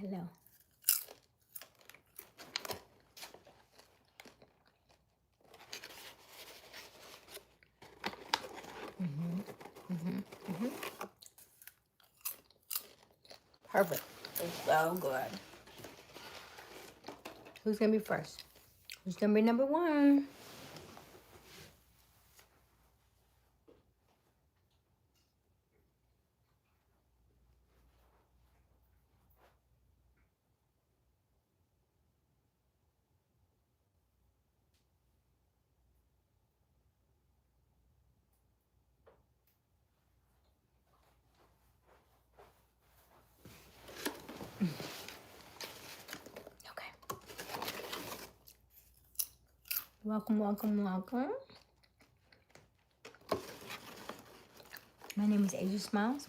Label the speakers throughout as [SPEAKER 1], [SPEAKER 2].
[SPEAKER 1] Hello. Perfect. It's so good. Who's gonna be first? Who's gonna be number one? Okay. Welcome, welcome, welcome. My name is Aysia Smiles.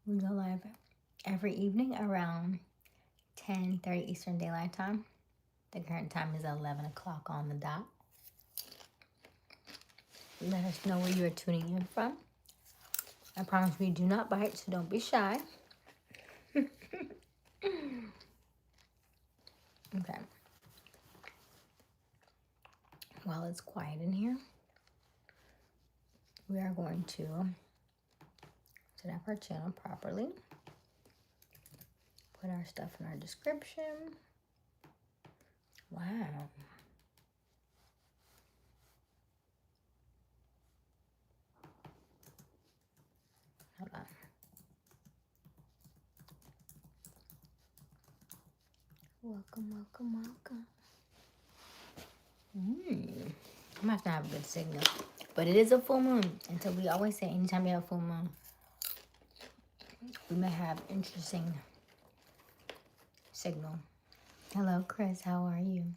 [SPEAKER 1] We go live every evening around 10:30 Eastern Daylight Time. The current time is 11 o'clock on the dot. Let us know where you are tuning in from. I promise we do not bite, so don't be shy. Okay. While it's quiet in here, we are going to set up our channel properly. Put our stuff in our description. Wow. Hold on. Welcome, welcome, welcome. I'm gonna have to have a good signal. But it is a full moon. And so we always say anytime you have a full moon, we may have interesting signal. Hello, Chris. How are you?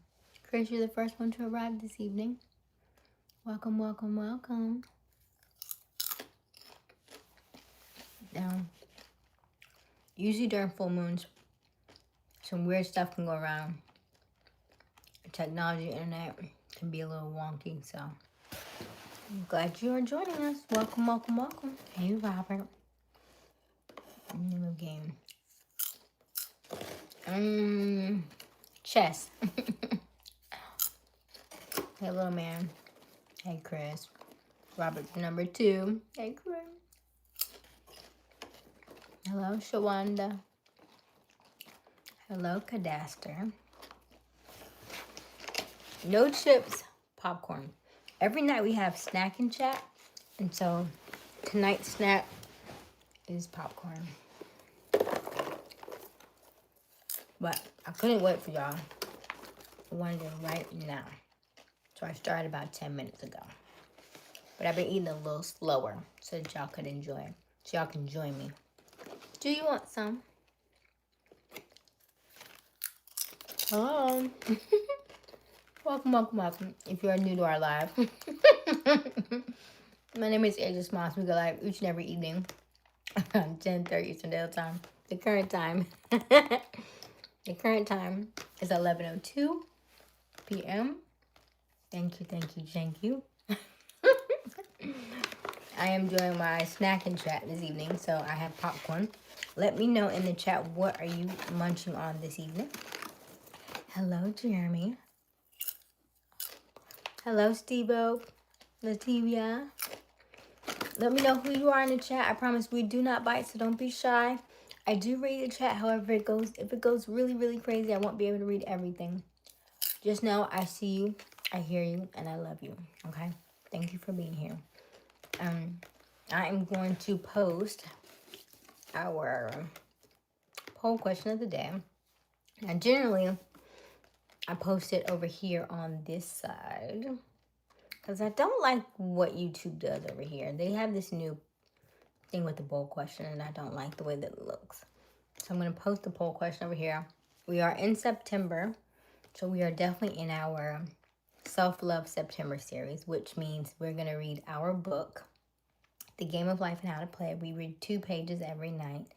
[SPEAKER 1] Chris, you're the first one to arrive this evening. Welcome, welcome, welcome. Now, usually during full moons, some weird stuff can go around. Technology, internet can be a little wonky, so I'm glad you are joining us. Welcome, welcome, welcome. Hey, Robert. New game. Chess. Hey, little man. Hey, Chris. Robert number 2. Hey, Chris. Hello, Shawanda. Hello, Cadaster. No chips, popcorn. Every night we have snack and chat, and so tonight's snack is popcorn. But I couldn't wait for y'all. I wanted it right now. So I started about 10 minutes ago. But I've been eating a little slower so that y'all could enjoy it. So y'all can join me. Do you want some? Hello. Welcome, welcome, welcome. If you are new to our live. My name is Aysia Smiles. We go live each and every evening around 10:30 Eastern Daylight Time. The current time. The current time is 11:02 p.m. Thank you, thank you, thank you. I am doing my snack and chat this evening, so I have popcorn. Let me know in the chat, what are you munching on this evening? Hello, Jeremy. Hello, Steve-O, Lativia. Let me know who you are in the chat. I promise we do not bite, so don't be shy. I do read the chat, however it goes. If it goes really, really crazy, I won't be able to read everything. Just know I see you, I hear you, and I love you, okay? Thank you for being here. I am going to post our poll question of the day. Now, generally, I post it over here on this side because I don't like what YouTube does over here. They have this new thing with the poll question, and I don't like the way that it looks. So I'm going to post the poll question over here. We are in September, so we are definitely in our Self-Love September series, which means we're going to read our book, The Game of Life and How to Play It. We read 2 pages every night.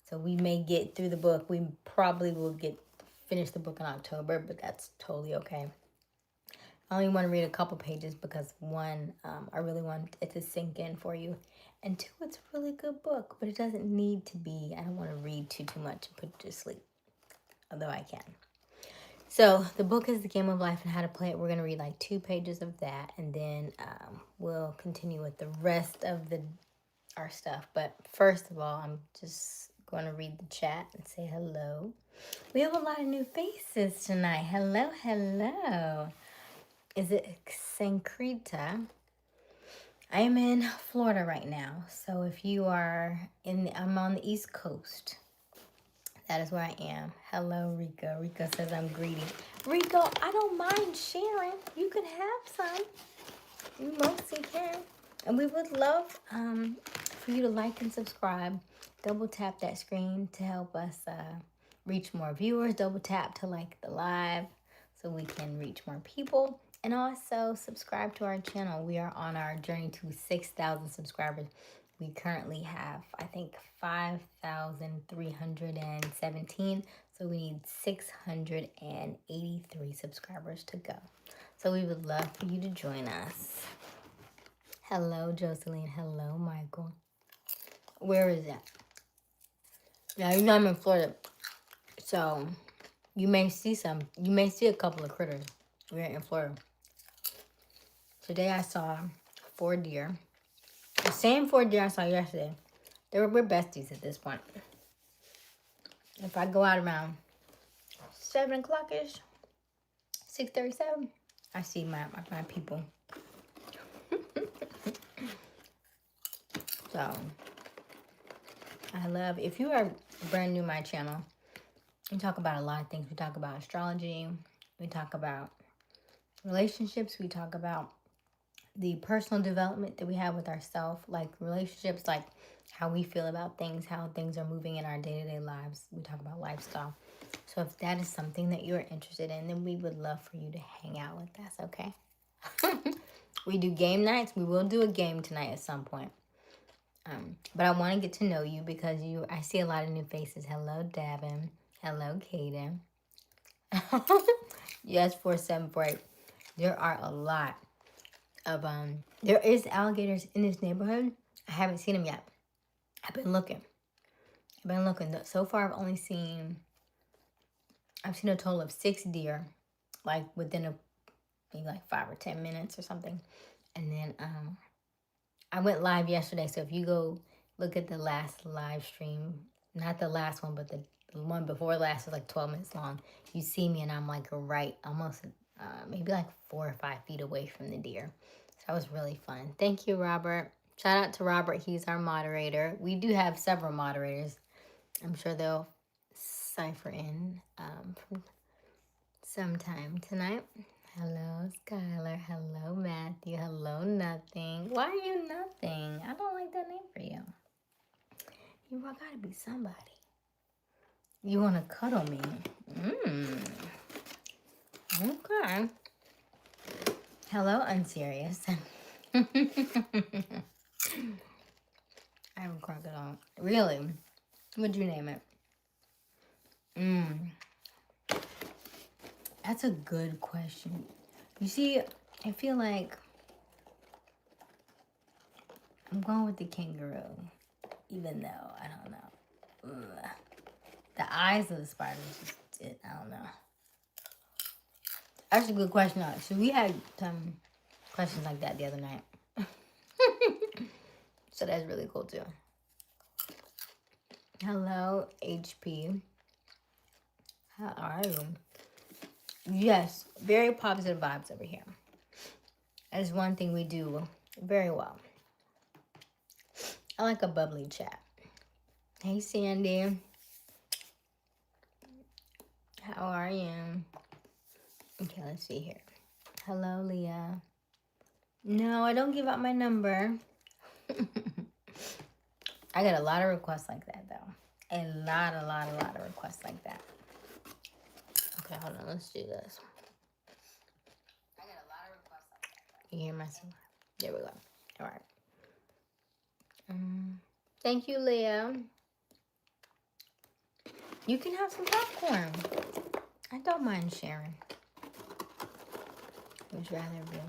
[SPEAKER 1] So we may get through the book. We probably will finish the book in October, but that's totally okay. I only want to read a couple pages because one, I really want it to sink in for you. And two, it's a really good book, but it doesn't need to be. I don't want to read too much and put you to sleep, although I can. So the book is The Game of Life and How to Play It. We're going to read like 2 pages of that, and then we'll continue with the rest of our stuff. But first of all, I'm just going to read the chat and say hello. We have a lot of new faces tonight. Hello, hello. Is it Sankrita? I am in Florida right now. So if you are I'm on the East Coast. That is where I am. Hello, Rico. Rico says I'm greedy. Rico, I don't mind sharing. You can have some. You mostly can. And we would love for you to like and subscribe. Double tap that screen to help us reach more viewers. Double tap to like the live so we can reach more people. And also subscribe to our channel. We are on our journey to 6,000 subscribers. We currently have, I think, 5,317. So we need 683 subscribers to go. So we would love for you to join us. Hello, Jocelyn. Hello, Michael. Where is that? Now, you know I'm in Florida. So you may see a couple of critters. We're in Florida. Today I saw 4 deer. The same 4 deer I saw yesterday. We're besties at this point. If I go out around 7 o'clock-ish, 6:37, I see my people. So, I love, if you are brand new to my channel, we talk about a lot of things. We talk about astrology. We talk about relationships. We talk about the personal development that we have with ourselves, like relationships, like how we feel about things, how things are moving in our day-to-day lives. We talk about lifestyle. So if that is something that you're interested in, then we would love for you to hang out with us, okay? We do game nights. We will do a game tonight at some point. But I want to get to know you because I see a lot of new faces. Hello, Davin. Hello, Kaden. Yes, 4748. There are a lot of there is alligators in this neighborhood. I haven't seen them yet. I've been looking. So far I've seen a total of 6 deer, like within maybe like 5 or 10 minutes or something. And then I went live yesterday, so if you go look at the last live stream, not the last one, but the one before last was like 12 minutes long, you see me and I'm like right almost maybe like 4 or 5 feet away from the deer. So that was really fun. Thank you, Robert. Shout out to Robert. He's our moderator. We do have several moderators. I'm sure they'll cipher in from sometime tonight. Hello, Skylar. Hello, Matthew. Hello, Nothing. Why are you Nothing? I don't like that name for you. You gotta be somebody. You wanna cuddle me? Okay. Hello, Unserious. I have a crocodile. Really? What'd you name it? That's a good question. You see, I feel like I'm going with the kangaroo, even though I don't know. Ugh. The eyes of the spiders, I don't know. That's a good question. So we had some questions like that the other night. So that's really cool too. Hello, HP. How are you? Yes, very positive vibes over here. That is one thing we do very well. I like a bubbly chat. Hey, Sandy. How are you? Okay, let's see here. Hello, Leah. No, I don't give out my number. I get a lot of requests like that, though. A lot of requests like that. Okay, hold on. Let's do this. I get a lot of requests like that. You hear myself? There we go. All right. Thank you, Leah. You can have some popcorn. I don't mind sharing. Would rather be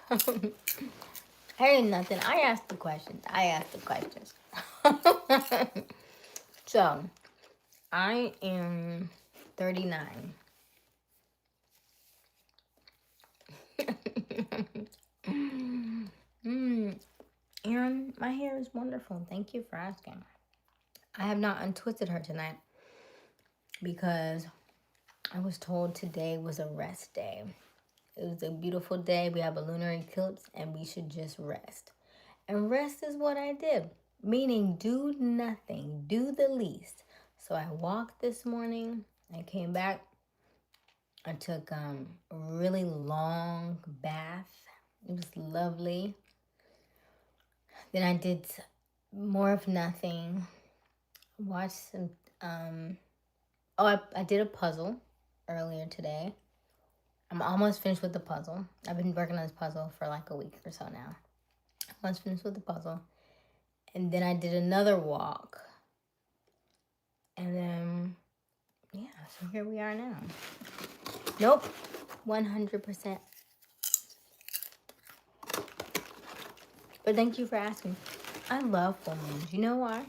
[SPEAKER 1] alone. Ain't nothing. I asked the questions. So, I am 39. Aaron, my hair is wonderful. Thank you for asking. I have not untwisted her tonight because I was told today was a rest day. It was a beautiful day. We have a lunar eclipse and we should just rest. And rest is what I did, meaning do nothing, do the least. So I walked this morning. I came back. I took a really long bath. It was lovely. Then I did more of nothing. Watched some. I did a puzzle earlier today. I'm almost finished with the puzzle. I've been working on this puzzle for like a week or so now. Almost finished with the puzzle. And then I did another walk. And then, yeah, so here we are now. Nope, 100%. But thank you for asking. I love full moons. You know why?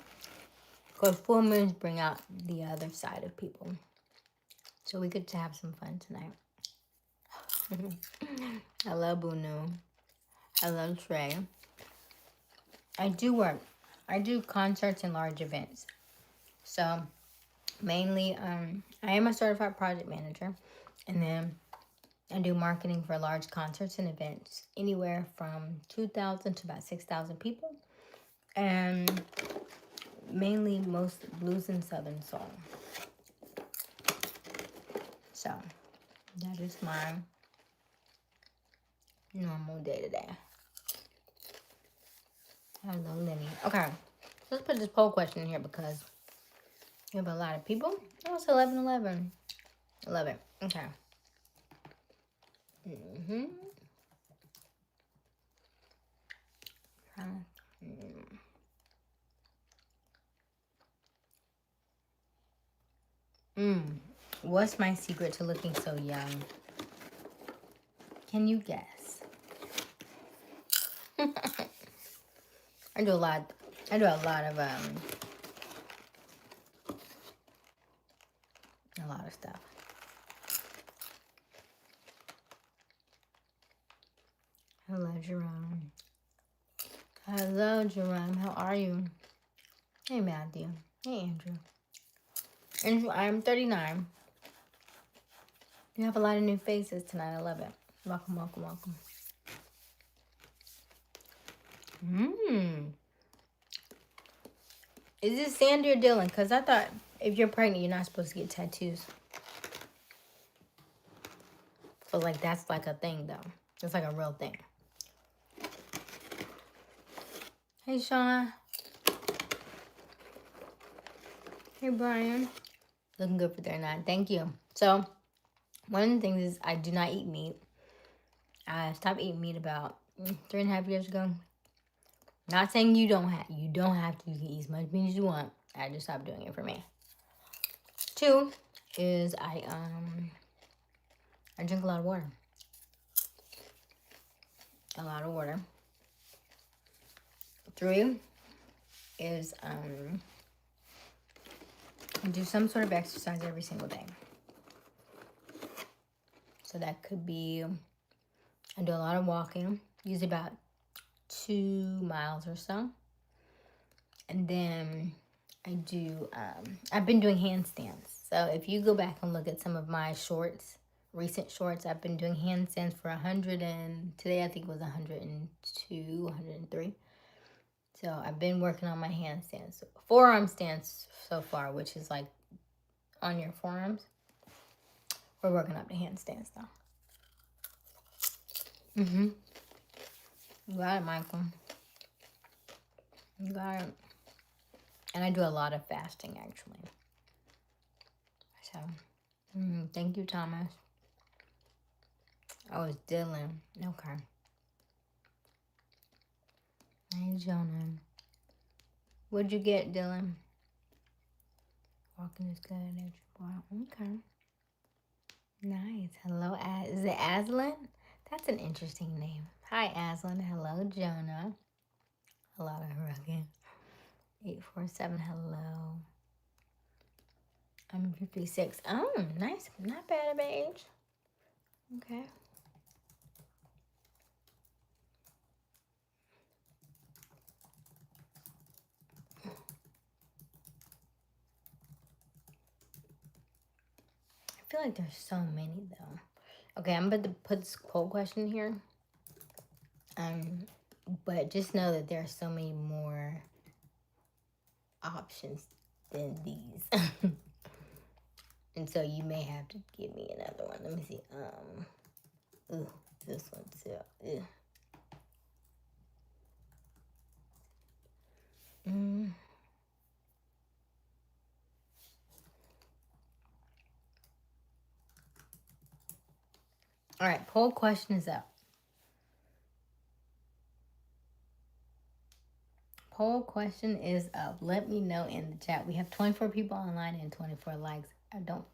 [SPEAKER 1] Because full moons bring out the other side of people. So we get to have some fun tonight. I love Bunu. I love Trey. I do work. I do concerts and large events. So mainly, I am a certified project manager. And then I do marketing for large concerts and events. Anywhere from 2,000 to about 6,000 people. And mainly most blues and southern soul. So that is my normal day to day. Hello, Lenny. Okay, let's put this poll question in here because we have a lot of people. Oh, it's 11:11. 11. Okay. What's my secret to looking so young? Can you guess? I do a lot of a lot of stuff. Hello, Jerome. Hello, Jerome. How are you? Hey, Matthew. Hey, Andrew. Andrew, I'm 39. You have a lot of new faces tonight. I love it. Welcome, welcome, welcome. Is this Sandy or Dylan? Because I thought if you're pregnant, you're not supposed to get tattoos. So, like, that's like a thing, though. It's like a real thing. Hey, Shauna. Hey, Brian. Looking good for 39. Thank you. So, one of the things is I do not eat meat. I stopped eating meat about 3.5 years ago. Not saying you don't have to. You can eat as much meat as you want. I just stopped doing it for me. 2 is I drink a lot of water. A lot of water. 3 is I do some sort of exercise every single day. So that could be, I do a lot of walking, usually about 2 miles or so. And then I do, I've been doing handstands. So if you go back and look at some of my shorts, recent shorts, I've been doing handstands for 100 and, today I think it was 102, 103. So I've been working on my handstands. Forearm stance so far, which is like on your forearms. We're working up the handstands though. You got it, Michael. You got it. And I do a lot of fasting, actually. So, thank you, Thomas. Oh, it's Dylan. Okay. Hey, Jonah. What'd you get, Dylan? Walking is good. Okay. Nice. Hello, is it Aslan? That's an interesting name. Hi, Aslan. Hello, Jonah. Hello, Rugged. 847. Hello. I'm 56. Oh, nice. Not bad of age. Okay. I feel like there's so many though. Okay, I'm about to put this poll question here. But just know that there are so many more options than these. And so you may have to give me another one. Let me see. Ooh, this one too. Ew. All right, poll question is up. Poll question is up. Let me know in the chat. We have 24 people online and 24 likes. I don't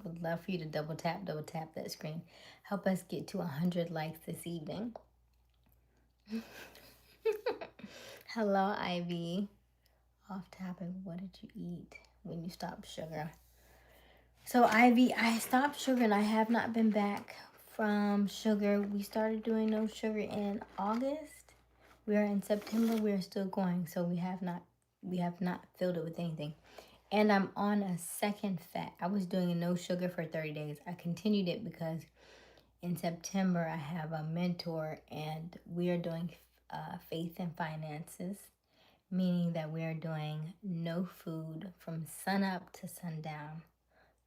[SPEAKER 1] would love for you to double tap that screen. Help us get to 100 likes this evening. Hello, Ivy. Off topic, what did you eat when you stopped sugar? So, Ivy, I stopped sugar and I have not been back from sugar. We started doing no sugar in August. We are in September. We are still going, so we have not filled it with anything. And I'm on a second fat. I was doing a no sugar for 30 days. I continued it because in September I have a mentor and we are doing faith and finances, meaning that we are doing no food from sun up to sundown.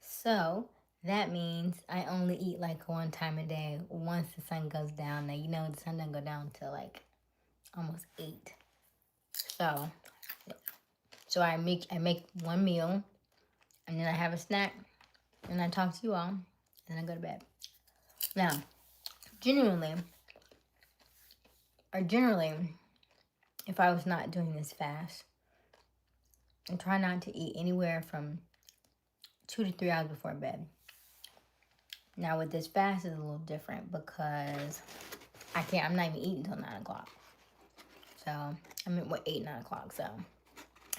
[SPEAKER 1] So that means I only eat like one time a day once the sun goes down. Now, you know, the sun doesn't go down till like almost 8. So I make one meal, and then I have a snack, and I talk to you all, and I go to bed. Now, generally, if I was not doing this fast, I try not to eat anywhere from 2 to 3 hours before bed. Now with this fast, it's a little different because I'm not even eating until 9 o'clock. So, 8, 9 o'clock, so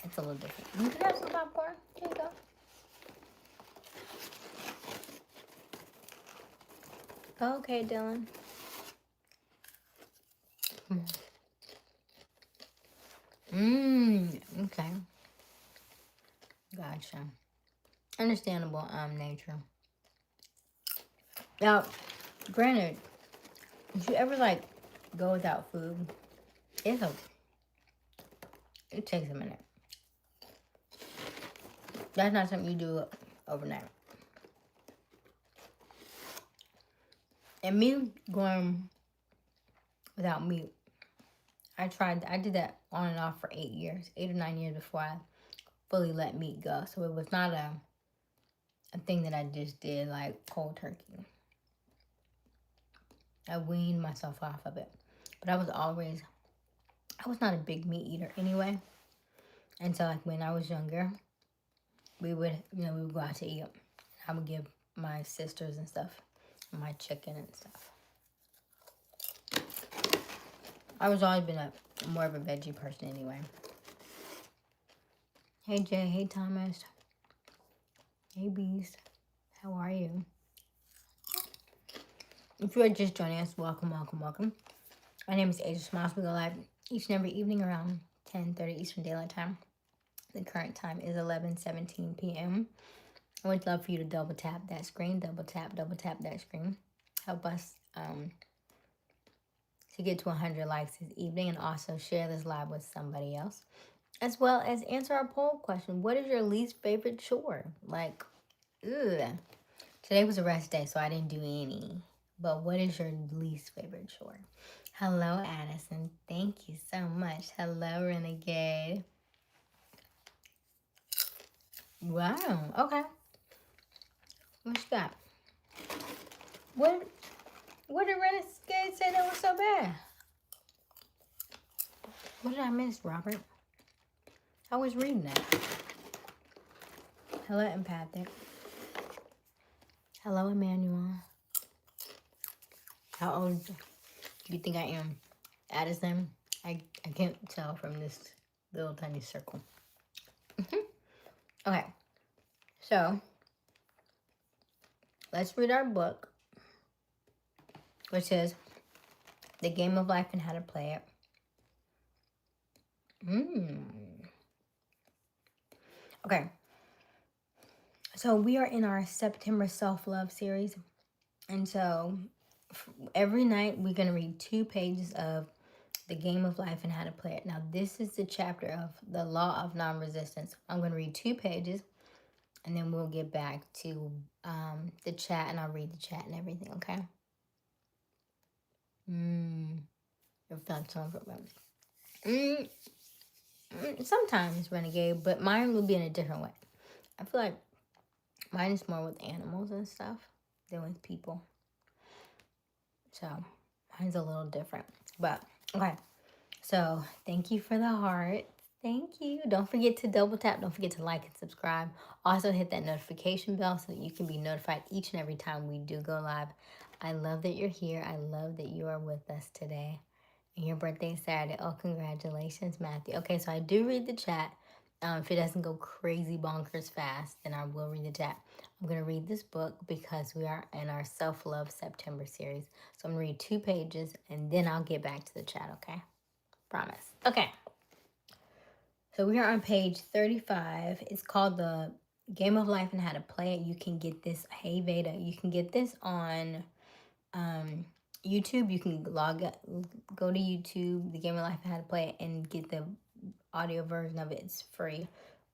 [SPEAKER 1] it's a little different. You can have some popcorn. Here you go. Okay, Dylan. Okay. Gotcha. Understandable, nature. Now, granted, if you ever, like, go without food, it takes a minute. That's not something you do overnight. And me going without meat, I did that on and off for 8 years, 8 or 9 years before I fully let meat go. So it was not a thing that I just did like cold turkey. I weaned myself off of it. But I was not a big meat eater anyway. And so like when I was younger, we would go out to eat. I would give my sisters and stuff my chicken and stuff. I was always been more of a veggie person anyway. Hey Jay, hey Thomas, hey Beast, how are you? If you are just joining us, welcome. My name is Aysia Smiles. We go live each and every evening around 10:30 Eastern Daylight Time. The current time is 11:17 p.m. I would love for you to double tap that screen. Double tap that screen. Help us to get to 100 likes this evening, and also share this live with somebody else, as well as answer our poll question. What is your least favorite chore? Like, ugh. Today was a rest day, so I didn't do any. But what is your least favorite chore? Hello, Addison. Thank you so much. Hello, Renegade. Wow. Okay. What you got? What did Renegade say that was so bad? What did I miss, Robert? I was reading that. Hello, Empathic. Hello, Emmanuel. How old You think I am Addison? I can't tell from this little tiny circle. Okay, so let's read our book, which is The Game of Life and How to Play It. Okay, so we are in our September self-love series, and so every night we're going to read 2 pages of The Game of Life and How to Play It. Now, this is the chapter of the Law of Non-Resistance. I'm going to read 2 pages, and then we'll get back to the chat, and I'll read the chat and everything, okay? If that's on for sometimes Renegade, but mine will be in a different way. I feel like mine is more with animals and stuff than with people. So mine's a little different. But okay. So thank you for the heart. Thank you. Don't forget to double tap. Don't forget to like and subscribe. Also hit that notification bell so that you can be notified each and every time we do go live. I love that you're here. I love that you are with us today. And your birthday is Saturday. Oh, congratulations, Matthew. Okay, so I do read the chat. If it doesn't go crazy bonkers fast, then I will read the chat. I'm going to read this book because we are in our Self-Love September series. So I'm going to read 2 pages, and then I'll get back to the chat, okay? Promise. Okay. So we are on page 35. It's called The Game of Life and How to Play It. You can get this, hey Veda, you can get this on YouTube. You can go to YouTube, The Game of Life and How to Play It, and get the audio version of it. It's free.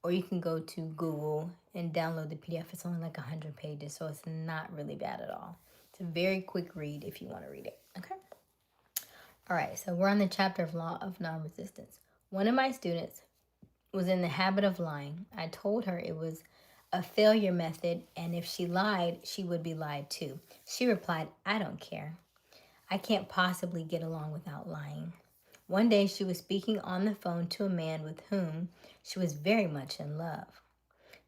[SPEAKER 1] Or you can go to Google and download the PDF. It's only like 100 pages, so it's not really bad at all. It's a very quick read if you want to read it, okay? All right, so we're on the chapter of Law of Non-Resistance. One of my students was in the habit of lying. I told her it was a failure method, and if she lied, she would be lied to. She replied, I don't care. I can't possibly get along without lying. One day she was speaking on the phone to a man with whom she was very much in love.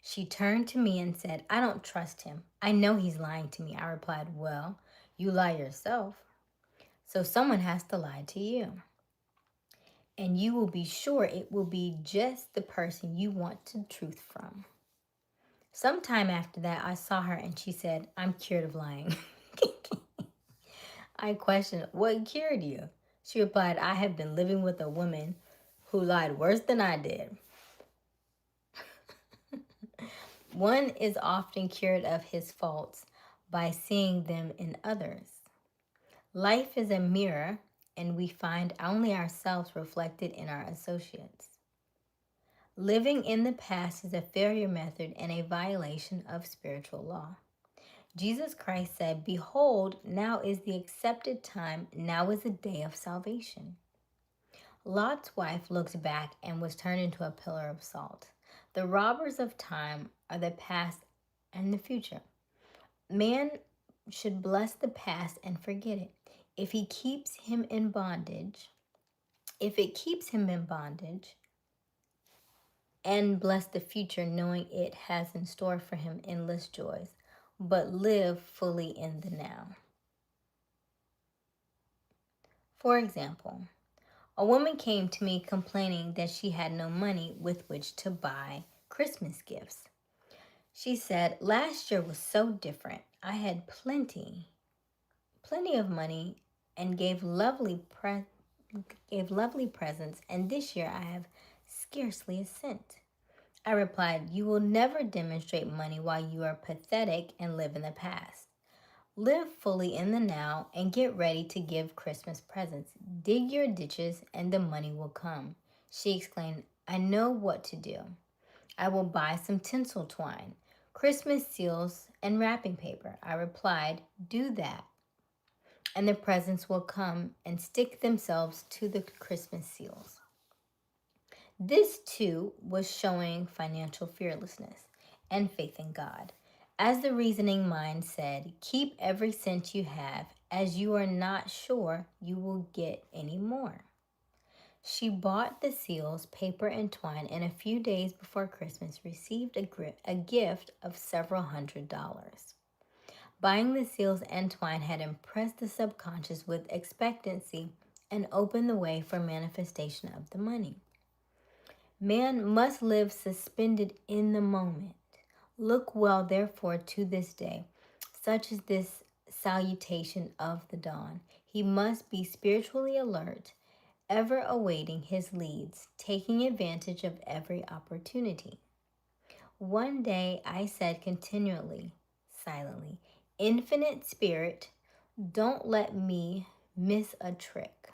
[SPEAKER 1] She turned to me and said, I don't trust him. I know he's lying to me. I replied, well, you lie yourself. So someone has to lie to you. And you will be sure it will be just the person you want the truth from. Sometime after that, I saw her and she said, I'm cured of lying. I questioned, what cured you? She replied, I have been living with a woman who lied worse than I did. One is often cured of his faults by seeing them in others. Life is a mirror, and we find only ourselves reflected in our associates. Living in the past is a failure method and a violation of spiritual law. Jesus Christ said, behold, now is the accepted time, now is the day of salvation. Lot's wife looked back and was turned into a pillar of salt. The robbers of time are the past and the future. Man should bless the past and forget it. If it keeps him in bondage, and bless the future knowing it has in store for him endless joys, but live fully in the now. For example, a woman came to me complaining that she had no money with which to buy Christmas gifts. She said, last year was so different. I had plenty of money and gave lovely presents, and this year I have scarcely a cent. I replied, you will never demonstrate money while you are pathetic and live in the past. Live fully in the now and get ready to give Christmas presents. Dig your ditches and the money will come. She exclaimed, I know what to do. I will buy some tinsel twine, Christmas seals, and wrapping paper. I replied, do that, and the presents will come and stick themselves to the Christmas seals. This, too, was showing financial fearlessness and faith in God. As the reasoning mind said, keep every cent you have, as you are not sure you will get any more. She bought the seals, paper, and twine, and a few days before Christmas received a gift of several $100s. Buying the seals and twine had impressed the subconscious with expectancy and opened the way for manifestation of the money. Man must live suspended in the moment. Look well, therefore, to this day. Such is this salutation of the dawn. He must be spiritually alert, ever awaiting his leads, taking advantage of every opportunity. One day I said continually, silently, Infinite Spirit, don't let me miss a trick.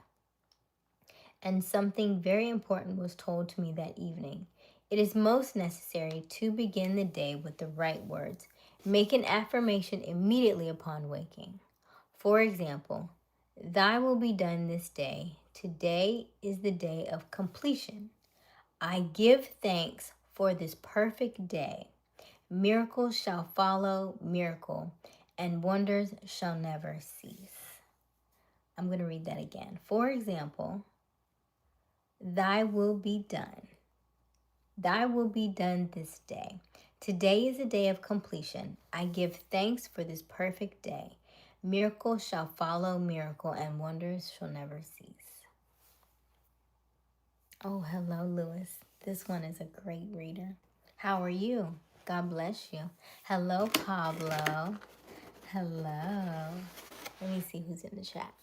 [SPEAKER 1] And something very important was told to me that evening. It is most necessary to begin the day with the right words. Make an affirmation immediately upon waking. For example, Thy will be done this day. Today is the day of completion. I give thanks for this perfect day. Miracles shall follow miracle, and wonders shall never cease. I'm going to read that again. For example, Thy will be done. Thy will be done this day. Today is a day of completion. I give thanks for this perfect day. Miracle shall follow miracle, and wonders shall never cease. Oh, hello, Lewis. This one is a great reader. How are you? God bless you. Hello, Pablo. Hello. Let me see who's in the chat.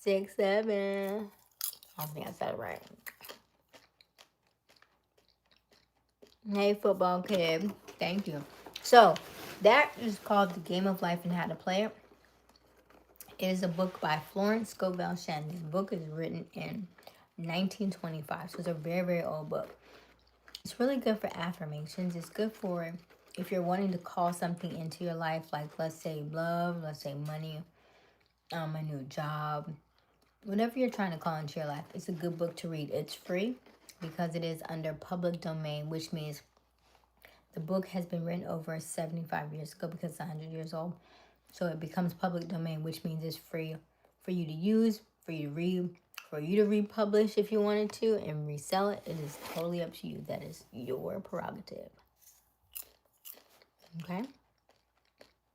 [SPEAKER 1] 6, 7. I don't think I said it right. Hey, football kid. Thank you. So, that is called The Game of Life and How to Play It. It is a book by Florence Scovel Shannon. This book is written in 1925, so it's a very, very old book. It's really good for affirmations. It's good for if you're wanting to call something into your life, like let's say love, let's say money, a new job, whatever you're trying to call into your life. It's a good book to read. It's free because it is under public domain, which means the book has been written over 75 years ago because it's 100 years old. So it becomes public domain, which means it's free for you to use, for you to read, for you to republish if you wanted to, and resell it. It is totally up to you. That is your prerogative. Okay?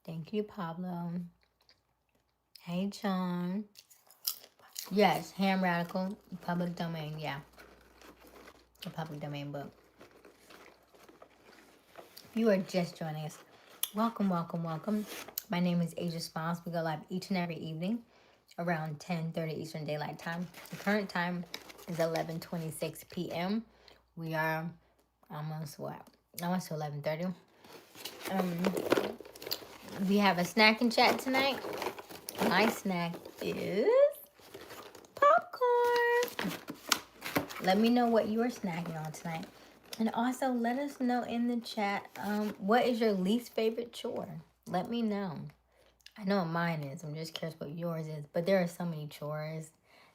[SPEAKER 1] Thank you, Pablo. Hey, John. Yes, Ham Radical, public domain, yeah. A public domain book. If you are just joining us, welcome, welcome, welcome. My name is Aysia Smiles. We go live each and every evening around 10:30 Eastern Daylight Time. The current time is 11:26 p.m. We are almost to 11:30. We have a snack and chat tonight. My snack is popcorn. Let me know what you are snacking on tonight. And also let us know in the chat, what is your least favorite chore? Let me know. I know what mine is. I'm just curious what yours is. But there are so many chores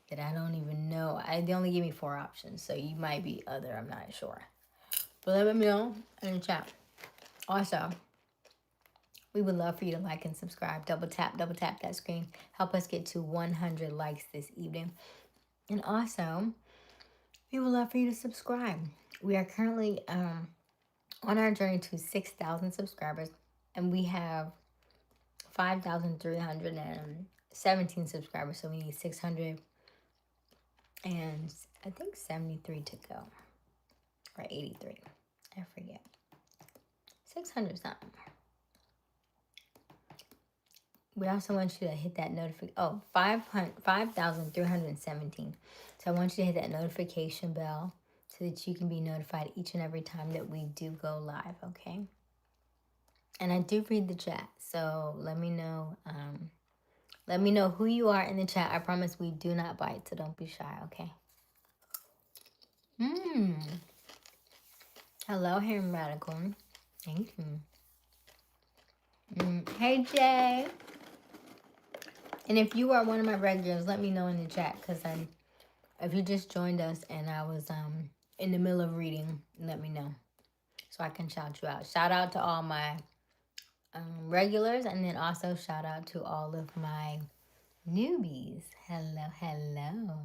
[SPEAKER 1] that I don't even know. They only give me 4 options. So you might be other. I'm not sure. But let me know in the chat. Also, we would love for you to like and subscribe. Double tap that screen. Help us get to 100 likes this evening. And also, we would love for you to subscribe. We are currently on our journey to 6,000 subscribers. And we have 5,317 subscribers. So we need 600 and I think 73 to go. Or 83. I forget. 600 something. We also want you to hit that notification. Oh, 5,317. So I want you to hit that notification bell so that you can be notified each and every time that we do go live, okay? And I do read the chat, so let me know. Let me know who you are in the chat. I promise we do not bite, so don't be shy, okay? Hello, Ham Radical. Thank you. Hey, Jay. And if you are one of my regulars, let me know in the chat, because if you just joined us and I was in the middle of reading, let me know so I can shout you out. Shout out to all my regulars, and then also shout out to all of my newbies. Hello, hello.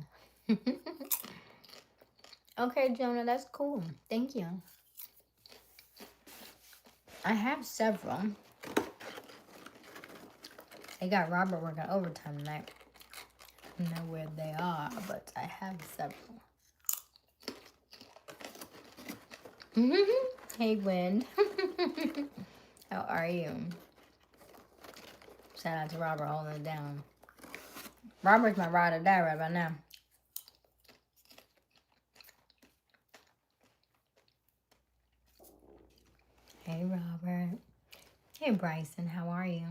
[SPEAKER 1] Okay, Jonah, that's cool. Thank you. I have several. I got Robert working overtime tonight. I don't know where they are, but I have several. Hey, Wind. How are you? Shout out to Robert holding it down. Robert's my ride or die right about now. Hey, Robert. Hey, Bryson. How are you?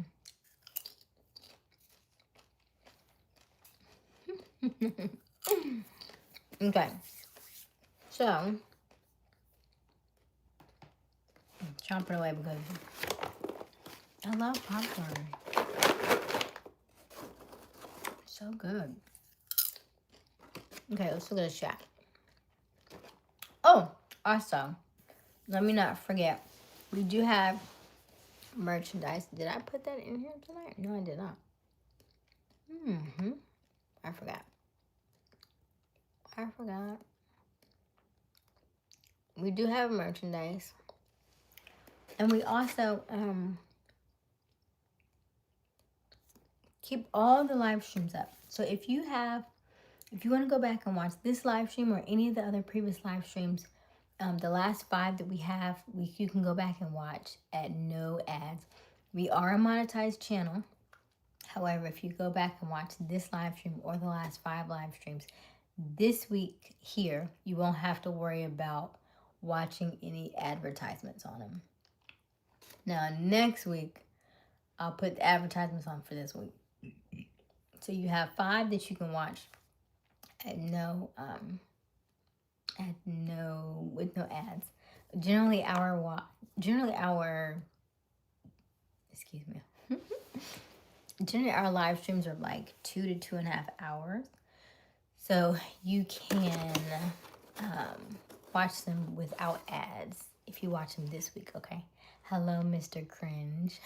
[SPEAKER 1] Okay. So, I'm chomping away because I love popcorn. So good. Okay, let's look at the chat. Oh, also, let me not forget. We do have merchandise. Did I put that in here tonight? No, I did not. I forgot. We do have merchandise. And we also keep all the live streams up. So if you want to go back and watch this live stream or any of the other previous live streams, the last 5 that we have, you can go back and watch at no ads. We are a monetized channel. However, if you go back and watch this live stream or the last 5 live streams, this week here, you won't have to worry about watching any advertisements on them. Now, next week, I'll put the advertisements on for this week. So you have 5 that you can watch at with no ads. Generally our live streams are like 2 to 2.5 hours. So you can watch them without ads if you watch them this week, okay? Hello, Mr. Cringe.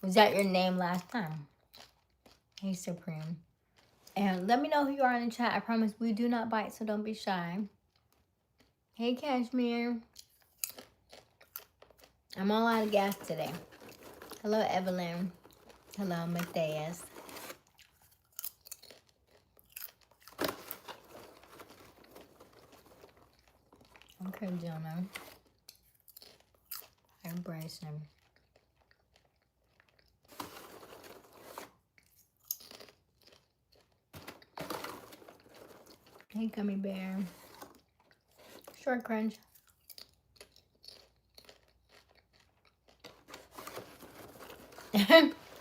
[SPEAKER 1] Was that your name last time? Hey, Supreme. And let me know who you are in the chat. I promise we do not bite, so don't be shy. Hey, Cashmere. I'm all out of gas today. Hello, Evelyn. Hello, Matthias. Okay, Jonah. Hi, Bryson. Hey, Gummy Bear. Short Crunch.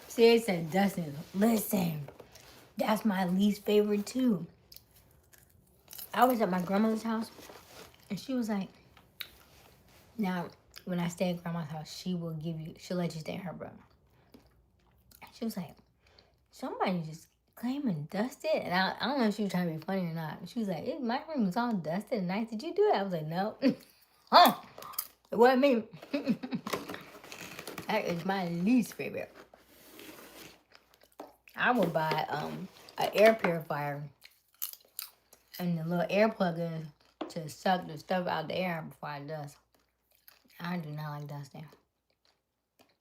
[SPEAKER 1] See, it said Dustin. Listen, that's my least favorite too. I was at my grandmother's house, and she was like, now, when I stay at grandma's house, she'll let you stay in her room. She was like, somebody just came and dusted. And I don't know if she was trying to be funny or not. She was like, my room was all dusted and nice. Did you do it? I was like, no. Huh? It wasn't me. That is my least favorite. I would buy an air purifier and the little air plug in to suck the stuff out the air before I dust. I do not like dusting.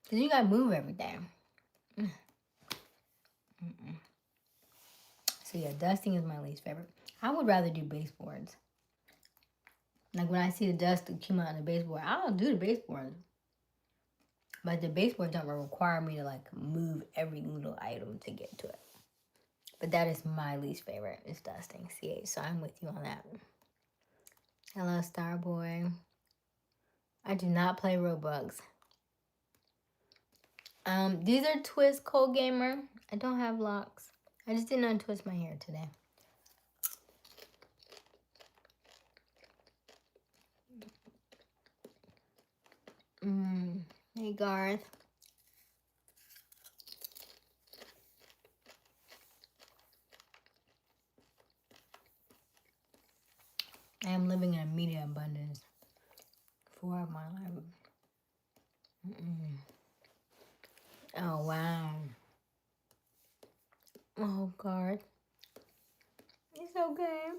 [SPEAKER 1] Because you got to move every day. So yeah, dusting is my least favorite. I would rather do baseboards. Like when I see the dust that came out on the baseboard, I'll do the baseboard. But the baseboards don't require me to like move every little item to get to it. But that is my least favorite, is dusting. CH, so I'm with you on that. Hello, Starboy. I do not play Robux. These are Twist Cold Gamer. I don't have locks. I just didn't untwist my hair today. Hey, Garth. I am living in immediate abundance for my life. Oh, wow. Oh, God. It's okay.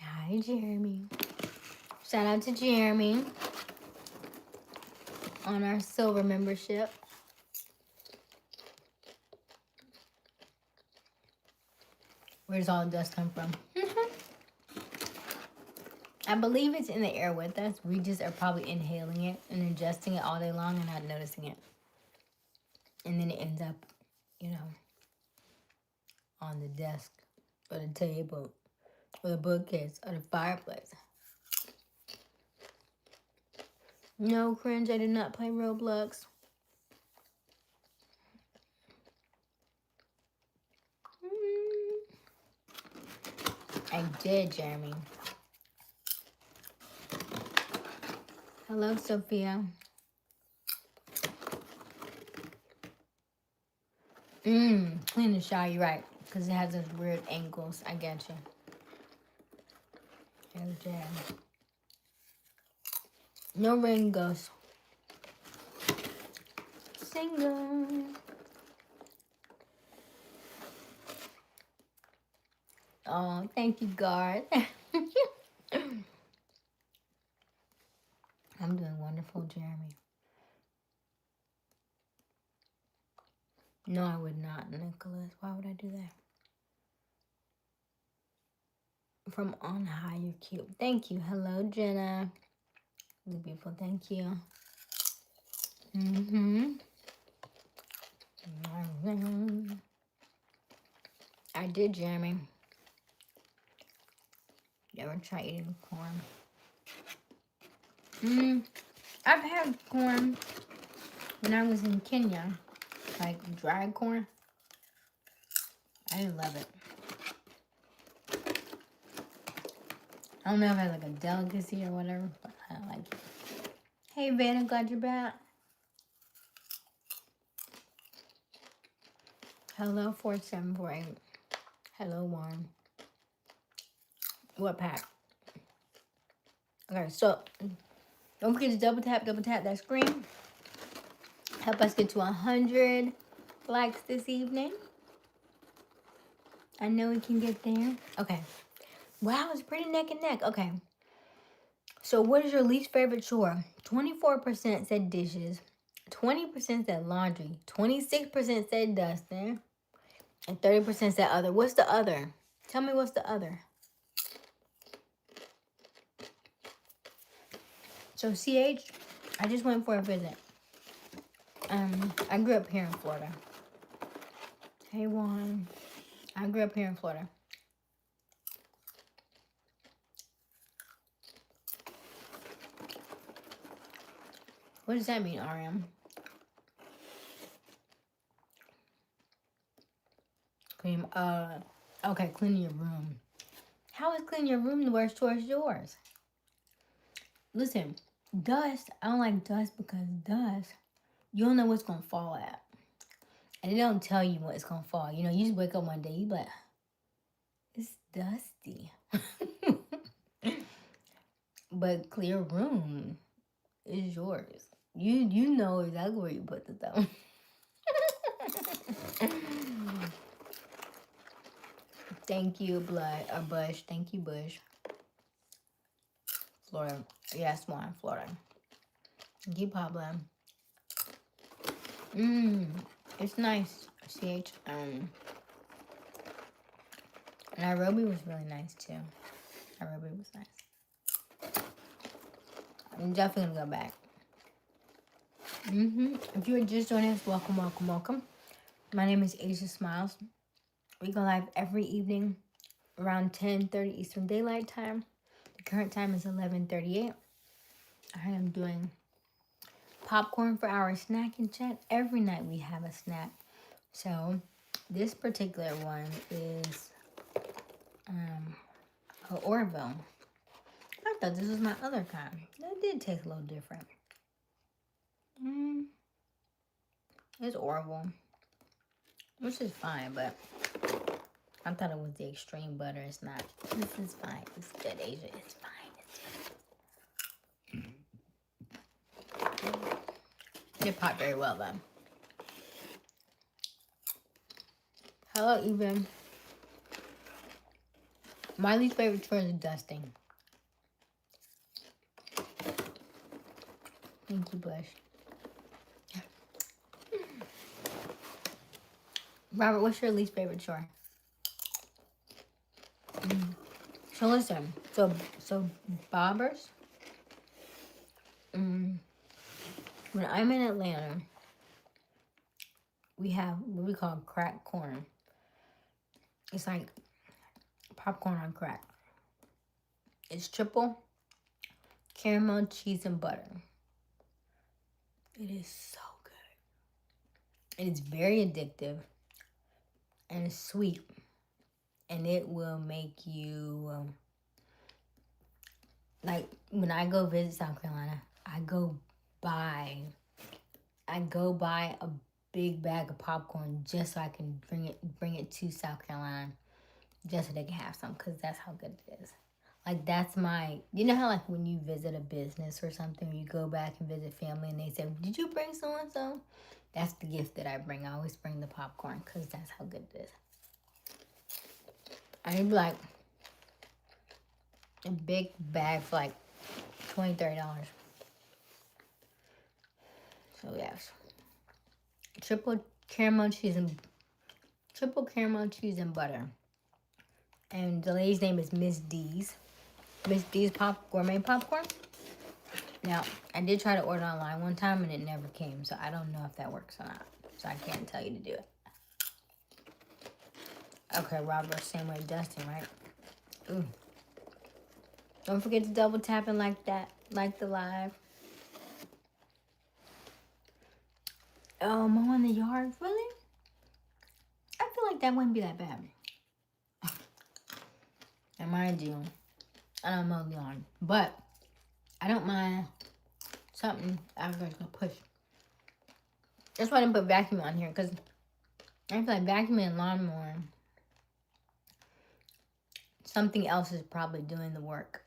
[SPEAKER 1] Hi, Jeremy. Shout out to Jeremy. on our silver membership. Where does all the dust come from? I believe it's in the air with us. We just are probably inhaling it and ingesting it all day long and not noticing it. And then it ends up, you know, on the desk or the table or the bookcase or the fireplace. No, cringe, I did not play Roblox. I did, Jeremy. Hello, Sophia. Clean the shower, you're right. Because it has those weird angles. I get you. Here's Jen. No rain ghost. Single. Oh, thank you, Garth. I'm doing wonderful, Jeremy. No, I would not, Nicholas. Why would I do that? From on high, you're cute. Thank you. Hello, Jenna. You're beautiful. Thank you. I did, Jeremy. You ever try eating corn? I've had corn when I was in Kenya, like dried corn. I didn't love it. I don't know if it's like a delicacy or whatever, but I don't like it. Hey, Vanna, glad you're back. Hello, 4748. Hello, Warren. What pack? Okay, so don't forget to double tap that screen. Help us get to 100 likes this evening. I know we can get there. Okay. Wow, it's pretty neck and neck. Okay. So what is your least favorite chore? 24% said dishes. 20% said laundry. 26% said dusting. And 30% said other. What's the other? Tell me what's the other. So CH, I just went for a visit. I grew up here in Florida. Hey Juan. I grew up here in Florida. What does that mean, RM? Clean, okay, clean your room. How is cleaning your room the worst chore is yours? Listen, dust, I don't like dust because dust, you don't know what's going to fall at. And they don't tell you what's going to fall. You know, you just wake up one day, you be like, it's dusty. But clear room is yours. You know exactly where you put the stuff. Thank you, Bush. Thank you, Bush. Florida. Yes, Juan, Florida. Thank you, Pablo. It's nice. CH. Nairobi was really nice too. Nairobi was nice. I'm definitely gonna go back. If you are just joining us, welcome, welcome, welcome. My name is Aysia Smiles. We go live every evening around 10:30 Eastern Daylight Time. The current time is 11:38. I am doing popcorn for our snack and chat. Every night we have a snack. So this particular one is an Orville. I thought this was my other kind. That did taste a little different. It's Orville, which is fine, but I thought it was the extreme butter. It's not. This is fine. It's good, Asia. It's fine. It popped very well, though. Hello, Eben. My least favorite chore is dusting. Thank you, Bush. Robert, what's your least favorite chore? So listen, so bobbers. When I'm in Atlanta, we have what we call crack corn. It's like popcorn on crack. It's triple caramel, cheese, and butter. It is so good. It is very addictive and it's sweet. And it will make you, like when I go visit South Carolina, I go buy a big bag of popcorn just so I can bring it to South Carolina, just so they can have some, because that's how good it is. Like, that's my, you know how like when you visit a business or something, you go back and visit family and they say, did you bring so-and-so? That's the gift that I bring. I always bring the popcorn because that's how good it is. I'd be like, a big bag for like $20, $30. So yes. Triple caramel cheese and butter. And the lady's name is Miss D's. Miss D's gourmet popcorn. Now, I did try to order online one time and it never came, so I don't know if that works or not. So I can't tell you to do it. Okay, Robert, same way Dustin, right? Ooh. Don't forget to double tap and like that, like the live. Oh, mowing the yard, really? I feel like that wouldn't be that bad. And mind you, I don't mow the lawn, but I don't mind something after it's gonna push. That's why I didn't put vacuum on here, because I feel like vacuuming and lawnmower, something else is probably doing the work.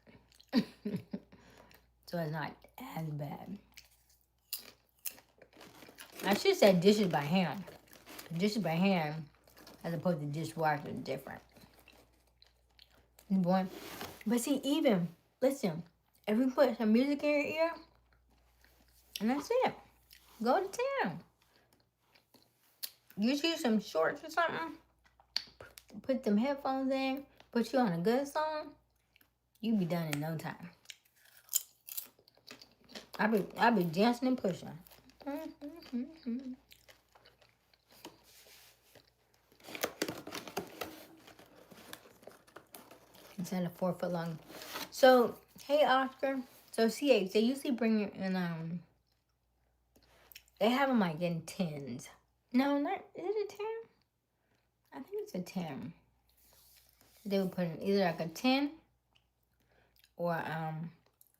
[SPEAKER 1] So it's not as bad. I should say dishes by hand. Dishes by hand as opposed to dishwasher is different. But see, even, listen, if we put some music in your ear, and that's it. Go to town. You choose some shorts or something, put them headphones in, put you on a good song, you be done in no time. I be dancing and pushing. Instead of 4 foot long. So, hey Oscar. So CH, they usually bring it in, they have them like in 10s. No, not, is it a 10? I think it's a 10. They would put in either like a 10 or,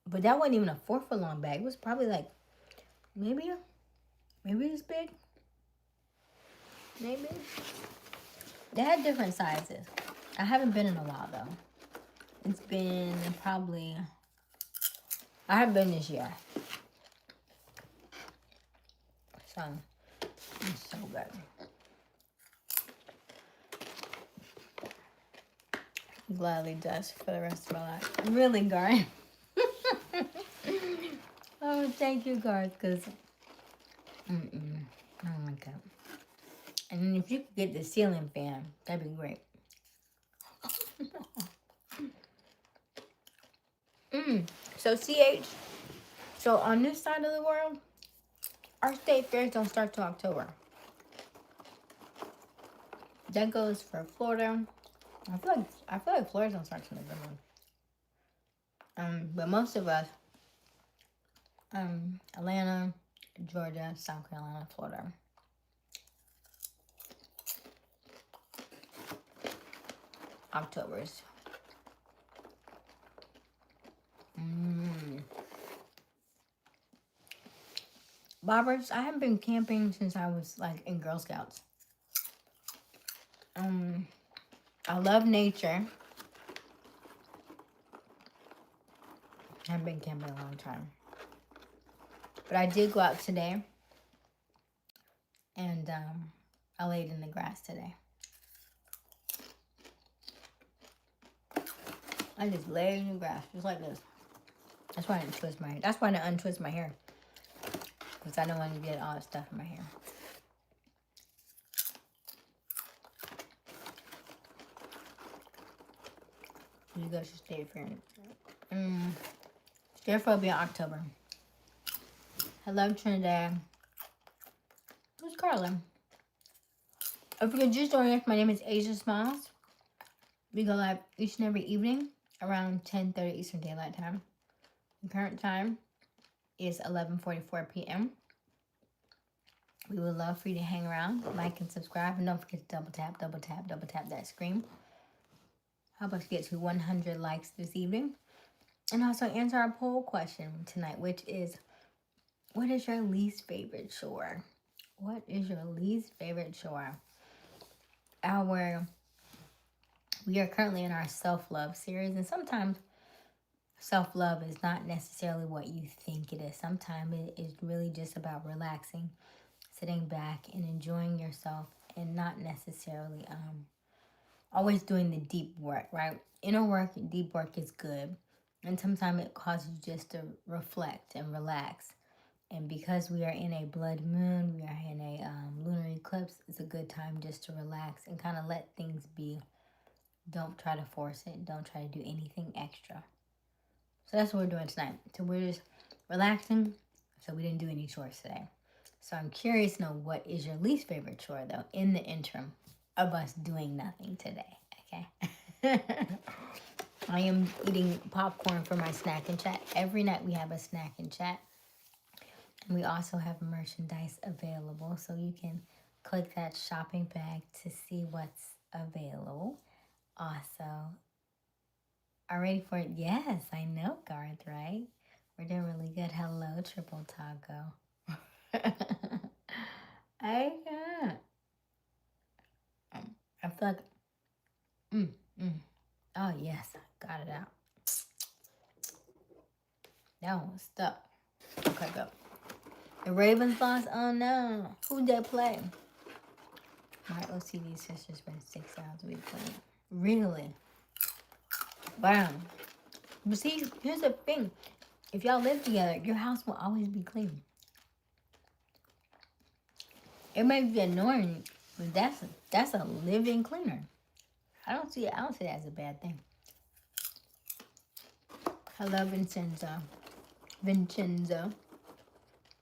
[SPEAKER 1] but that wasn't even a 4 foot long bag. It was probably like, maybe it's big. Maybe. They had different sizes. I haven't been in a while though. It's been probably, I have been this year. So, it's so good. Gladly does for the rest of my life. Really, Garth? Oh, thank you, Garth, because, oh my God. And then if you could get the ceiling fan, that'd be great. So CH, so on this side of the world, our state fairs don't start till October. That goes for Florida. I feel like Florida don't start till November. But most of us, Atlanta, Georgia, South Carolina, Florida. October's. Bobbers, I haven't been camping since I was like in Girl Scouts. I love nature. I haven't been camping a long time. But I did go out today. And I laid in the grass today. I just laid in the grass, just like this. That's why I didn't twist my hair. That's why I didn't untwist my hair. Because I don't want to get all that stuff in my hair. You go to State Fair. State Fair will be in October. Hello, Trinidad. Who's Carla? If you're just joining us, my name is Aysia Smiles. We go live each and every evening around 10:30 Eastern Daylight Time. The current time is 11:44 p.m. We would love for you to hang around, like and subscribe, and don't forget to double tap that screen. Help us get to 100 likes this evening. And also answer our poll question tonight, which is, what is your least favorite chore? What is your least favorite chore? We are currently in our self-love series, and sometimes self-love is not necessarily what you think it is. Sometimes it is really just about relaxing, sitting back and enjoying yourself, and not necessarily always doing the deep work, right? Inner work, deep work is good. And sometimes it causes you just to reflect and relax. And because we are in a blood moon, we are in a lunar eclipse, it's a good time just to relax and kind of let things be. Don't try to force it. Don't try to do anything extra. So that's what we're doing tonight. So we're just relaxing. So we didn't do any chores today. So I'm curious to know, what is your least favorite chore, though, in the interim of us doing nothing today, okay? I am eating popcorn for my snack and chat. Every night we have a snack and chat. And we also have merchandise available, so you can click that shopping bag to see what's available. Also, are ready for it? Yes, I know, Garth, right? We're doing really good. Hello, Triple Taco. I feel like, oh yes, I got it out. That one was stuck. Okay, go. The Ravens lost? Oh no. Who'd they play? My OCD sister spent 6 hours a week playing. Really? Wow. But see, here's the thing. If y'all live together, your house will always be clean. It may be annoying, but that's a living cleaner. I don't see that as a bad thing. Hello, Vincenzo.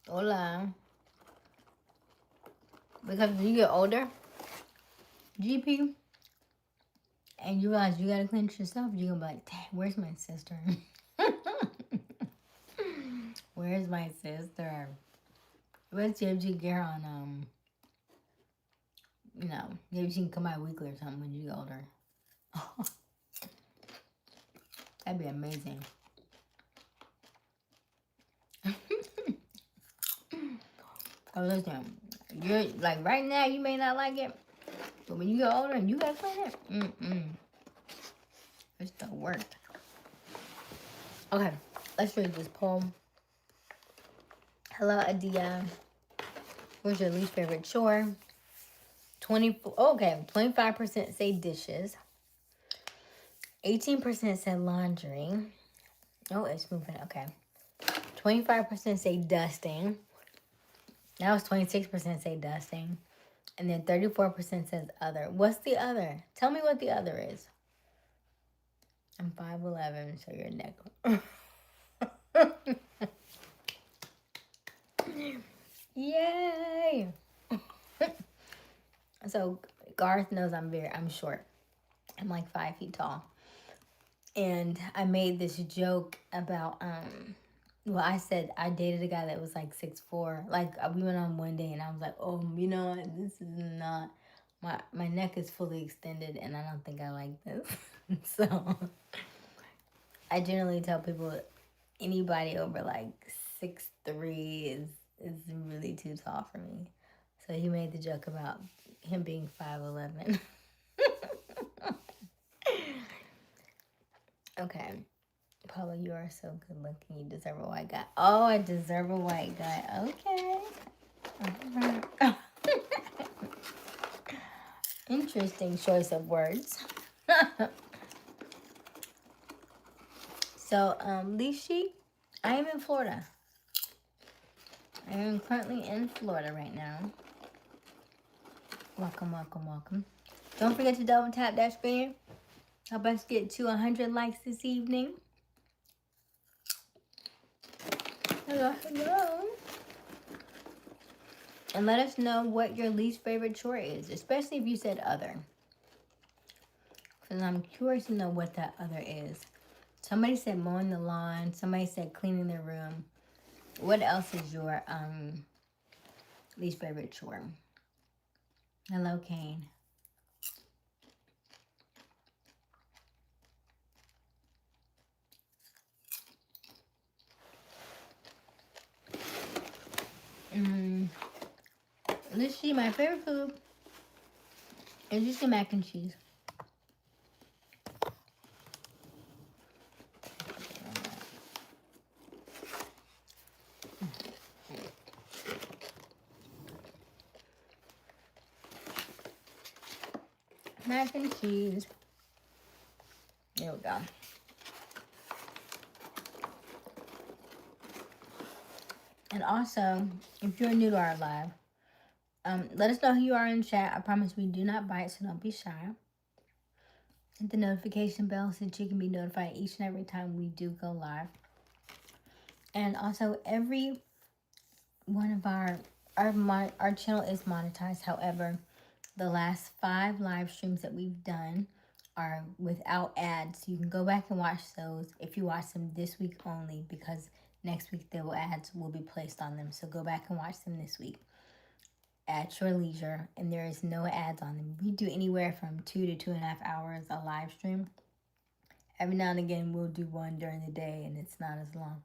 [SPEAKER 1] Hola. Because when you get older, GP, and you realize you gotta clean it yourself, you're gonna be like, dang, where's my sister? Where's my sister? Let's see if she can get her on, maybe she can come out weekly or something when you get older. That'd be amazing. Oh, listen, you're like right now, you may not like it, but when you get older and you gotta clean it, it's the work. Okay, let's read this poem. Hello, Adia. What's your least favorite chore? 25% say dishes. 18% said laundry. Oh, it's moving. Okay. 25% say dusting. That was 26% say dusting. And then 34% says other. What's the other? Tell me what the other is. I'm 5'11", so your neck. Yay! So Garth knows I'm short. I'm like 5 feet tall. And I made this joke about I said I dated a guy that was like 6'4". Like we went on one day and I was like, oh, you know what? This is not my neck is fully extended and I don't think I like this. So I generally tell people anybody over like 6'3" is really too tall for me. So he made the joke about him being 5'11". Okay. Paula, you are so good looking. You deserve a white guy. Oh, I deserve a white guy. Okay. Right. Interesting choice of words. So, Lishi, I am in Florida. I am currently in Florida right now. Welcome, welcome, welcome. Don't forget to double tap that screen. Help us get to 100 likes this evening. Hello, hello. And let us know what your least favorite chore is, especially if you said other. Because I'm curious to know what that other is. Somebody said mowing the lawn. Somebody said cleaning their room. What else is your least favorite chore? Hello, Kane. Let's see, my favorite food is just the mac and cheese. Mac and cheese. There we go. And also, if you're new to our live, let us know who you are in chat. I promise we do not bite, so don't be shy. Hit the notification bell so that you can be notified each and every time we do go live. And also, every one of our channel is monetized. However, the last 5 live streams that we've done are without ads. You can go back and watch those if you watch them this week only, because next week the ads will be placed on them. So go back and watch them this week at your leisure, and there is no ads on them. We do anywhere from 2 to 2.5 hours a live stream. Every now and again we'll do one during the day and it's not as long.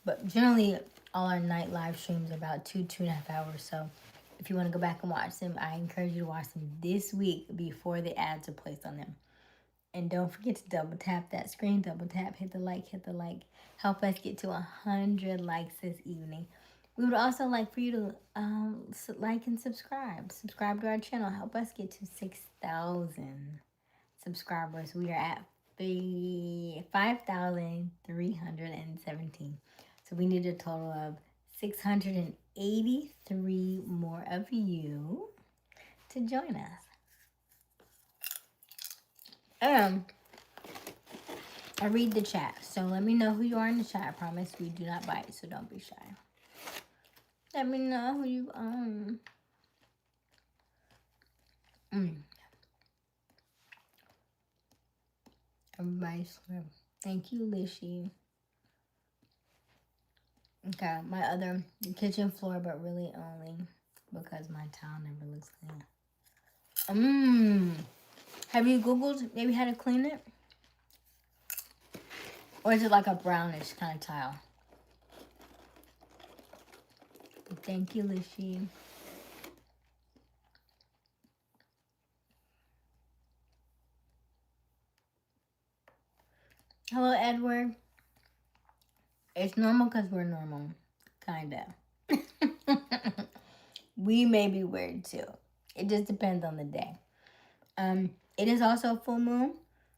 [SPEAKER 1] But generally all our night live streams are about 2.5 hours. So if you want to go back and watch them, I encourage you to watch them this week before the ads are placed on them. And don't forget to double tap that screen, double tap, hit the like, Help us get to 100 likes this evening. We would also like for you to like and subscribe. Subscribe to our channel. Help us get to 6,000 subscribers. We are at 5,317. So we need a total of 683 more of you to join us. I read the chat, so let me know who you are in the chat. I promise we do not bite, so don't be shy. Let me know who you are. Everybody's slim. Thank you, Lishy. Okay, my other kitchen floor, but really only because my towel never looks clean. Have you Googled maybe how to clean it? Or is it like a brownish kind of tile? Thank you, Lishy. Hello, Edward. It's normal because we're normal. Kinda. We may be weird too. It just depends on the day. It is also a full moon.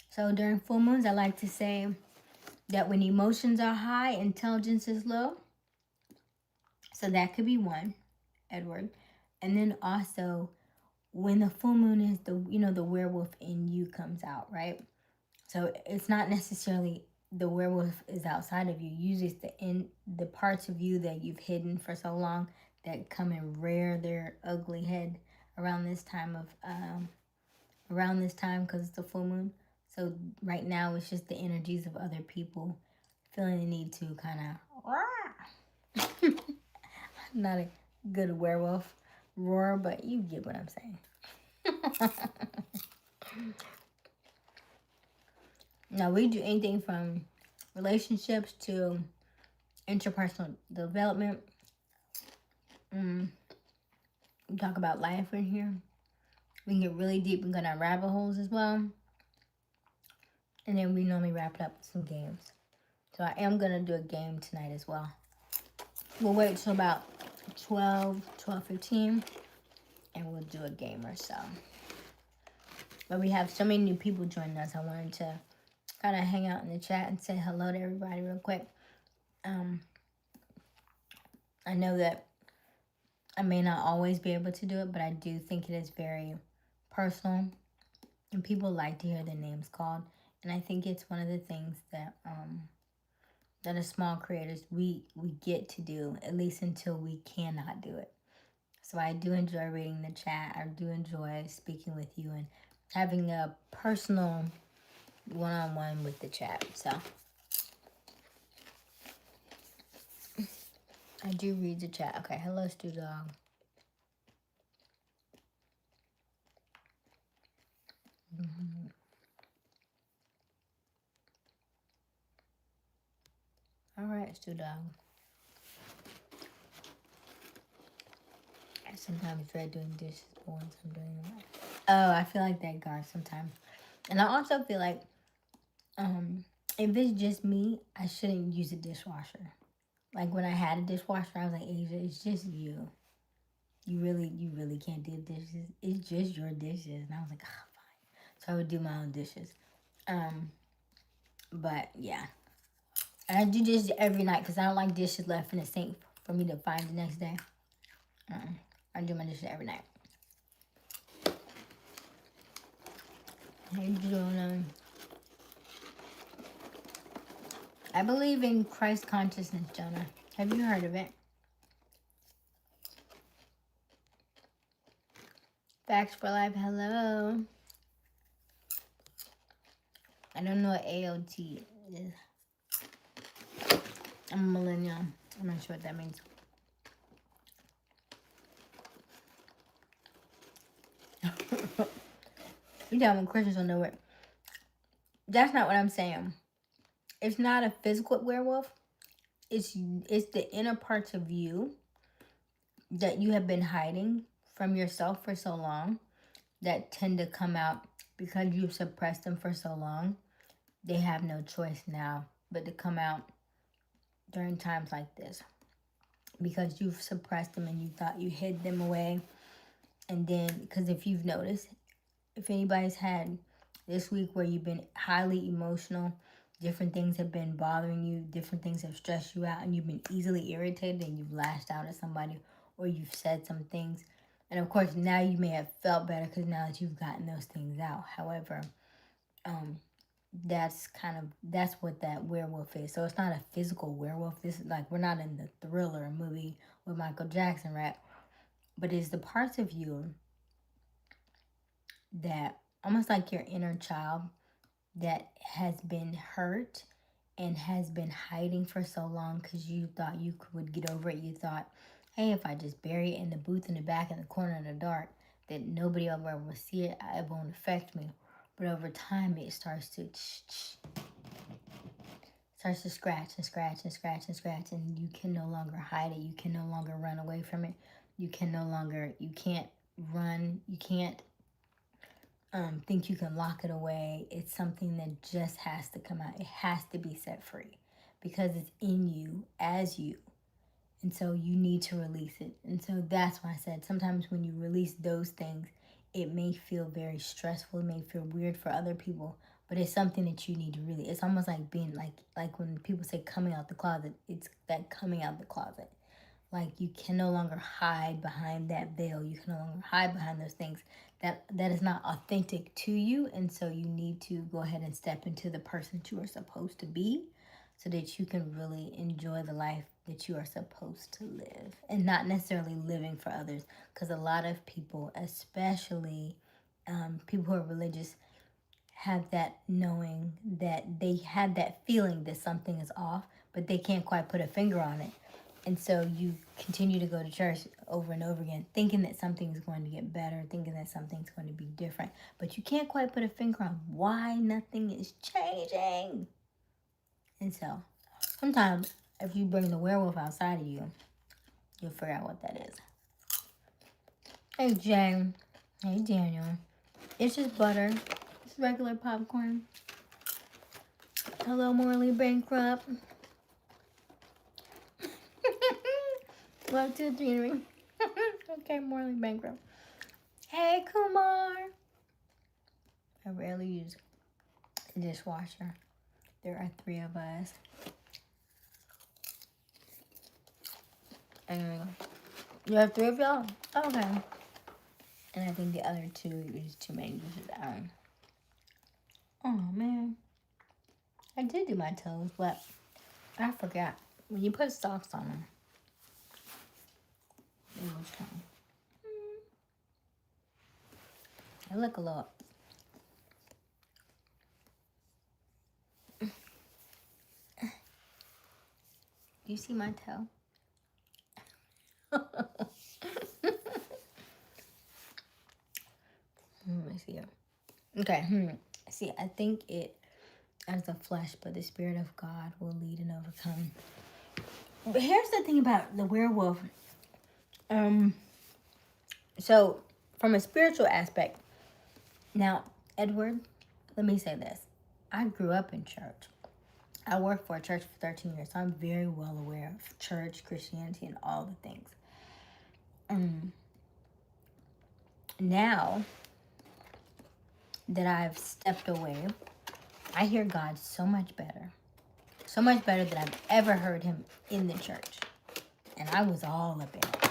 [SPEAKER 1] So during full moons, I like to say that when emotions are high, intelligence is low. So that could be one, Edward. And then also when the full moon is the werewolf in you comes out, right? So it's not necessarily the werewolf is outside of you. Usually it's the parts of you that you've hidden for so long that come and rear their ugly head around this time because it's the full moon. So right now it's just the energies of other people feeling the need to kind of not a good werewolf roar, but you get what I'm saying. Now we do anything from relationships to interpersonal development. We talk about life in here. We can get really deep and go down rabbit holes as well. And then we normally wrap it up with some games. So I am going to do a game tonight as well. We'll wait till about 12:15, and we'll do a game or so. But we have so many new people joining us. I wanted to kind of hang out in the chat and say hello to everybody real quick. I know that I may not always be able to do it, but I do think it is very personal and people like to hear their names called. And I think it's one of the things that that as small creators we get to do, at least until we cannot do it. So I do enjoy reading the chat. I do enjoy speaking with you and having a personal one-on-one with the chat. So I do read the chat. Okay, hello, Stu Dog. All right, Stu Dog. I sometimes dread doing dishes, but once I'm doing them, oh, I feel like that guard sometimes. And I also feel like if it's just me, I shouldn't use a dishwasher. Like when I had a dishwasher, I was like, Aysia, it's just you. You really can't do dishes. It's just your dishes. And I was like, ah, fine. So I would do my own dishes. But yeah. And I do dishes every night because I don't like dishes left in the sink for me to find the next day. I do my dishes every night. How you doing? I believe in Christ consciousness, Jonah. Have you heard of it? Facts for Life, hello. I don't know what AOT is. I'm a millennial. I'm not sure what that means. You tell me Christians don't know it. That's not what I'm saying. It's not a physical werewolf. It's the inner parts of you that you have been hiding from yourself for so long that tend to come out because you've suppressed them for so long. They have no choice now but to come out during times like this because you've suppressed them and you thought you hid them away. And then, because if you've noticed, if anybody's had this week where you've been highly emotional, different things have been bothering you, different things have stressed you out, and you've been easily irritated and you've lashed out at somebody or you've said some things. And of course, now you may have felt better because now that you've gotten those things out. However, that's what that werewolf is. So it's not a physical werewolf. This is like, we're not in the Thriller movie with Michael Jackson, right? But it's the parts of you that almost like your inner child that has been hurt and has been hiding for so long because you thought you would get over it. You thought, hey, if I just bury it in the booth in the back in the corner in the dark, that nobody ever will see it, it won't affect me. But over time, it starts to scratch and scratch and scratch and scratch, and you can no longer hide it. You can no longer run away from it. You can't run. You can't think you can lock it away. It's something that just has to come out. It has to be set free because it's in you as you. And so you need to release it. And so that's why I said sometimes when you release those things, it may feel very stressful. It may feel weird for other people, but it's something that you need to really, it's almost like being like when people say coming out the closet, it's that coming out the closet. Like you can no longer hide behind that veil. You can no longer hide behind those things that is not authentic to you. And so you need to go ahead and step into the person that you are supposed to be so that you can really enjoy the life that you are supposed to live and not necessarily living for others. Because a lot of people, especially people who are religious, have that knowing that they have that feeling that something is off, but they can't quite put a finger on it. And so you continue to go to church over and over again, thinking that something's going to get better, thinking that something's going to be different. But you can't quite put a finger on why nothing is changing. And so sometimes if you bring the werewolf outside of you, you'll figure out what that is. Hey, Jane. Hey, Daniel. It's just butter. It's regular popcorn. Hello, Morley Bankrupt. 1, 2, 3. Okay, Morley Bankrupt. Hey, Kumar. I rarely use a dishwasher. There are 3 of us. And you have 3 of y'all? Okay. And I think the other 2 is too many dishes. Oh, man. I did do my toes, but I forgot. When you put socks on them, they will come. They look a lot. Do you see my toe? Let me see it. Okay. See, I think it as the flesh, but the Spirit of God will lead and overcome. But here's the thing about the werewolf. So from a spiritual aspect, now, Edward, let me say this. I grew up in church. I worked for a church for 13 years, so I'm very well aware of church, Christianity, and all the things. Now that I've stepped away, I hear God so much better. So much better than I've ever heard him in the church. And I was all up in it.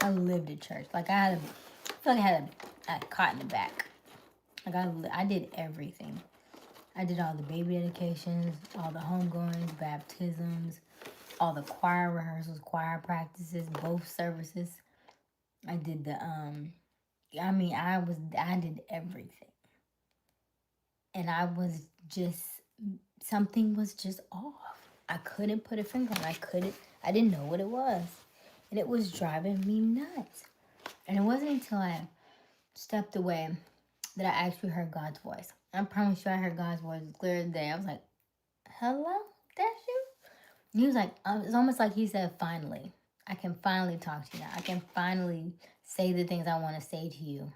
[SPEAKER 1] I lived at church. Like I feel like I had a cot in the back. Like I did everything. I did all the baby dedications, all the homegoings, baptisms, all the choir rehearsals, choir practices, both services. I did the I did everything. And I was just something was just off. I couldn't put a finger on it. I didn't know what it was. And it was driving me nuts. And it wasn't until I stepped away that I actually heard God's voice. I promise you I heard God's voice clear as day. I was like, hello? That's you? And he was like, it's almost like he said, finally. I can finally talk to you now. I can finally say the things I want to say to you.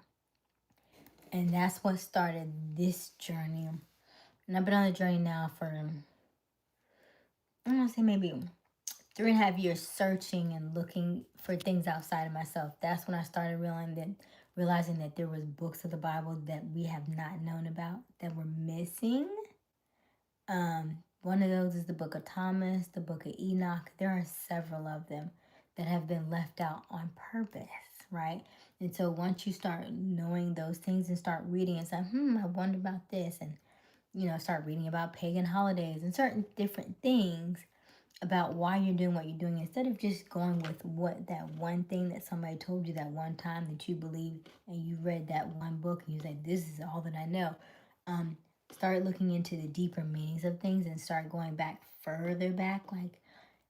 [SPEAKER 1] And that's what started this journey. And I've been on the journey now for, I'm going to say maybe 3.5 years searching and looking for things outside of myself. That's when I started realizing that there was books of the Bible that we have not known about that were missing. One of those is the book of Thomas, the book of Enoch. There are several of them that have been left out on purpose, right? And so once you start knowing those things and start reading and say, I wonder about this, and start reading about pagan holidays and certain different things about why you're doing what you're doing, instead of just going with what that one thing that somebody told you that one time that you believed, and you read that one book and you said, this is all that I know. Start looking into the deeper meanings of things and start going back further back, like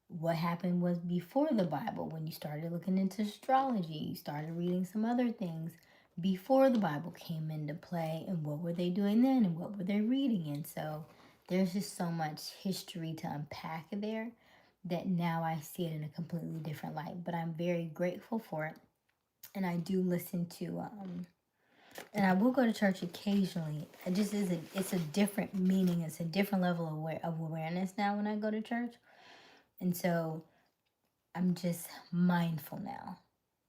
[SPEAKER 1] what happened was before the Bible. When you started looking into astrology, you started reading some other things before the Bible came into play, and what were they doing then and what were they reading. And so there's just so much history to unpack there that now I see it in a completely different light. But I'm very grateful for it. And I do listen to, and I will go to church occasionally. It just is it's a different meaning. It's a different level of awareness now when I go to church. And so I'm just mindful now.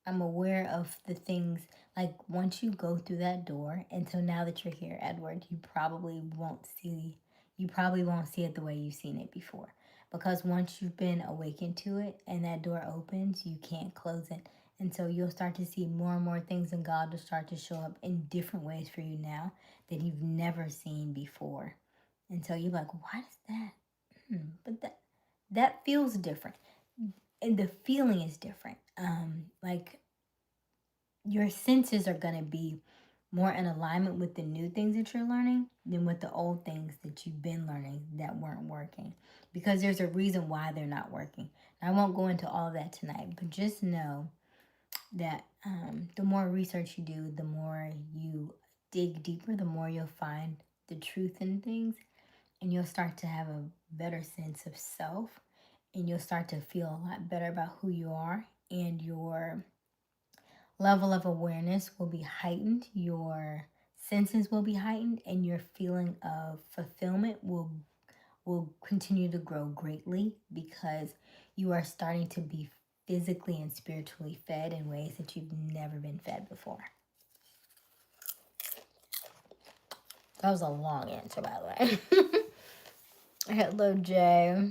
[SPEAKER 1] I'm aware of the things, like once you go through that door, and so now that you're here, Edward, you probably won't see it the way you've seen it before. Because once you've been awakened to it and that door opens, you can't close it. And so you'll start to see more and more things, and God will start to show up in different ways for you now that you've never seen before. And so you're like, what is that? But that feels different. And the feeling is different. Like your senses are going to be more in alignment with the new things that you're learning than with the old things that you've been learning that weren't working. Because there's a reason why they're not working. I won't go into all of that tonight, but just know that the more research you do, the more you dig deeper, the more you'll find the truth in things, and you'll start to have a better sense of self, and you'll start to feel a lot better about who you are, and your level of awareness will be heightened, your senses will be heightened, and your feeling of fulfillment will continue to grow greatly, because you are starting to be physically and spiritually fed in ways that you've never been fed before. That was a long answer, by the way. Hello, Jay.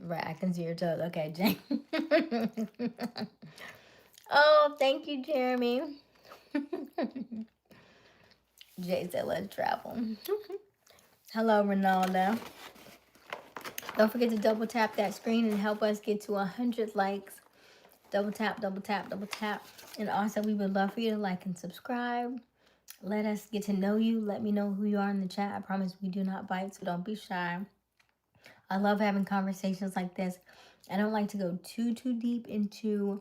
[SPEAKER 1] Right, I can see your toes. Okay, Jay. Oh, thank you, Jeremy. Jay said, let's travel. Hello, Ronaldo. Don't forget to double tap that screen and help us get to 100 likes. Double tap, double tap, double tap. And also, we would love for you to like and subscribe. Let us get to know you. Let me know who you are in the chat. I promise we do not bite, so don't be shy. I love having conversations like this. I don't like to go too deep into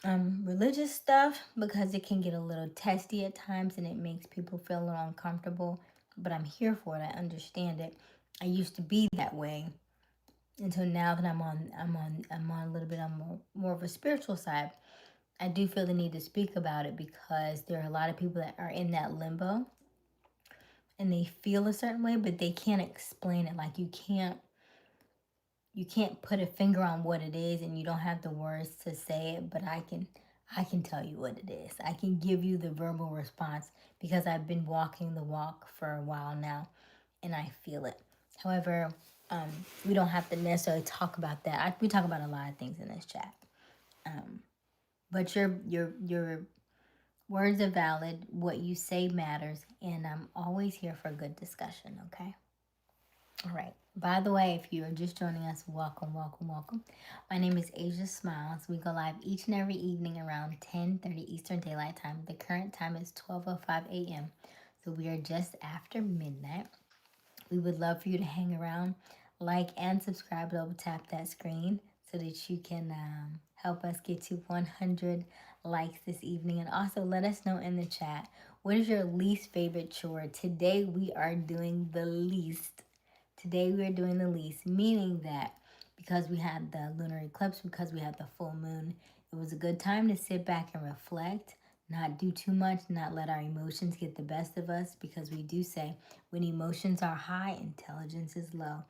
[SPEAKER 1] religious stuff because it can get a little testy at times and it makes people feel a little uncomfortable. But I'm here for it. I understand it. I used to be that way until now that I'm on a little bit on more of a spiritual side. I do feel the need to speak about it because there are a lot of people that are in that limbo and they feel a certain way, but they can't explain it. Like you can't put a finger on what it is and you don't have the words to say it, but I can tell you what it is. I can give you the verbal response because I've been walking the walk for a while now and I feel it. However, we don't have to necessarily talk about that. We talk about a lot of things in this chat. But your words are valid. What you say matters, and I'm always here for a good discussion. Okay. All right. By the way, if you are just joining us, welcome, welcome, welcome. My name is Aysia Smiles. We go live each and every evening around 10:30 Eastern Daylight Time. The current time is 12:05 a.m. So we are just after midnight. We would love for you to hang around, like and subscribe. Double tap that screen so that you can help us get to 100 likes this evening. And also let us know in the chat, what is your least favorite chore? Today we are doing the least. Today we are doing the least, meaning that because we had the lunar eclipse, because we had the full moon, it was a good time to sit back and reflect, not do too much, not let our emotions get the best of us, because we do say when emotions are high, intelligence is low.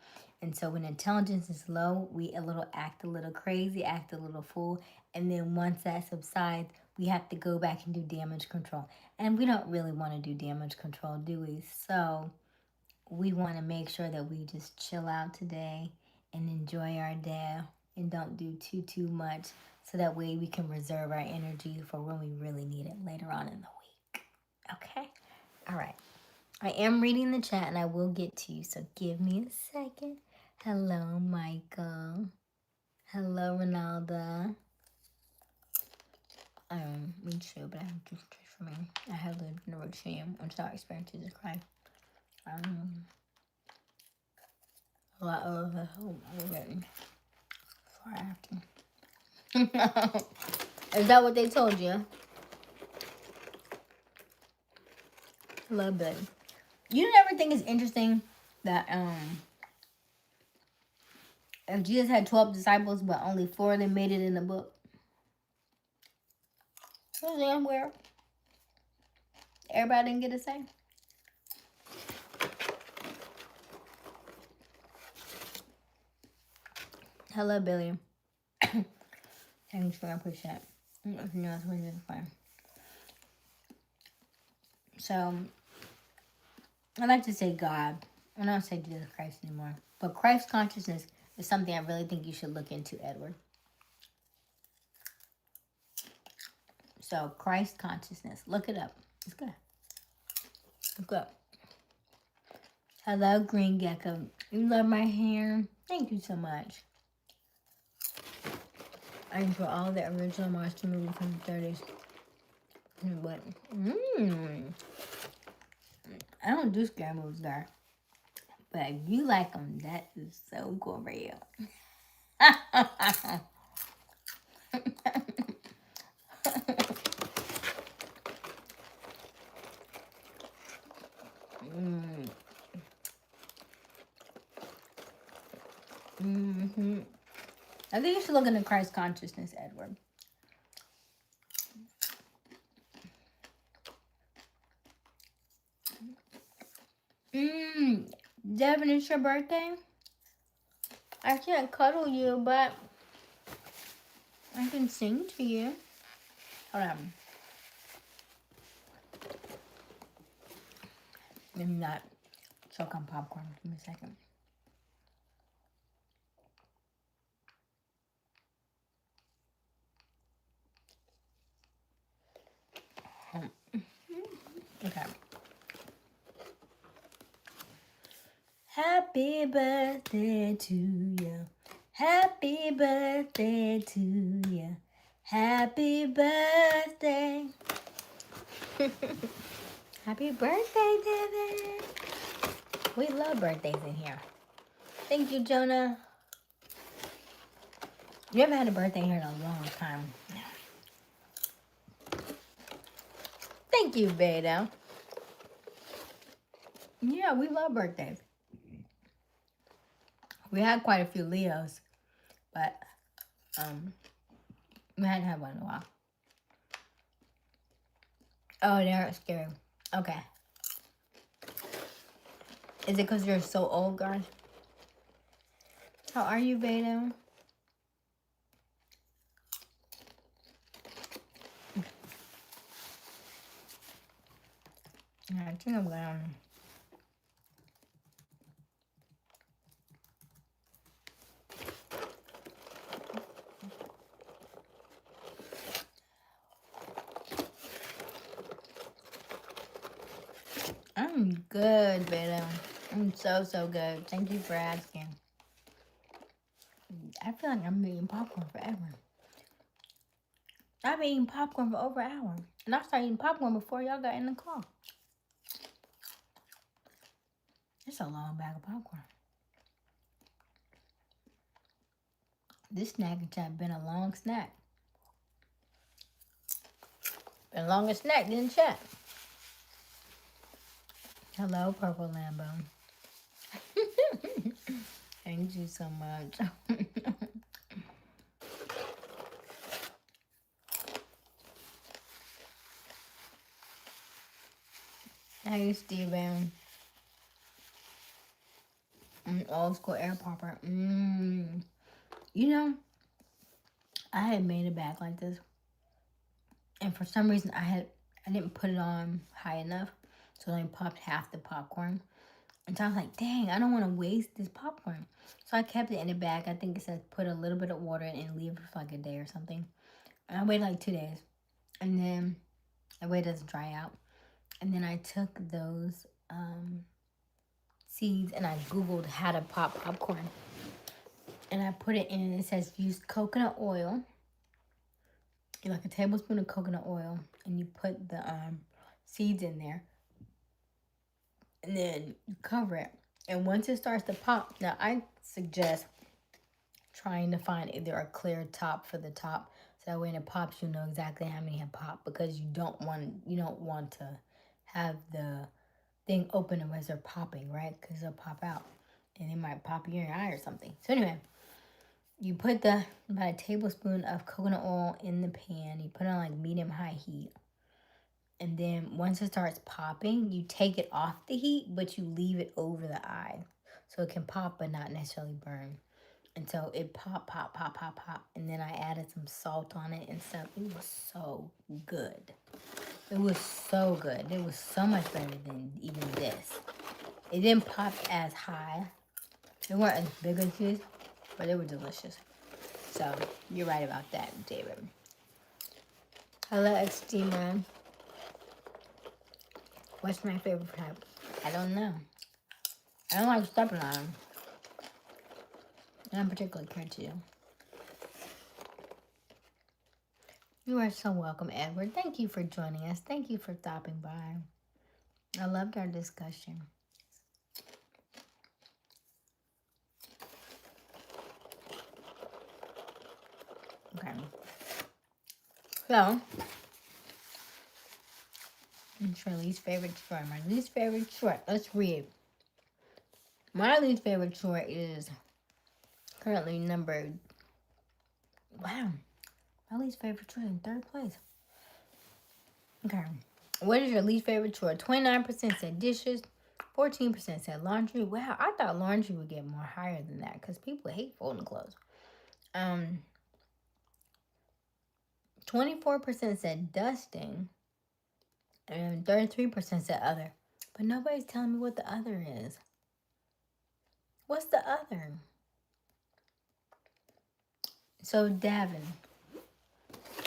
[SPEAKER 1] And so when intelligence is low, we act a little crazy, act a little fool, and then once that subsides, we have to go back and do damage control. And we don't really want to do damage control, do we? So we want to make sure that we just chill out today and enjoy our day and don't do too much, so that way we can reserve our energy for when we really need it later on in the week. Okay? All right. I am reading the chat and I will get to you, so give me a second. Hello, Michael. Hello, Ronaldo. Me too, but I have to pray for me. I have lived in a rich shame. I'm sorry, experiencing Jesus Christ. A lot of the hope written before after. Is that what they told you? A little bit. You never think it's interesting that if Jesus had 12 disciples, but only 4 of them made it in the book? Where everybody didn't get a say. Hello, Billy. Thanks for appreciate it. No, it's really fine. So, I like to say God. I don't say Jesus Christ anymore. But Christ consciousness is something I really think you should look into, Edward. So, Christ consciousness. Look it up. It's good. It's good. Hello, Green Gecko. You love my hair? Thank you so much. I can put all the original monster movies from the 30s. But, I don't do scary movies there. But if you like them, that is so cool for you. I think you should look into Christ consciousness, Edward. Devin, it's your birthday? I can't cuddle you, but I can sing to you. Hold on. Let me not choke on popcorn. Give me a second. Okay. Happy birthday to you. Happy birthday to you. Happy birthday. Happy birthday, David. We love birthdays in here. Thank you, Jonah. You haven't had a birthday here in a long time. Thank you, Veda. Yeah, we love birthdays. We had quite a few Leos, but we hadn't had one in a while. Oh, they aren't scary. Okay. Is it because you're so old, guys? How are you, Veda? I think I'm going. I'm good, Veda. I'm so good. Thank you for asking. I feel like I'm eating popcorn forever. I've been eating popcorn for over an hour. And I started eating popcorn before y'all got in the car. It's a long bag of popcorn. This snack has been a long snack. Been a longer snack than chat. Hello, Purple Lambo. Thank you so much. Hey, Steven. Old school air popper. You know, I had made a bag like this, and for some reason I didn't put it on high enough, so I only popped half the popcorn. And so I was like, dang, I don't want to waste this popcorn. So I kept it in the bag. I think it says put a little bit of water in and leave it for like a day or something. And I waited like 2 days, and then I waited it to dry out, and then I took those seeds and I googled how to pop popcorn. And I put it in, and it says use coconut oil, like a tablespoon of coconut oil, and you put the seeds in there, and then you cover it. And once it starts to pop, now I suggest trying to find either a clear top for the top, so that when it pops, you know exactly how many have popped, because you don't want to have the thing open as they're popping, right? Because they'll pop out, and it might pop you in your eye or something. So anyway. You put about a tablespoon of coconut oil in the pan. You put it on like medium-high heat. And then once it starts popping, you take it off the heat, but you leave it over the eye. So it can pop but not necessarily burn. And so it pop. And then I added some salt on it and stuff. It was so good. It was so good. It was so much better than even this. It didn't pop as high. They weren't as big as these, but they were delicious. So, you're right about that, David. Hello, XD Man. What's my favorite type? I don't know. I don't like stepping on them. I don't particularly care to. You are so welcome, Edward. Thank you for joining us. Thank you for stopping by. I loved our discussion. Okay. So, it's your least favorite chore. My least favorite chore. Let's read. My least favorite chore is currently numbered. Wow. My least favorite chore is in 3rd place. Okay. What is your least favorite chore? 29% said dishes. 14% said laundry. Wow, I thought laundry would get more higher than that because people hate folding clothes. 24% said dusting, and 33% said other. But nobody's telling me what the other is. What's the other? So, Davin,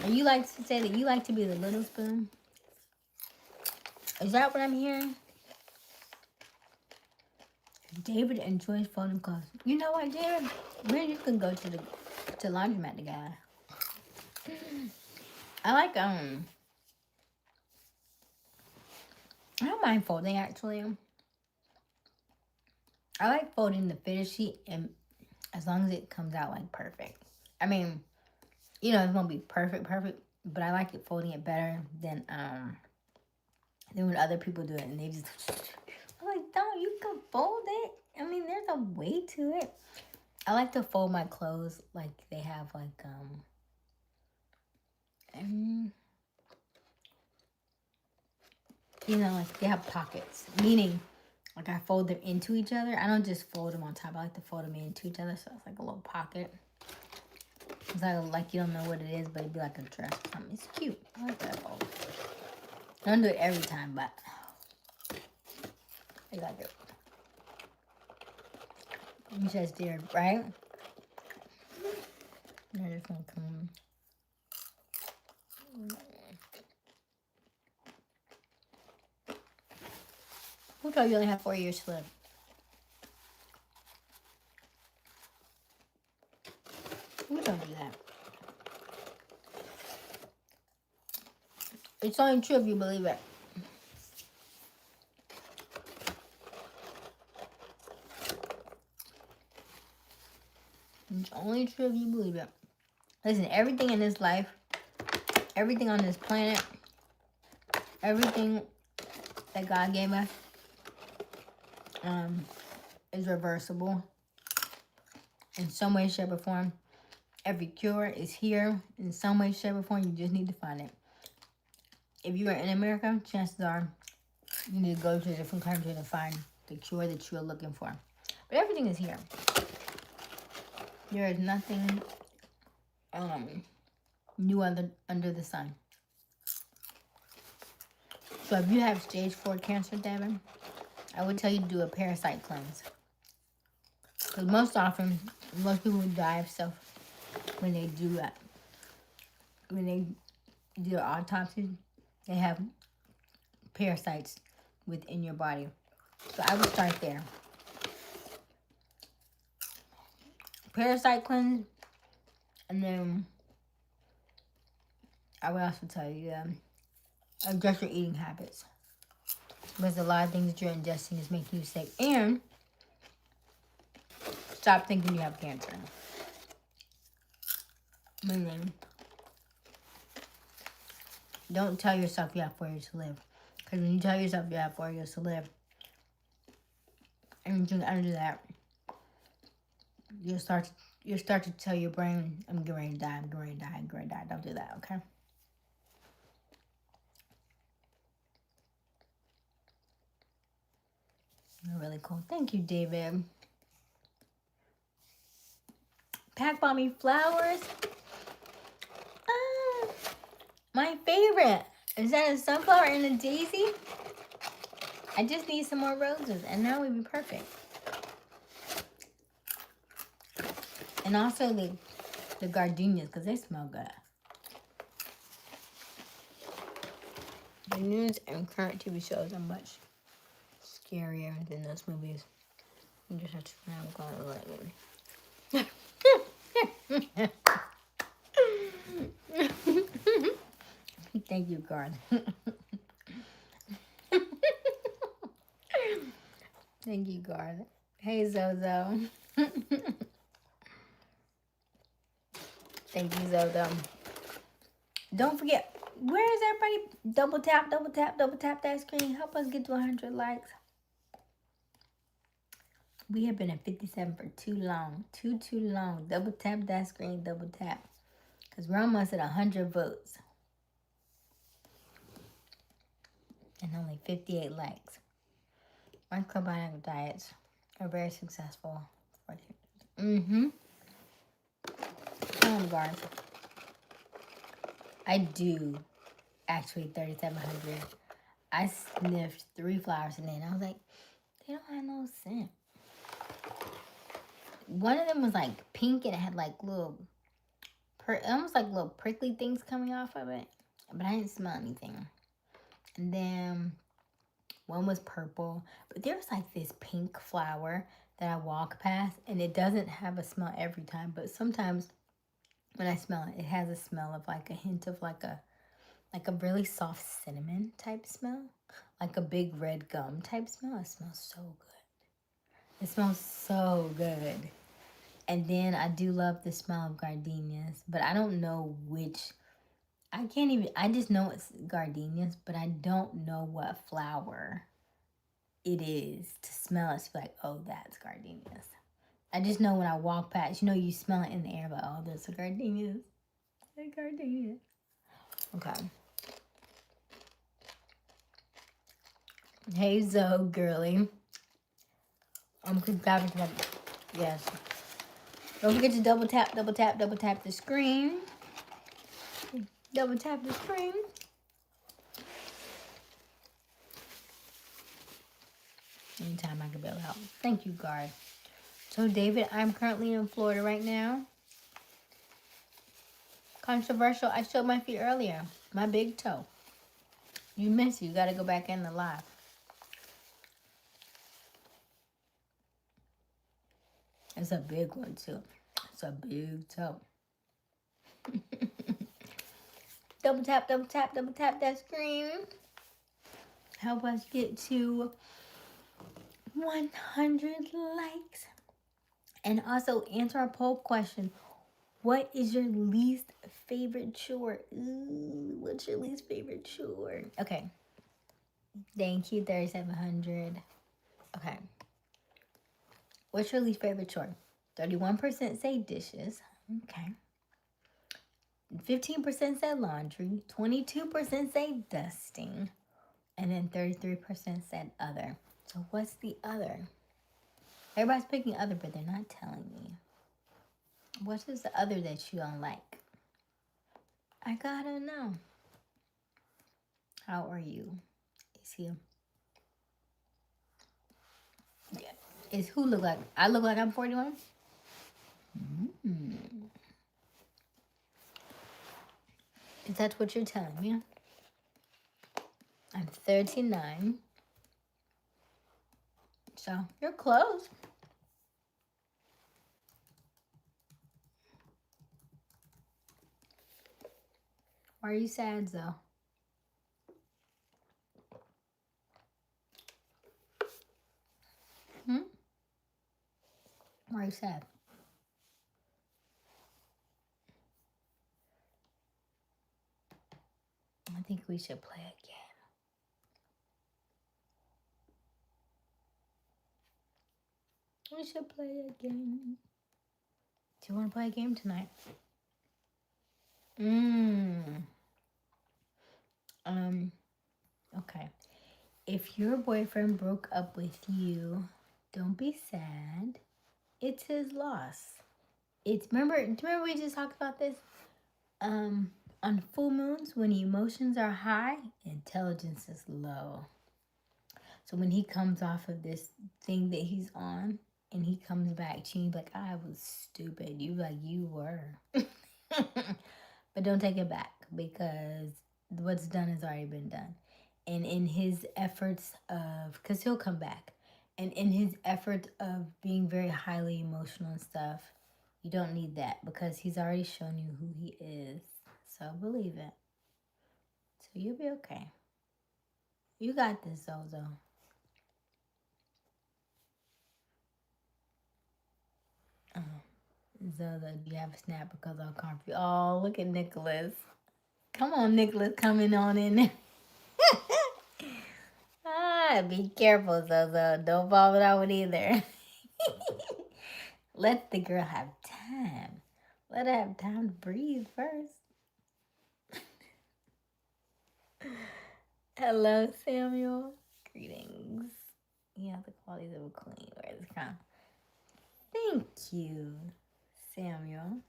[SPEAKER 1] are you like to say that you like to be the little spoon? Is that what I'm hearing? David enjoys folding clothes. You know what, David? Maybe you can go to the laundromat together. I like I don't mind folding actually. I like folding the fitted sheet, and as long as it comes out like perfect. I mean, you know, it's gonna be perfect, but I like it folding it better than when other people do it and they just. I'm like, don't, you can fold it. I mean, there's a way to it. I like to fold my clothes like they have like you know, like they have pockets. Meaning, like I fold them into each other. I don't just fold them on top. I like to fold them into each other, so it's like a little pocket. It's like you don't know what it is, but it'd be like a dress or something. It's cute. I like that fold. I don't do it every time, but I like it. You just did, right? I just want to come. Who told you only have 4 years to live? Who told you that? It's only true if you believe it. It's only true if you believe it. Listen, everything in this life, everything on this planet, everything that God gave us is reversible in some way, shape, or form. Every cure is here in some way, shape, or form. You just need to find it. If you are in America, chances are you need to go to a different country to find the cure that you are looking for. But everything is here. There is nothing new under the sun. So if you have stage 4 cancer, Devin, I would tell you to do a parasite cleanse. Because most often, most people who die of stuff when they do that, when they do their autopsy, they have parasites within your body. So I would start there. Parasite cleanse, and then I would also tell you adjust your eating habits, because a lot of things that you're ingesting is making you sick. And stop thinking you have cancer. Meaning, don't tell yourself you have 4 years to live. Because when you tell yourself you have 4 years to live, and you do that, you'll start to tell your brain, I'm getting ready to die, I'm getting ready to die, I'm getting ready to die. Don't do that, okay? You're really cool. Thank you, David. Pack bought me flowers. My favorite. Is that a sunflower and a daisy? I just need some more roses, and that would be perfect. And also the gardenias, because they smell good. The news and current TV shows are much scarier than those movies. You just have to Thank you, God. Thank you, God. Hey, Zozo. Thank you, Zozo. Don't forget, where is everybody? Double tap that screen. Help us get to 100 likes. We have been at 57 for too long. Too long. Double tap that screen. Double tap. Because we're almost at 100 votes. And only 58 likes. Microbiome diets are very successful. Come on, guys. I do actually 3,700. I sniffed 3 flowers today, and I was like, they don't have no scent. One of them was like pink, and it had like little, almost like little prickly things coming off of it, but I didn't smell anything. And then One was purple, but there's like this pink flower that I walk past, and it doesn't have a smell every time, but sometimes when I smell it, it has a smell of like a hint of like a really soft cinnamon type smell, like a big red gum type smell. It smells so good. It smells so good. And then I do love the smell of gardenias, but I don't know which. I can't even. I just know it's gardenias, but I don't know what flower it is to smell it. To be like, oh, that's gardenias. I just know when I walk past, you smell it in the air, but oh, there's a gardenias. They're gardenias. Okay. Hey, Zoe, girly. I'm grabbing to my. Yes. Don't forget to double tap the screen. Double tap the screen. Anytime I can bail out. Thank you, guard. So, David, I'm currently in Florida right now. Controversial. I showed my feet earlier. My big toe. You missed it. You got to go back in the live. It's a big one, too. It's a big toe. Double tap that screen. Help us get to 100 likes. And also answer our poll question. What is your least favorite chore? Ooh, what's your least favorite chore? Okay. Thank you, 3,700. Okay. What's your least favorite chore? 31% say dishes. Okay. 15% said laundry. 22% say dusting. And then 33% said other. So what's the other? Everybody's picking other, but they're not telling me. What is the other that you don't like? I gotta know. How are you? Is he? Yeah. Is who look like? I look like I'm 41? Is that what you're telling me? I'm 39. So you're close. Why are you sad, though? Why are you sad? I think we should play a game. We should play a game. Do you want to play a game tonight? Okay. If your boyfriend broke up with you, don't be sad. It's his loss. Remember we just talked about this? On full moons, when emotions are high, intelligence is low. So when he comes off of this thing that he's on, and he comes back to you, like, I was stupid. You like, you were. But don't take it back, because what's done has already been done. And in his efforts of, because he'll come back, and in his effort of being very highly emotional and stuff, you don't need that, because he's already shown you who he is. So believe it. So you'll be okay. You got this, Zozo. Zozo, do you have a snap because I'm comfy? Oh, look at Nicholas. Come on, Nicholas, coming on in there. Be careful, Zozo. Don't fall it out either. Let the girl have time. Let her have time to breathe first. Hello, Samuel. Greetings. Yeah, the qualities of a queen. Where's the crown? Thank you, Samuel.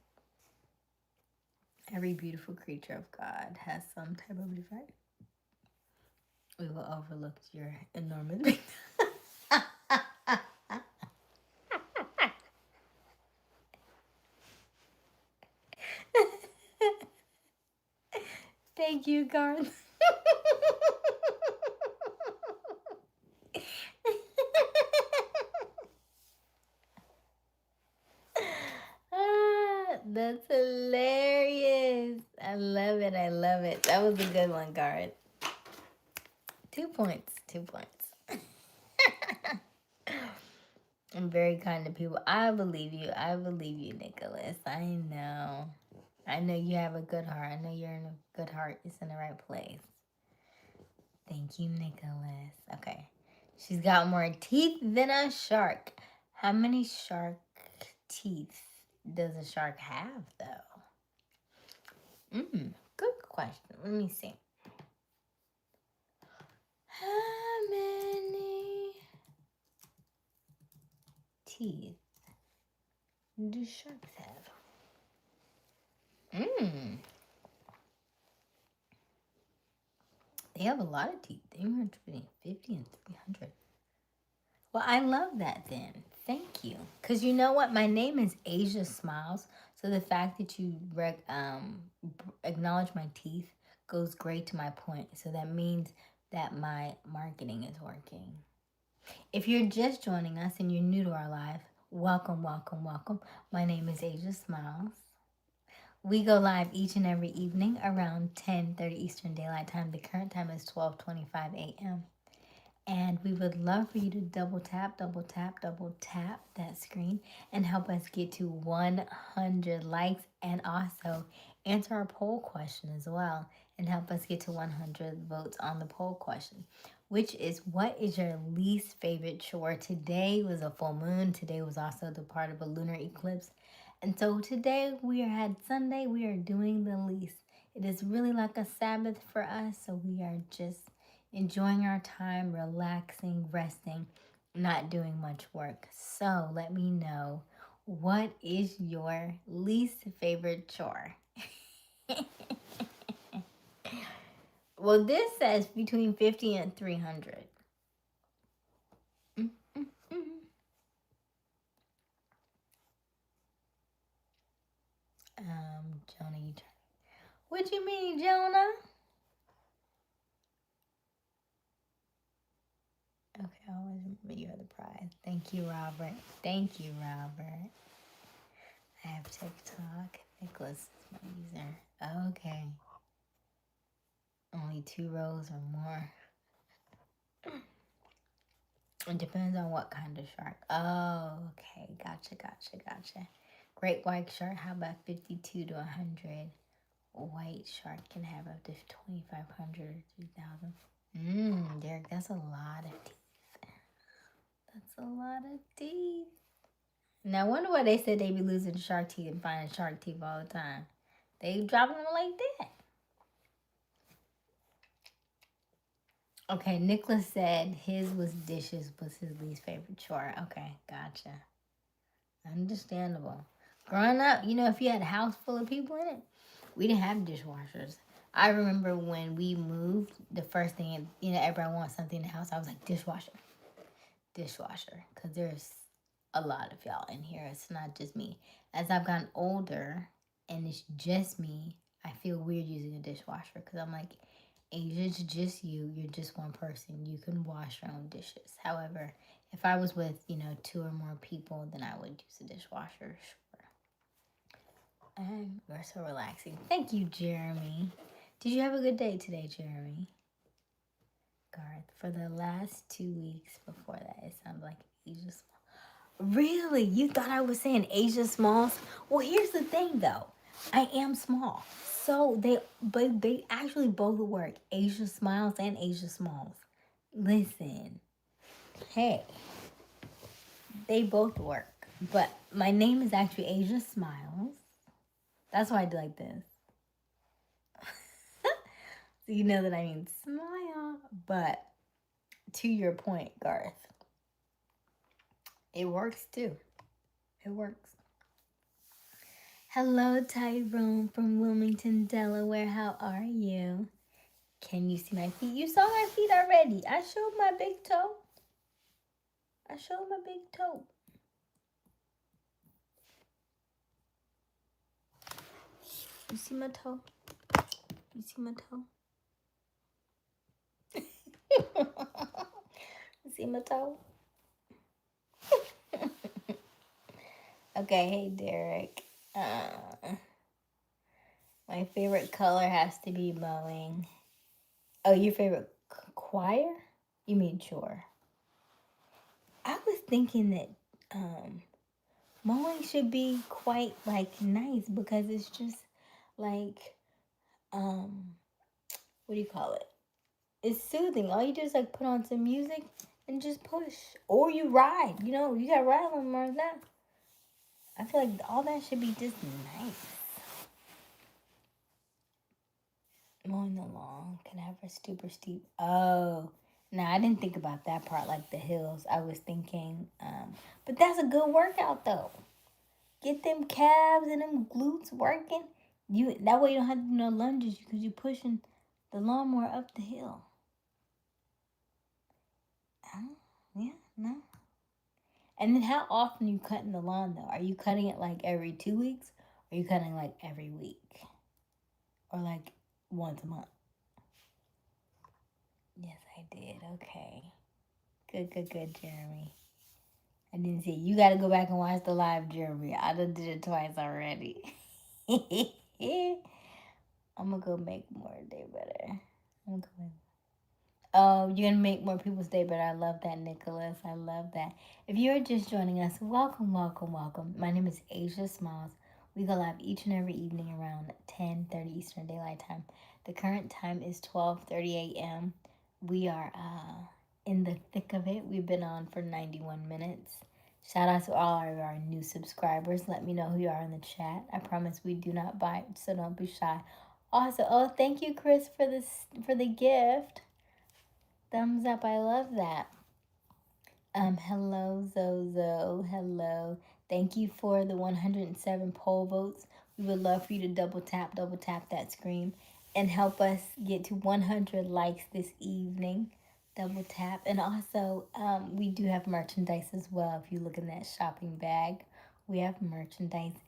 [SPEAKER 1] Every beautiful creature of God has some type of defect. We will overlook your enormous. Thank you, Garth. That's hilarious. I love it. I love it. That was a good one, Garth. 2 points. 2 points. I'm very kind to people. I believe you. I believe you, Nicholas. I know. I know you have a good heart. I know you're in a good heart. It's in the right place. Thank you, Nicholas. Okay. She's got more teeth than a shark. How many shark teeth does a shark have, though? Good question. Let me see. How many teeth do sharks have? They have a lot of teeth. They were between 50 and 300. Well, I love that then. Thank you. Because you know what? My name is Aysia Smiles. So the fact that you acknowledge my teeth goes great to my point. So that means that my marketing is working. If you're just joining us and you're new to our live, welcome, welcome, welcome. My name is Aysia Smiles. We go live each and every evening around 10:30 Eastern Daylight Time. The current time is 12:25 a.m. And we would love for you to double tap that screen and help us get to 100 likes, and also answer our poll question as well and help us get to 100 votes on the poll question, which is, what is your least favorite chore? Today was a full moon. Today was also the part of a lunar eclipse. And so today we are at Sunday. We are doing the least. It is really like a Sabbath for us. So we are just enjoying our time, relaxing, resting, not doing much work. So let me know, what is your least favorite chore? Well, this says between 50 and 300. Jonah, you try. What you mean, Jonah? Okay, I always remember you are the prize. Thank you, Robert. Thank you, Robert. I have TikTok. Nicholas is my user. Okay. Only 2 rows or more. It depends on what kind of shark. Oh, okay. Gotcha. Great white shark, how about 52 to 100? White shark can have up to 2,500 or 3,000. Derek, that's a lot of teeth. That's a lot of teeth. Now, I wonder why they said they be losing shark teeth and finding shark teeth all the time. They dropping them like that. Okay, Nicholas said his was dishes was his least favorite chore. Okay, gotcha. Understandable. Growing up, if you had a house full of people in it, we didn't have dishwashers. I remember when we moved, the first thing, everybody wants something in the house. I was like, dishwasher. Because there's a lot of y'all in here. It's not just me. As I've gotten older and it's just me, I feel weird using a dishwasher because I'm like, Aysia, it's just you. You're just one person. You can wash your own dishes. However, if I was with, 2 or more people, then I would use a dishwasher, sure. And we're so relaxing. Thank you, Jeremy. Did you have a good day today, Jeremy? Garth, for the last 2 weeks before that, it sounded like Aysia Smiles. Really? You thought I was saying Aysia Smiles? Well, here's the thing, though. I am small. So they actually both work. Aysia Smiles and Aysia Smalls. Listen. Hey. They both work. But my name is actually Aysia Smiles. That's why I do like this. So you know that I mean smile. But to your point, Garth, it works too. It works. Hello, Tyrone from Wilmington, Delaware. How are you? Can you see my feet? You saw my feet already. I showed my big toe. You see my toe? You see my toe? Okay, hey, Derek. Uh, my favorite color has to be mowing. Oh, your favorite choir? You mean chore? I was thinking that mowing should be quite like nice because it's just like what do you call it? It's soothing. All you do is like put on some music and just push, or you ride. You know, you got ride on more than that. I feel like all that should be just nice. Mowing the lawn can have a super steep. Oh, now I didn't think about that part, like the hills. I was thinking, but that's a good workout though. Get them calves and them glutes working. You that way you don't have to do no lunges because you're pushing the lawnmower up the hill. Oh, yeah, no. And then how often are you cutting the lawn though? Are you cutting it like every 2 weeks? Or are you cutting like every week? Or like once a month? Yes, I did. Okay. Good, Jeremy. I didn't see it. You got to go back and watch the live, Jeremy. I done did it twice already. I'm going to go make more day better. I'm gonna go. Oh, you're gonna make more people's day better. I love that, Nicholas. I love that. If you're just joining us, welcome. My name is Aysia Smiles. We go live each and every evening around 10:30 Eastern Daylight Time. The current time is 12:30 a.m. We are in the thick of it. We've been on for 91 minutes. Shout out to all of our new subscribers. Let me know who you are in the chat. I promise we do not bite, so don't be shy. Also, oh, thank you, Chris, for the gift. Thumbs up. I love that. Hello, Zozo. Hello. Thank you for the 107 poll votes. We would love for you to double tap that screen and help us get to 100 likes this evening. Double tap. And also, we do have merchandise as well. If you look in that shopping bag, we have merchandise.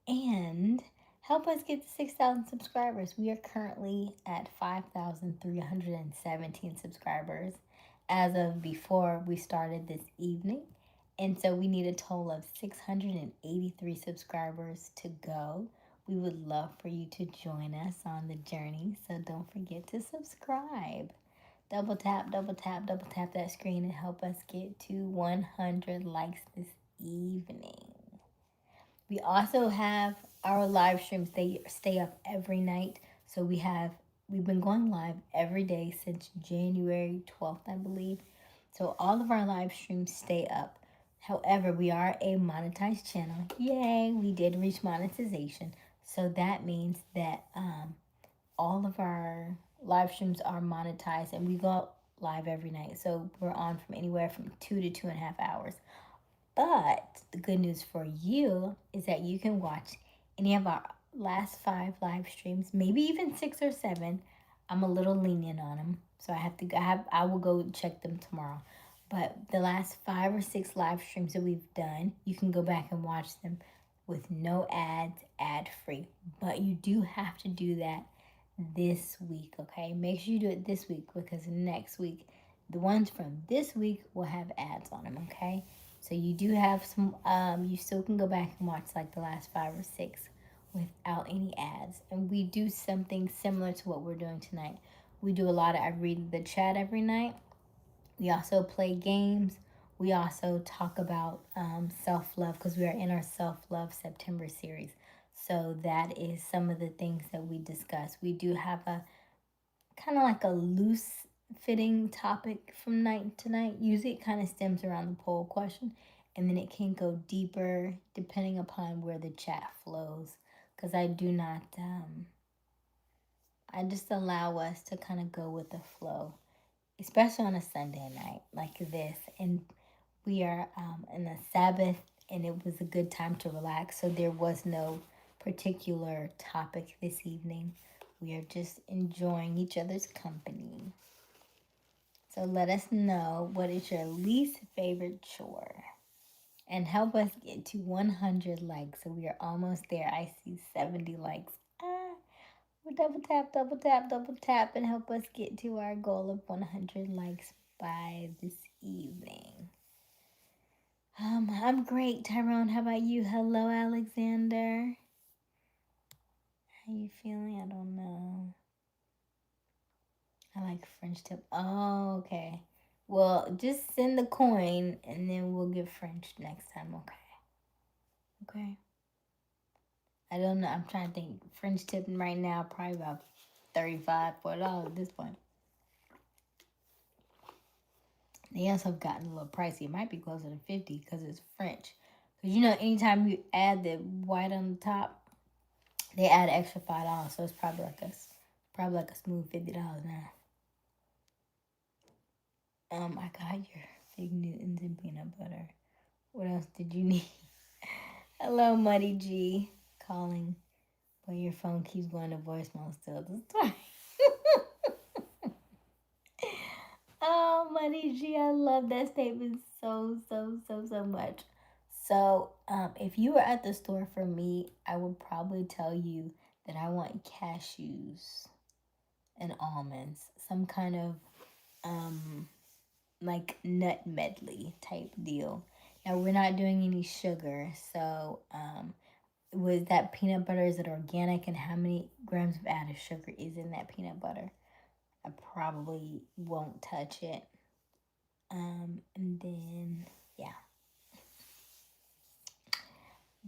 [SPEAKER 1] And help us get to 6,000 subscribers. We are currently at 5,317 subscribers as of before we started this evening. And so we need a total of 683 subscribers to go. We would love for you to join us on the journey. So don't forget to subscribe. Double tap that screen and help us get to 100 likes this evening. We also have our live streams. They stay up every night. So we've been going live every day since January 12th, I believe. So all of our live streams stay up. However, we are a monetized channel. Yay, we did reach monetization. So that means that all of our live streams are monetized and we go live every night. So we're on from anywhere from 2 to 2.5 hours. But the good news for you is that you can watch any of our last 5 live streams, maybe even 6 or 7. I'm a little lenient on them, so I will go check them tomorrow. But the last 5 or 6 live streams that we've done, you can go back and watch them with no ads, ad free. But you do have to do that this week, okay? Make sure you do it this week because next week, the ones from this week will have ads on them, okay? So you do have some, you still can go back and watch like the last 5 or 6 without any ads. And we do something similar to what we're doing tonight. We do a lot of, I read the chat every night. We also play games. We also talk about self-love because we are in our self-love September series. So that is some of the things that we discuss. We do have a kind of like a loose fitting topic from night to night. Usually it kind of stems around the poll question and then it can go deeper depending upon where the chat flows. Because I do not, I just allow us to kind of go with the flow, especially on a Sunday night like this. And we are in the Sabbath and it was a good time to relax. So there was no particular topic this evening. We are just enjoying each other's company. So let us know what is your least favorite chore. And help us get to 100 likes. So we are almost there. I see 70 likes. Double tap, and help us get to our goal of 100 likes by this evening. I'm great, Tyrone. How about you? Hello, Alexander. How you feeling? I don't know. I like French tip. Oh, okay. Well, just send the coin and then we'll get French next time, okay? Okay. I don't know. I'm trying to think. French tipping right now, probably about $35, $40 at this point. They also have gotten a little pricey. It might be closer to 50 because it's French. Because you know, anytime you add the white on the top, they add an extra $5. So it's probably like a smooth $50 now. I got your fig Newtons and peanut butter. What else did you need? Hello, Muddy G. Calling. But your phone keeps going to voicemail still. Oh, Muddy G, I love that statement so much. So, if you were at the store for me, I would probably tell you that I want cashews and almonds, some kind of like nut medley type deal. Now we're not doing any sugar, so was that peanut butter, is it organic, and how many grams of added sugar is in that peanut butter? I probably won't touch it. And then yeah,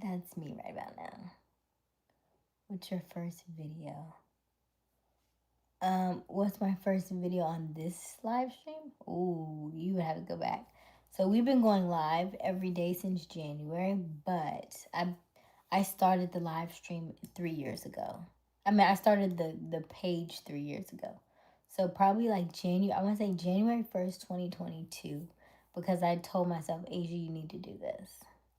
[SPEAKER 1] that's me right about now. What's your first video? What's my first video on this live stream? Ooh, you would have to go back. So we've been going live every day since January, but I started the live stream 3 years ago. I mean, I started the page 3 years ago. So probably like I want to say January 1st, 2022, because I told myself, Asia, you need to do this.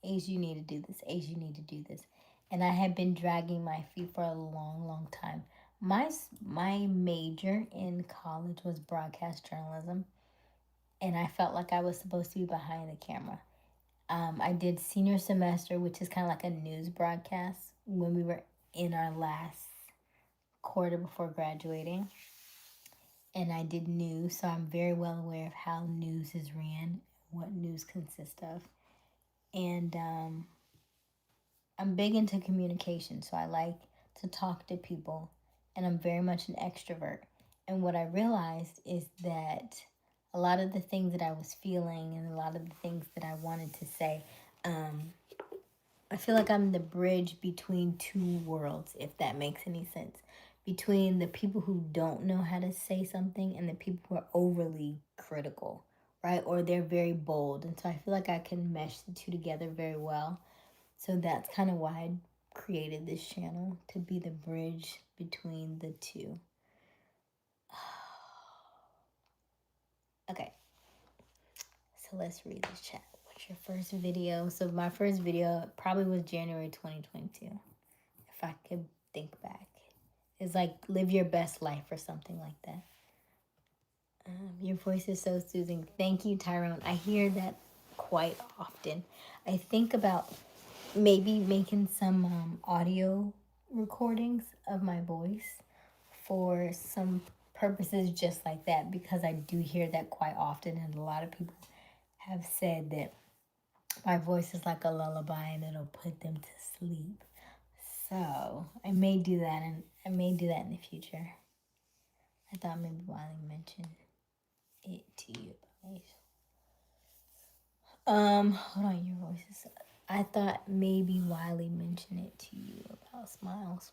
[SPEAKER 1] Asia, you need to do this. Asia, you need to do this. And I had been dragging my feet for a long time. My major in college was broadcast journalism, and I felt like I was supposed to be behind the camera. I did senior semester, which is kind of like a news broadcast when we were in our last quarter before graduating. And I did news, so I'm very well aware of how news is ran, what news consists of. And I'm big into communication, so I like to talk to people, and I'm very much an extrovert. And what I realized is that a lot of the things that I was feeling and a lot of the things that I wanted to say, I feel like I'm the bridge between two worlds, if that makes any sense. Between the people who don't know how to say something and the people who are overly critical, right? Or they're very bold. And so I feel like I can mesh the two together very well. So that's kind of why I created this channel, to be the bridge between the two. Okay, so let's read the chat. What's your first video? So my first video probably was January 2022, if I could think back. It's like live your best life or something like that. Your voice is so soothing. Thank you, Tyrone. I hear that quite often. I think about maybe making some audio recordings of my voice for some purposes just like that, because I do hear that quite often, and a lot of people have said that my voice is like a lullaby and it'll put them to sleep. So I may do that, and I may do that in the future. I thought maybe Wiley mentioned it to you. Hold on, your voice is. I thought maybe Wiley mentioned it to you about Smiles.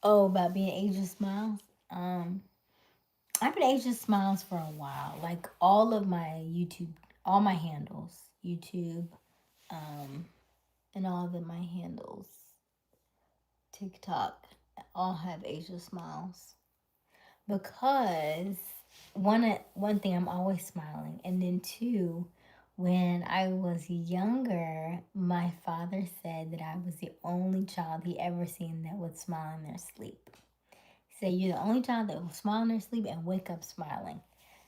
[SPEAKER 1] Oh, about being Aysia Smiles. I've been Aysia Smiles for a while. Like all of my YouTube, all my handles, YouTube, and all of my handles, TikTok, all have Aysia Smiles, because one thing, I'm always smiling, and then two, when I was younger, my father said that I was the only child he ever seen that would smile in their sleep. He said, you're the only child that will smile in their sleep and wake up smiling.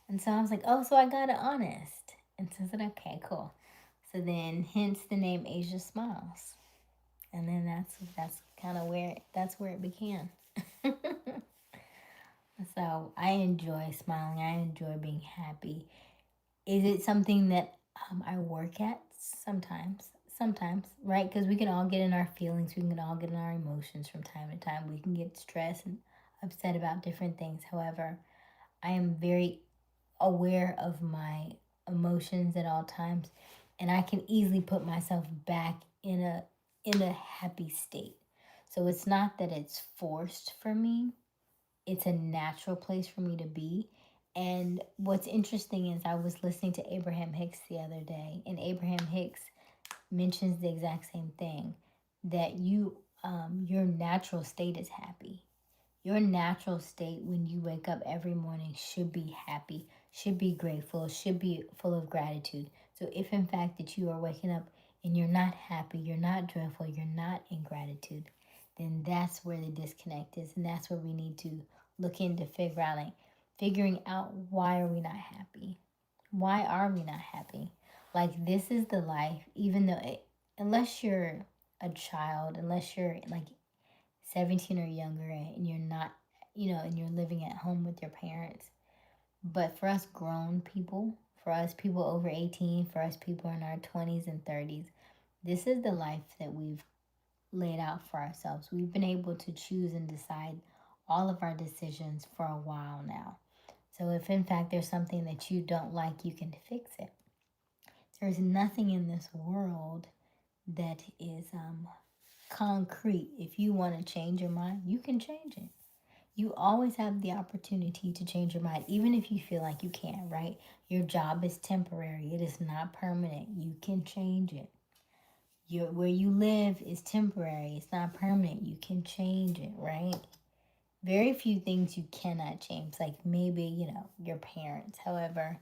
[SPEAKER 1] And so I was like, oh, so I got it honest. And so I said, okay, cool. So then hence the name Aysia Smiles. And then that's kind of where it began. So I enjoy smiling. I enjoy being happy. Is it something that I work at? Sometimes. sometimes, right? Because we can all get in our feelings, we can all get in our emotions from time to time. We can get stressed and upset about different things. However, I am very aware of my emotions at all times, and I can easily put myself back in a happy state. So it's not that it's forced for me, it's a natural place for me to be. And what's interesting is I was listening to Abraham Hicks the other day, and Abraham Hicks mentions the exact same thing, that your natural state is happy. Your natural state when you wake up every morning should be happy, should be grateful, should be full of gratitude. So if in fact that you are waking up and you're not happy, you're not joyful, you're not in gratitude, then that's where the disconnect is, and that's where we need to look into figuring out, why are we not happy? Why are we not happy? Like, this is the life, even though unless you're a child, unless you're like 17 or younger and you're not, and you're living at home with your parents. But for us grown people, for us people over 18, for us people in our 20s and 30s, this is the life that we've laid out for ourselves. We've been able to choose and decide all of our decisions for a while now. So if in fact there's something that you don't like, you can fix it. There's nothing in this world that is concrete. If you want to change your mind, you can change it. You always have the opportunity to change your mind, even if you feel like you can't, right? Your job is temporary, it is not permanent. You can change it. Where you live is temporary, it's not permanent. You can change it, right? Very few things you cannot change, like maybe, your parents. However,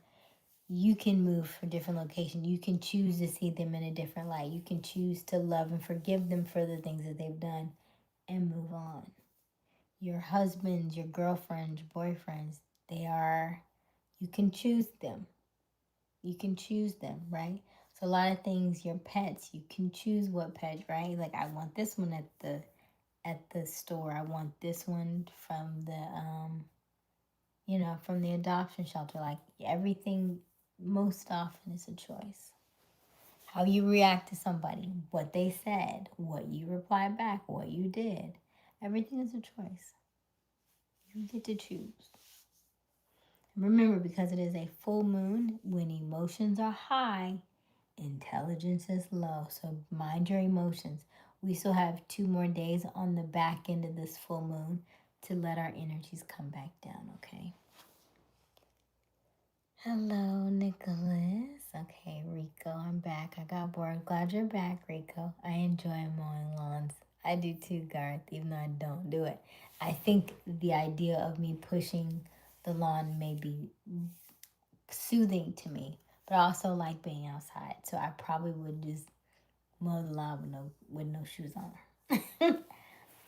[SPEAKER 1] you can move for different location. You can choose to see them in a different light. You can choose to love and forgive them for the things that they've done and move on. Your husbands, your girlfriends, your boyfriends, you can choose them. You can choose them, right? So a lot of things, your pets, you can choose what pet, right? Like, I want this one at the store. I want this one from the from the adoption shelter. Like, everything most often is a choice. How you react to somebody, what they said, what you reply back, what you did. Everything is a choice. You get to choose. Remember, because it is a full moon, when emotions are high, intelligence is low. So mind your emotions. We still have 2 more days on the back end of this full moon to let our energies come back down, okay? Hello, Nicholas. Okay, Rico, I'm back. I got bored. Glad you're back, Rico. I enjoy mowing lawns. I do too, Garth, even though I don't do it. I think the idea of me pushing the lawn may be soothing to me, but I also like being outside, so I probably would just mow the lawn with no shoes on.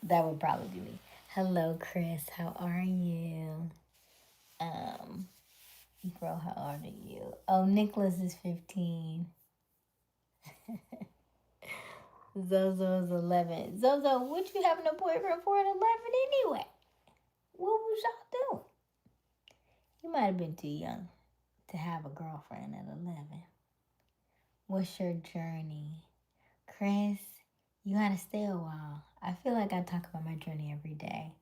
[SPEAKER 1] That would probably be me. Hello, Chris. How are you? Bro, how old are you? Oh, Nicholas is 15. Zozo's 11. Zozo, what you having a boyfriend for at 11 anyway? What was y'all doing? You might have been too young to have a girlfriend at 11. What's your journey? Chris, you gotta stay a while. I feel like I talk about my journey every day.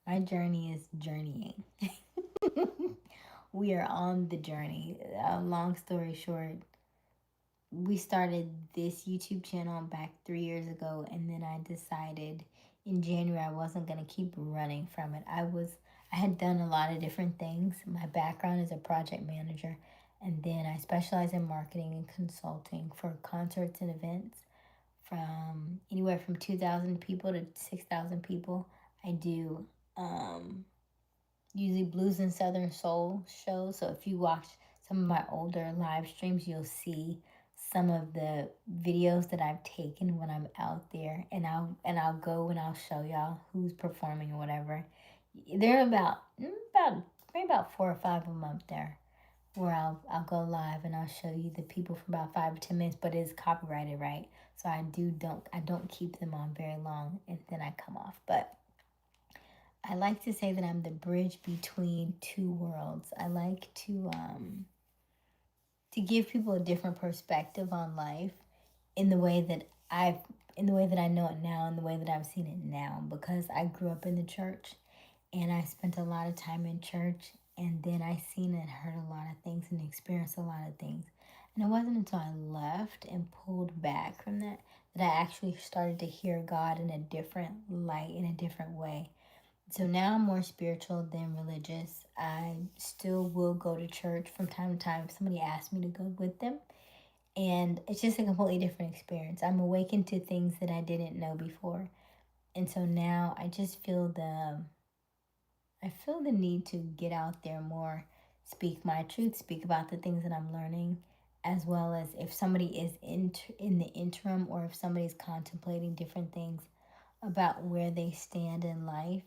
[SPEAKER 1] My journey is journeying. We are on the journey. Long story short, we started this YouTube channel back 3 years ago, and then I decided in January I wasn't gonna keep running from it. I had done a lot of different things. My background is a project manager, and then I specialize in marketing and consulting for concerts and events from anywhere from 2,000 people to 6,000 people. I do usually blues and southern soul shows. So if you watch some of my older live streams, you'll see some of the videos that I've taken when I'm out there, and I'll go and I'll show y'all who's performing or whatever. There are maybe about 4 or 5 of them up there where I'll go live and I'll show you the people for about 5 or 10 minutes, but it's copyrighted, right? So I don't keep them on very long, and then I come off. But I like to say that I'm the bridge between two worlds. I like to give people a different perspective on life, in the way that I've in the way that I know it now, and the way that I've seen it now, because I grew up in the church and I spent a lot of time in church, and then I seen and heard a lot of things and experienced a lot of things. And it wasn't until I left and pulled back from that that I actually started to hear God in a different light, in a different way. So now I'm more spiritual than religious. I still will go to church from time to time if somebody asks me to go with them. And it's just a completely different experience. I'm awakened to things that I didn't know before. And so now I feel the need to get out there more, speak my truth, speak about the things that I'm learning, as well as if somebody is in the interim, or if somebody's contemplating different things about where they stand in life.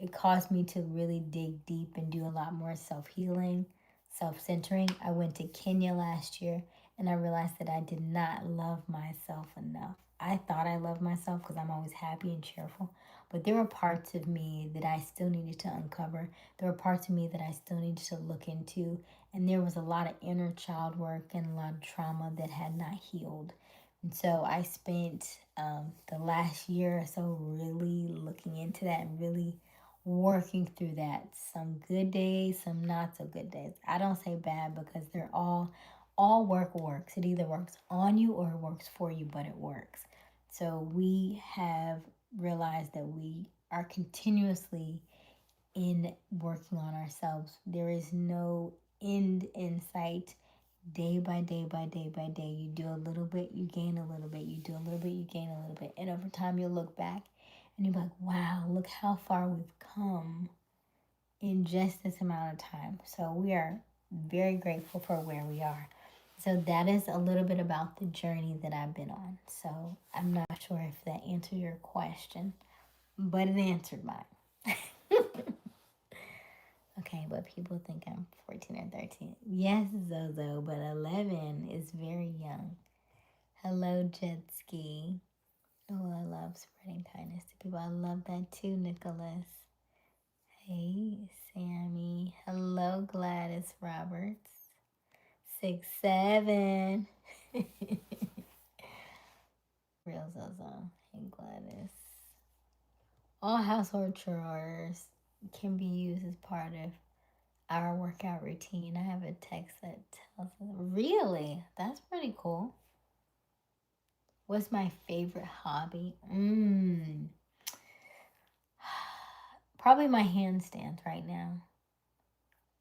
[SPEAKER 1] It caused me to really dig deep and do a lot more self healing, self centering. I went to Kenya last year, and I realized that I did not love myself enough. I thought I loved myself because I'm always happy and cheerful, but there were parts of me that I still needed to uncover. There were parts of me that I still needed to look into, and there was a lot of inner child work and a lot of trauma that had not healed. And so I spent the last year or so really looking into that and really working through that. Some good days, some not so good days. I don't say bad because they're all work works. It either works on you or it works for you, but it works. So we have realized that we are continuously in working on ourselves. There is no end in sight. Day by day by day by day, you do a little bit, you gain a little bit, you do a little bit, you gain a little bit, and over time you'll look back and you'll be like, wow, look how far we've come in just this amount of time. So we are very grateful for where we are. So that is a little bit about the journey that I've been on. So I'm not sure if that answered your question, but it answered mine. Okay, but people think I'm 14 or 13. Yes, Zozo, but 11 is very young. Hello, Jet Ski. Oh, I love spreading kindness to people. I love that too, Nicholas. Hey, Sammy. Hello, Gladys Roberts. 6'7". Real Zozo. Hey, Gladys. All household chores can be used as part of our workout routine. I have a text that tells us, really? That's pretty cool. What's my favorite hobby? Probably my handstands right now.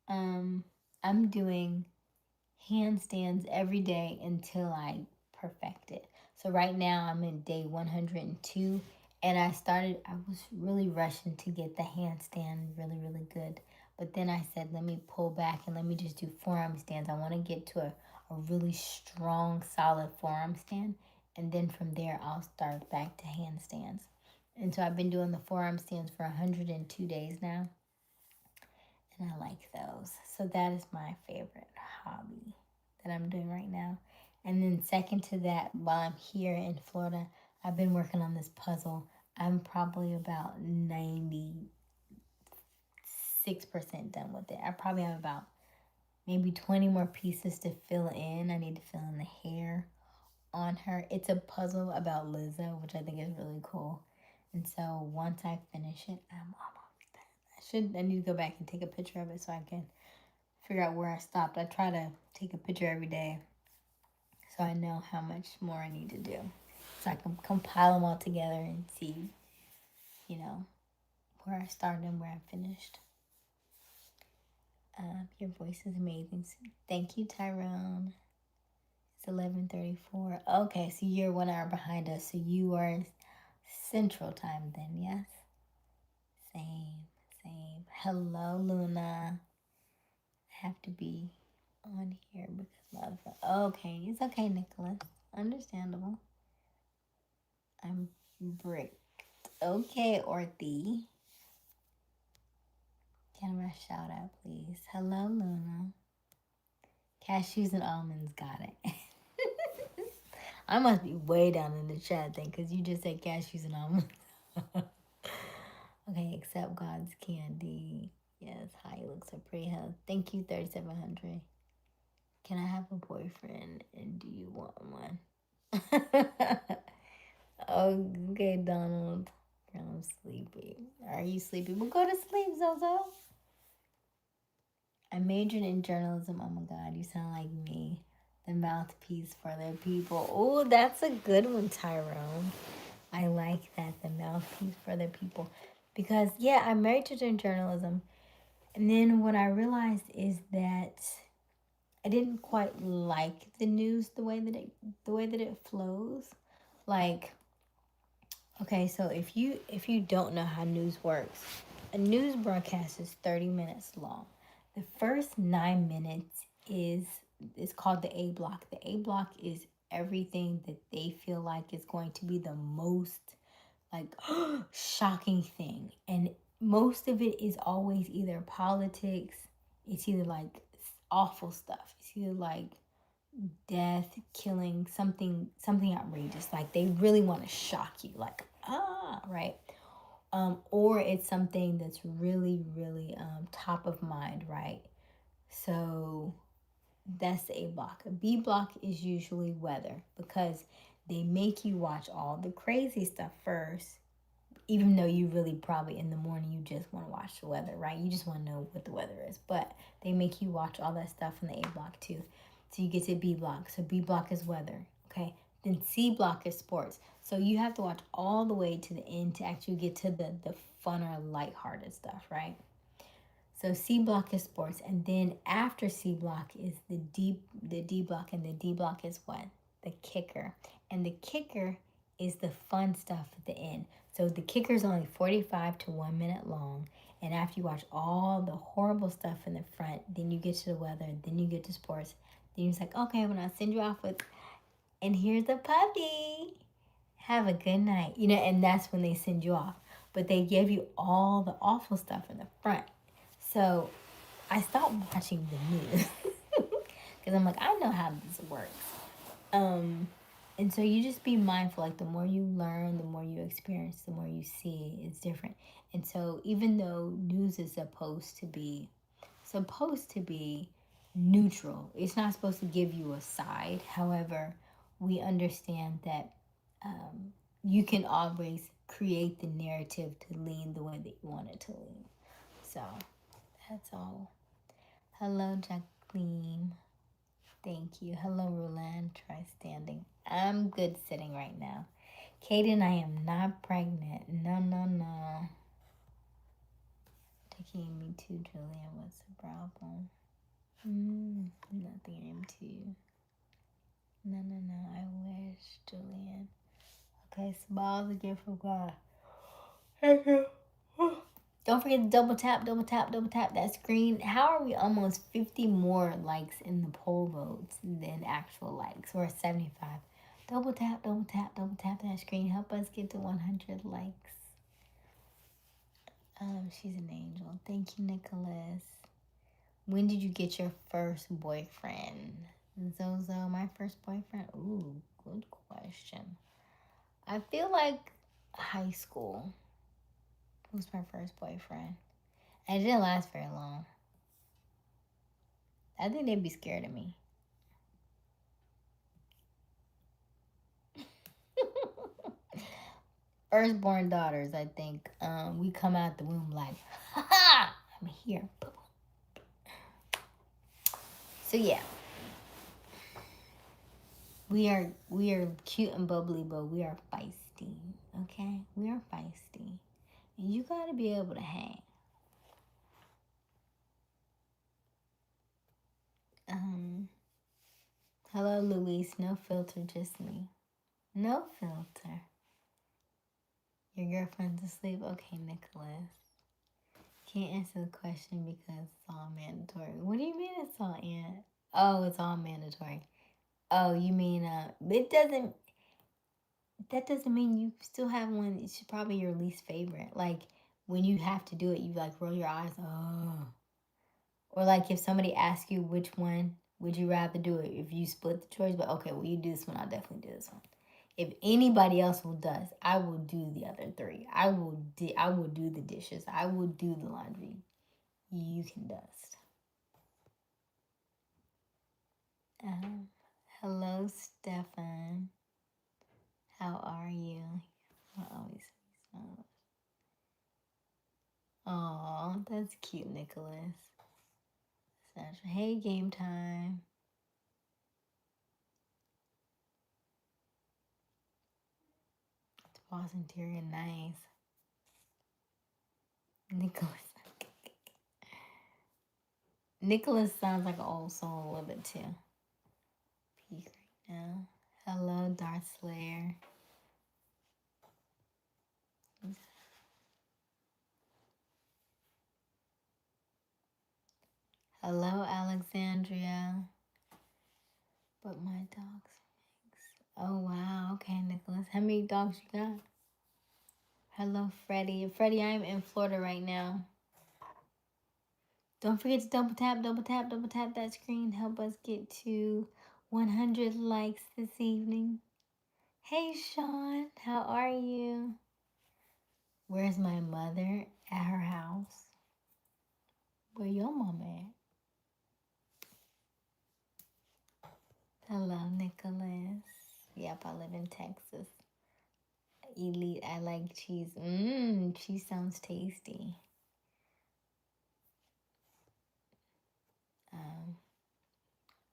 [SPEAKER 1] I'm doing handstands every day until I perfect it. So right now I'm in day 102, and I was really rushing to get the handstand really, really good. But then I said, let me pull back and let me just do forearm stands. I want to get to a really strong, solid forearm stand. And then from there, I'll start back to handstands. And so I've been doing the forearm stands for 102 days now. And I like those. So that is my favorite hobby that I'm doing right now. And then second to that, while I'm here in Florida, I've been working on this puzzle. I'm probably about 96% done with it. I probably have about maybe 20 more pieces to fill in. I need to fill in the hair on her. It's a puzzle about Lizzo, which I think is really cool. And so once I finish it, I'm almost done. I need to go back and take a picture of it so I can figure out where I stopped. I try to take a picture every day so I know how much more I need to do. So I can compile them all together and see, where I started and where I finished. Your voice is amazing. Thank you, Tyrone. It's 11:34. Okay, so you're 1 hour behind us. So you are Central Time then, yes? Same. Hello, Luna. I have to be on here because my other phone. Okay, it's okay, Nicholas. Understandable. I'm bricked. Okay, Orthy. Can I shout out, please? Hello, Luna. Cashews and almonds, got it. I must be way down in the chat then, because you just said cashews and almonds. Okay, accept God's candy. Yes, hi, you look so pretty. Huh? Thank you, 3700. Can I have a boyfriend, and do you want one? Okay, Donald. I'm sleepy. Are you sleepy? Well, go to sleep, Zozo. I majored in journalism. Oh my God, you sound like me. The mouthpiece for the people. Oh, that's a good one, Tyrone. I like that. The mouthpiece for the people. Because, yeah, I majored in journalism. And then what I realized is that I didn't quite like the news the way that it flows. Like, okay, so if you don't know how news works, a news broadcast is 30 minutes long. The first 9 minutes is called the A block. The A block is everything that they feel like is going to be the most like shocking thing. And most of it is always either politics, it's either like awful stuff. It's either like death, killing, something outrageous. Like they really want to shock you, like right. Or it's something that's really, really top of mind, right? So that's the A block. A B block is usually weather because they make you watch all the crazy stuff first, even though you really probably in the morning you just want to watch the weather, right? You just want to know what the weather is. But they make you watch all that stuff in the A block too. So you get to B block. So B block is weather, okay? Then C block is sports. So you have to watch all the way to the end to actually get to the funner, lighthearted stuff, right? So C block is sports, and then after C block is the D block, and the D block is what? The kicker. And the kicker is the fun stuff at the end. So the kicker is only 45 to 1 minute long. And after you watch all the horrible stuff in the front, then you get to the weather, then you get to sports. Then it's like, okay, I'm gonna send you off with, and here's a puppy. Have a good night. And that's when they send you off. But they give you all the awful stuff in the front. So I stopped watching the news because I'm like, I know how this works. And so you just be mindful. Like the more you learn, the more you experience, the more you see, it's different. And so even though news is supposed to be neutral, it's not supposed to give you a side. However, we understand that you can always create the narrative to lean the way that you want it to lean. So that's all. Hello, Jacqueline. Thank you. Hello, Roland. Try standing. I'm good sitting right now. Kaden, I am not pregnant. No, no, no. Taking me too, Julian. What's the problem? Nothing, I'm too. No, no, no. I wish, Julian. Okay, smiles again from God. Thank you. Don't forget to double tap, double tap, double tap that screen. How are we almost 50 more likes in the poll votes than actual likes? We're at 75. Double tap, double tap, double tap that screen. Help us get to 100 likes. She's an angel. Thank you, Nicholas. When did you get your first boyfriend? Zozo, my first boyfriend? Ooh, good question. I feel like high school was my first boyfriend. And it didn't last very long. I think they'd be scared of me. Firstborn daughters, I think. We come out the womb like, ha ha, I'm here. So yeah. We are cute and bubbly, but we are feisty. Okay? We are feisty. And you gotta be able to hang. Hello, Luis. No filter, just me. No filter. Your girlfriend's asleep? Okay, Nicholas. Can't answer the question because it's all mandatory. What do you mean it's all Oh, it's all mandatory. Oh, you mean that doesn't mean you still have one. It's probably your least favorite. Like when you have to do it, you like roll your eyes. Oh, or like if somebody asks you which one would you rather do it, if you split the choice, but okay, well you do this one, I'll definitely do this one. If anybody else will does, I will do the other three. I will do the dishes. I will do the laundry. You can dust. Hello, Stefan. How are you? I always smile. Aw, that's cute, Nicholas. Hey, game time. It's Boston Tyrion, nice. Nicholas. Nicholas sounds like an old song a little bit too. Peek right now. Hello, Darth Slayer. Hello, Alexandria. But my dog's mix. Oh, wow. Okay, Nicholas. How many dogs you got? Hello, Freddie. Freddie, I'm in Florida right now. Don't forget to double tap that screen. Help us get to 100 likes this evening. Hey, Sean. How are you? Where's my mother? At her house. Where your mama at? Hello, Nicholas. Yep, I live in Texas. Elite, I like cheese. Cheese sounds tasty.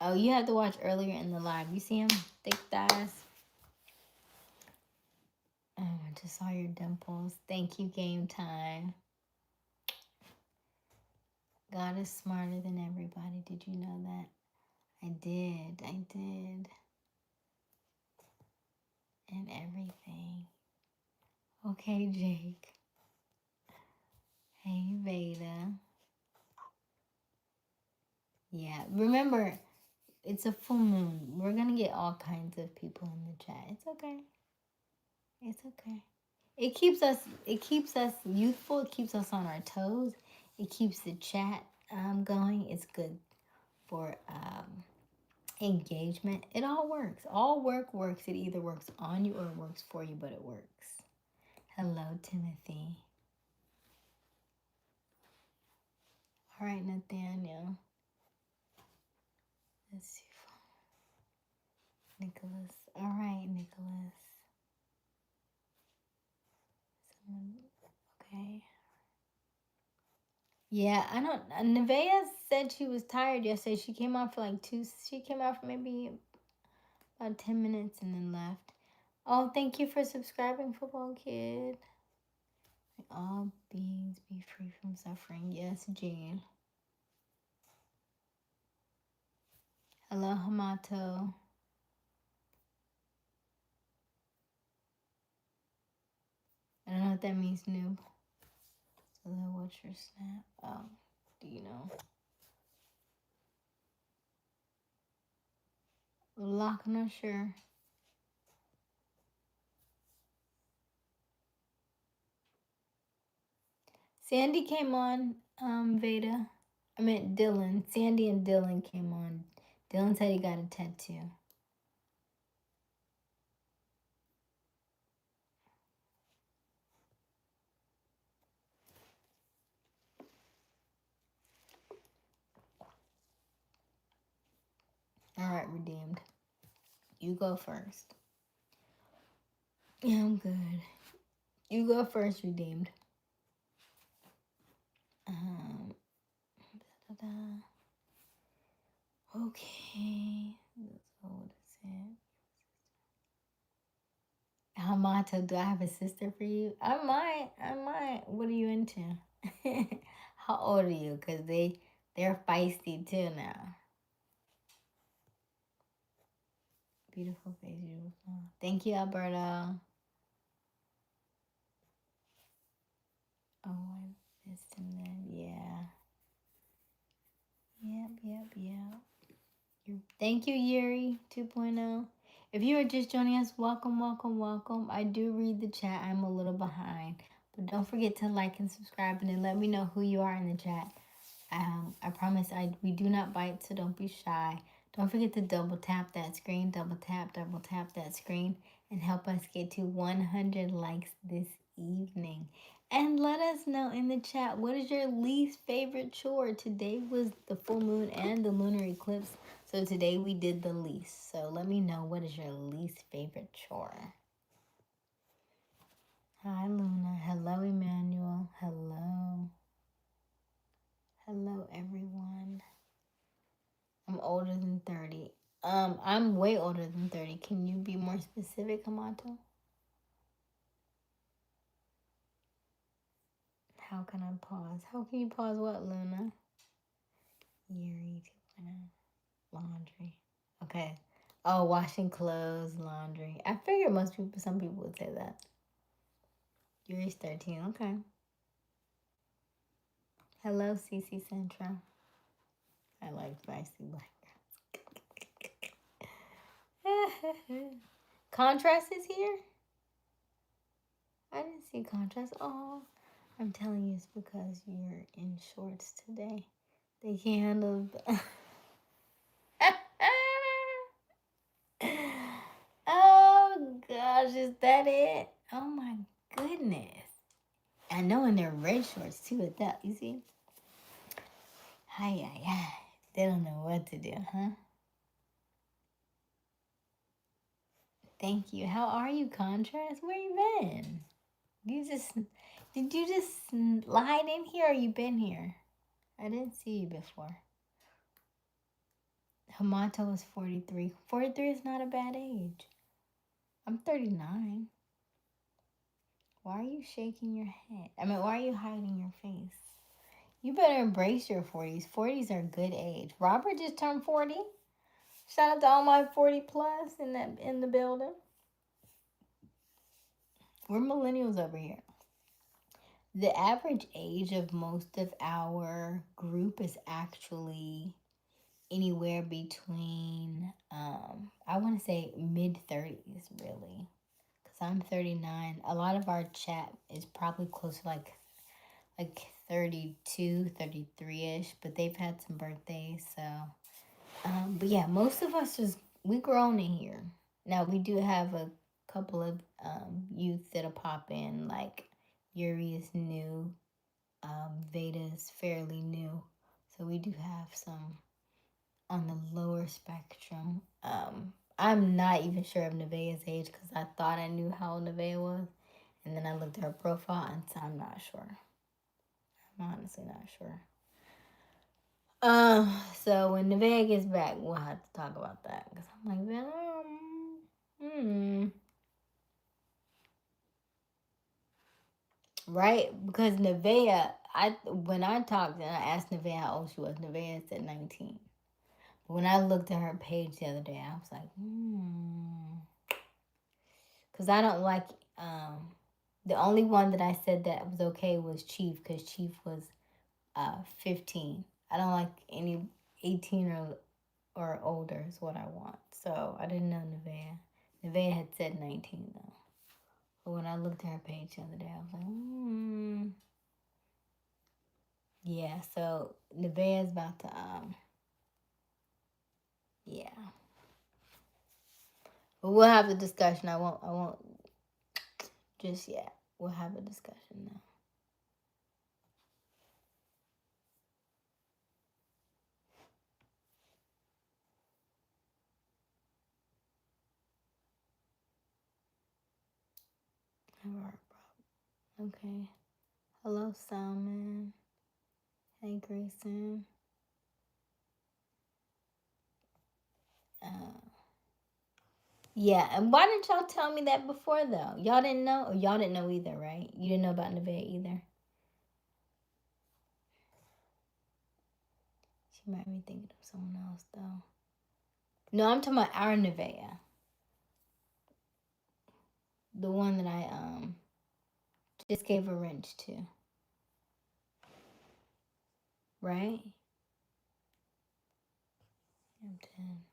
[SPEAKER 1] Oh, you have to watch earlier in the live. You see him? Thick thighs. Oh, I just saw your dimples. Thank you, game time. God is smarter than everybody. Did you know that? I did. And everything. Okay, Jake. Hey, Veda. Yeah, remember, it's a full moon. We're going to get all kinds of people in the chat. It's okay. It's okay. It keeps us youthful. It keeps us on our toes. It keeps the chat going. It's good for engagement. It all works. All work works. It either works on you or it works for you, but it works. Hello, Timothy. All right, Nathaniel. Let's see. Nicholas. All right, Nicholas. Okay. Yeah, I don't. Nevaeh said she was tired yesterday. She came out for like she came out for maybe about 10 minutes and then left. Oh, thank you for subscribing, Football Kid. May all beings be free from suffering. Yes, Jean. Hello, Hamato. I don't know what that means, noob. Hello, what's your snap? Oh, do you know? Lock, not sure. Sandy came on, Veda. I meant Dylan. Sandy and Dylan came on. Dylan said he got a tattoo. All right, redeemed. You go first. Yeah, I'm good. You go first, redeemed. Okay. So what is it? Hamato, do I have a sister for you? I might. What are you into? How old are you? Because they're feisty too now. Beautiful face, beautiful. Thank you, Alberto. Oh, I missed him then. Yeah. Yep. Thank you, Yuri 2.0. If you are just joining us, welcome. I do read the chat. I'm a little behind. But don't forget to like and subscribe and then let me know who you are in the chat. I promise we do not bite, so don't be shy. Don't forget to double tap that screen, double tap that screen, and help us get to 100 likes this evening. And let us know in the chat, what is your least favorite chore? Today was the full moon and the lunar eclipse, so today we did the least. So let me know, what is your least favorite chore? I'm way older than 30. Can you be more specific, Hamato? How can I pause? How can you pause what, Luna? Yuri 2.0. Laundry. Okay. Oh, washing clothes, laundry. I figured some people would say that. Yuri's 13. Okay. Hello, CC Central. I like spicy black girls. Contrast is here? I didn't see contrast. Oh, I'm telling you it's because you're in shorts today. They can't handle Oh gosh, is that it? Oh my goodness. I know, and they're red shorts too at that, you see? Hi. They don't know what to do, huh? Thank you. How are you, Contrast? Where you been? Did you just slide in here or you been here? I didn't see you before. Hamato is 43. 43 is not a bad age. I'm 39. Why are you shaking your head? Why are you hiding your face? You better embrace your 40s. 40s are a good age. Robert just turned 40. Shout out to all my 40 plus in the building. We're millennials over here. The average age of most of our group is actually anywhere between, I want to say mid 30s, really. Because I'm 39. A lot of our chat is probably close to like 32, 33-ish, but they've had some birthdays, so. But yeah, most of us we grown in here. Now, we do have a couple of youth that'll pop in, like Yuri is new, Veda is fairly new, so we do have some on the lower spectrum. I'm not even sure of Nevaeh's age because I thought I knew how old Nevaeh was, and then I looked at her profile, and so I'm not sure. I'm honestly not sure. So when Nevaeh gets back, we'll have to talk about that because I'm like, right? Because Nevaeh, when I talked and I asked Nevaeh how old she was, Nevaeh said 19. But when I looked at her page the other day, I was like, because I don't like, the only one that I said that was okay was Chief because Chief was 15. I don't like any 18 or older is what I want. So I didn't know Nevaeh. Nevaeh had said 19 though. But when I looked at her page the other day, I was like, yeah. So Nevaeh's about to yeah. But we'll have a discussion. I won't just yet. We'll have a discussion now. Okay. Hello, Salmon. Hey, Grayson. Yeah, and why didn't y'all tell me that before, though? Y'all didn't know? Or y'all didn't know either, right? You didn't know about Nevaeh either? She might be thinking of someone else, though. No, I'm talking about our Nevaeh. The one that I just gave a wrench to. Right? I'm 10.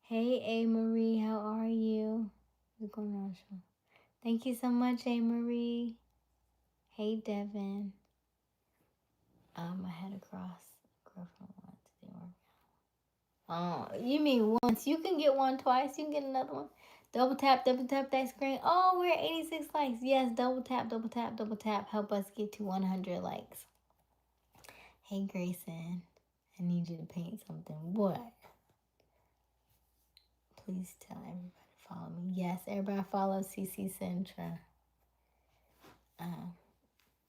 [SPEAKER 1] Hey, A. Marie, how are you? What's going on, Sean? Thank you so much, A. Marie. Hey, Devin. I had a girlfriend once. Didn't work out. Oh, you mean once? You can get one twice. You can get another one. Double tap that screen. Oh, we're at 86 likes. Yes, double tap. Help us get to 100 likes. Hey, Grayson. I need you to paint something. What? Please tell everybody to follow me. Yes, everybody follow CC Centra.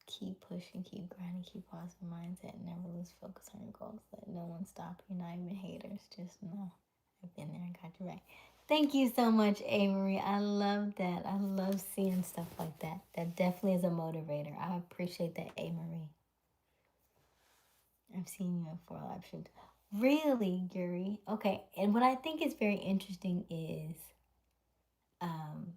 [SPEAKER 1] Keep pushing, keep grinding, keep positive mindset, never lose focus on your goals. Let no one stop you, not even haters. Just know I've been there. I got you right. Thank you so much, Avery. I love that. I love seeing stuff like that. That definitely is a motivator. I appreciate that, Avery. I've seen you in 4 live streams. Really, Yuri? Okay. And what I think is very interesting is um,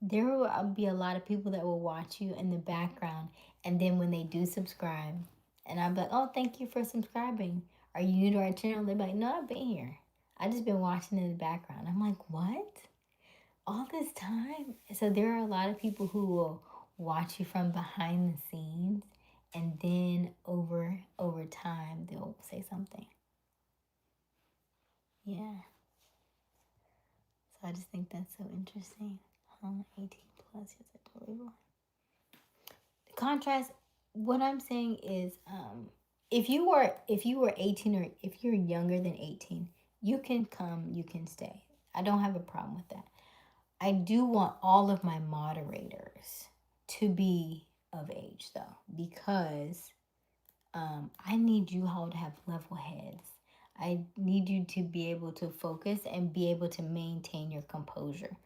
[SPEAKER 1] there will be a lot of people that will watch you in the background, and then when they do subscribe, and I'm like, oh, thank you for subscribing. Are you new to our channel? They're like, no, I've been here. I just been watching in the background. I'm like, what? All this time? So there are a lot of people who will watch you from behind the scenes, and then over time they'll say something. Yeah. So I just think that's so interesting. 18 plus, yes, I totally will. The contrast. What I'm saying is, if you were 18 or if you're younger than 18, you can come, you can stay. I don't have a problem with that. I do want all of my moderators to be of age though, because I need you all to have level heads. I need you to be able to focus and be able to maintain your composure.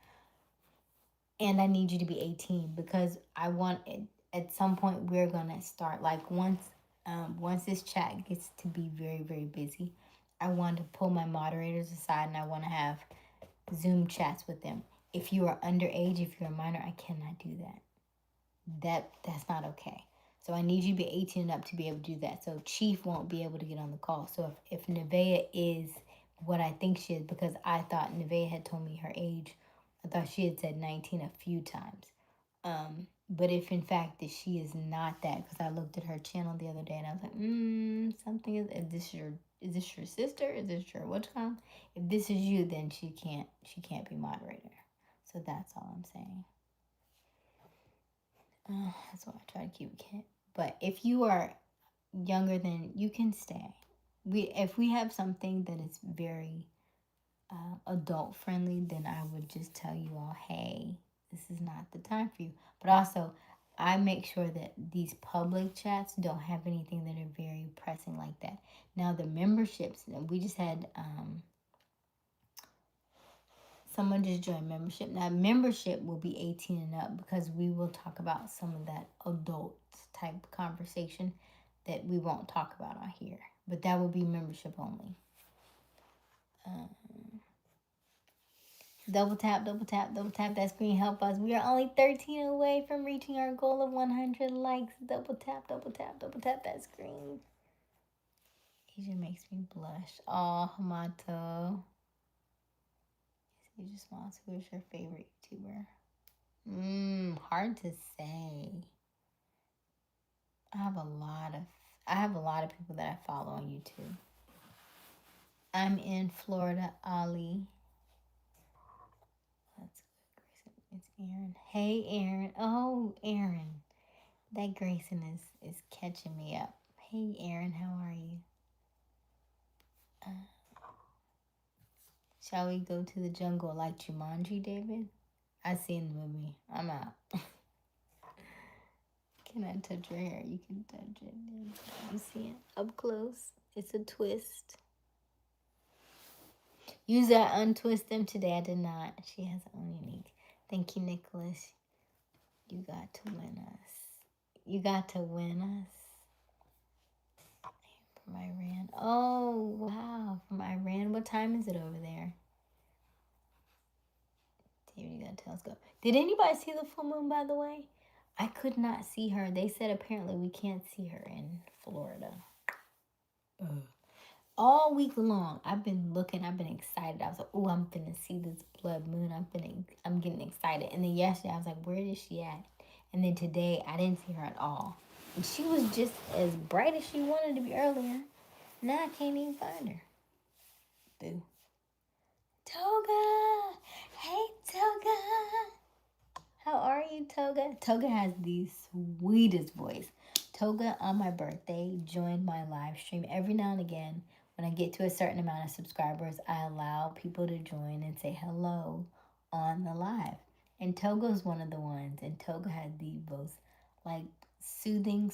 [SPEAKER 1] And I need you to be 18 because I want it, at some point we're gonna start, like once this chat gets to be very, very busy, I want to pull my moderators aside and I want to have Zoom chats with them. If you are underage, if you're a minor, I cannot do that. That's not okay. So I need you to be 18 and up to be able to do that. So Chief won't be able to get on the call. So if Nevaeh is what I think she is, because I thought Nevaeh had told me her age, I thought she had said 19 a few times. But if in fact that she is not that, because I looked at her channel the other day and I was like, something is this your sister? Is this your what's called? If this is you, then she can't be moderator. So that's all I'm saying. That's why I try to keep it. But if you are younger, then you can stay. If we have something that is very adult friendly, then I would just tell you all, hey, this is not the time for you. But also, I make sure that these public chats don't have anything that are very pressing like that. Now the memberships, we just had someone just joined membership. Now membership will be 18 and up because we will talk about some of that adult type conversation that we won't talk about on here. But that will be membership only. Double tap that screen. Help us. We are only 13 away from reaching our goal of 100 likes. Double tap that screen. Asia makes me blush. Oh, Hamato. Aysia Smiles, who is your favorite YouTuber? Hard to say. I have a lot of people that I follow on YouTube. I'm in Florida, Ali. That's good. It's Aaron. Hey, Aaron. Oh, Aaron. That Grayson is catching me up. Hey, Aaron, how are you? Shall we go to the jungle like Jumanji, David? I seen the movie. I'm out. Can I touch your hair? You can touch it. You see it up close. It's a twist. Use that untwist them today. I did not. She has her own unique. Thank you, Nicholas. You got to win us. You got to win us. From Iran. Oh, wow. From Iran. What time is it over there? David, you got a telescope. Did anybody see the full moon, by the way? I could not see her. They said apparently we can't see her in Florida. All week long, I've been looking. I've been excited. I was like, "Oh, I'm finna see this blood moon." I'm getting excited. And then yesterday, I was like, "Where is she at?" And then today, I didn't see her at all. And she was just as bright as she wanted to be earlier. Now I can't even find her. Boo. Toga! Hey, Toga! How are you, Toga? Toga has the sweetest voice. Toga, on my birthday, joined my live stream. Every now and again, when I get to a certain amount of subscribers, I allow people to join and say hello on the live. And Toga's one of the ones. And Toga had the most, like, soothing.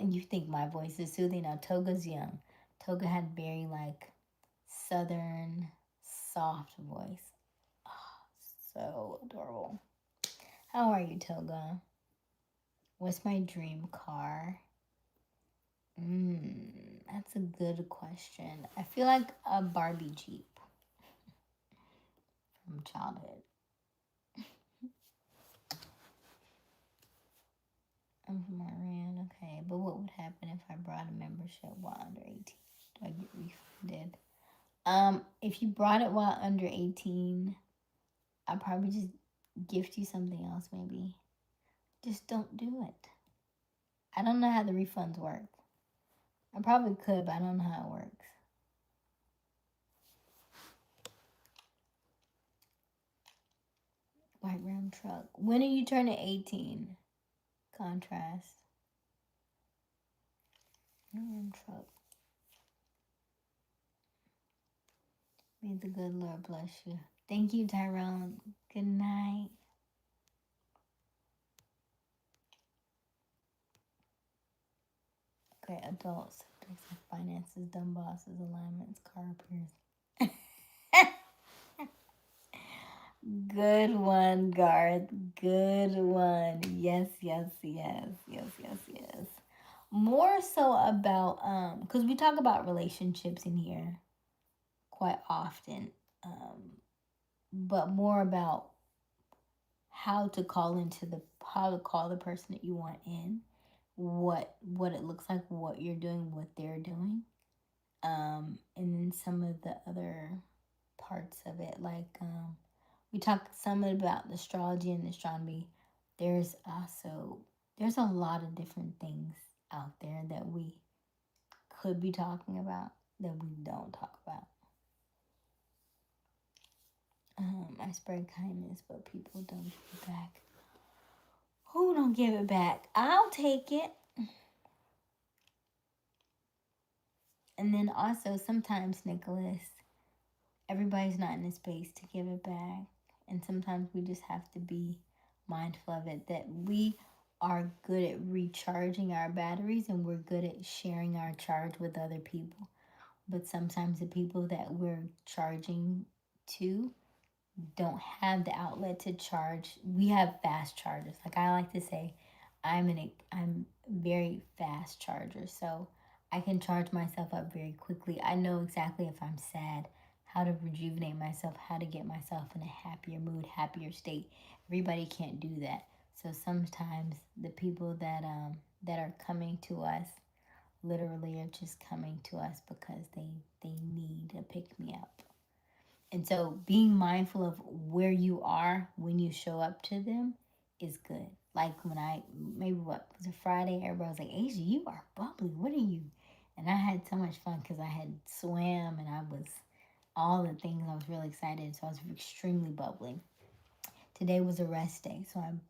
[SPEAKER 1] You think my voice is soothing? Now, Toga's young. Toga had very, like, southern, soft voice. Oh, so adorable. How are you, Toga? What's my dream car? That's a good question. I feel like a Barbie Jeep from childhood. I'm from Iran, okay. But what would happen if I brought a membership while under 18? Do I get refunded? If you brought it while under 18, I'd probably just gift you something else, maybe. Just don't do it. I don't know how the refunds work. I probably could, but I don't know how it works. White rim truck. When are you turning 18? Contrast. White rim truck. May the good Lord bless you. Thank you, Tyrone. Good night. Okay, adults. Finances, dumb bosses, alignments, car repairs. Good one, Garth. Good one. Yes. More so about because we talk about relationships in here quite often, but more about how to call the person that you want in, what it looks like, what you're doing, what they're doing, and then some of the other parts of it, like we talked some about the astrology and the astronomy. There's a lot of different things out there that we could be talking about that we don't talk about. I spread kindness, but people don't give it back. Who don't give it back? I'll take it. And then also sometimes, Nicholas, everybody's not in a space to give it back. And sometimes we just have to be mindful of it, that we are good at recharging our batteries and we're good at sharing our charge with other people. But sometimes the people that we're charging to don't have the outlet to charge. We have fast chargers. Like I like to say, I'm very fast charger, so I can charge myself up very quickly. I know exactly if I'm sad, how to rejuvenate myself, how to get myself in a happier mood, happier state. Everybody can't do that. So sometimes the people that are coming to us literally are just coming to us because they need a pick me up. And so being mindful of where you are when you show up to them is good. Like when maybe what was it, Friday, everybody was like, Aysia, you are bubbly. What are you? And I had so much fun because I had swam and I was all the things. I was really excited. So I was extremely bubbly. Today was a rest day. So I'm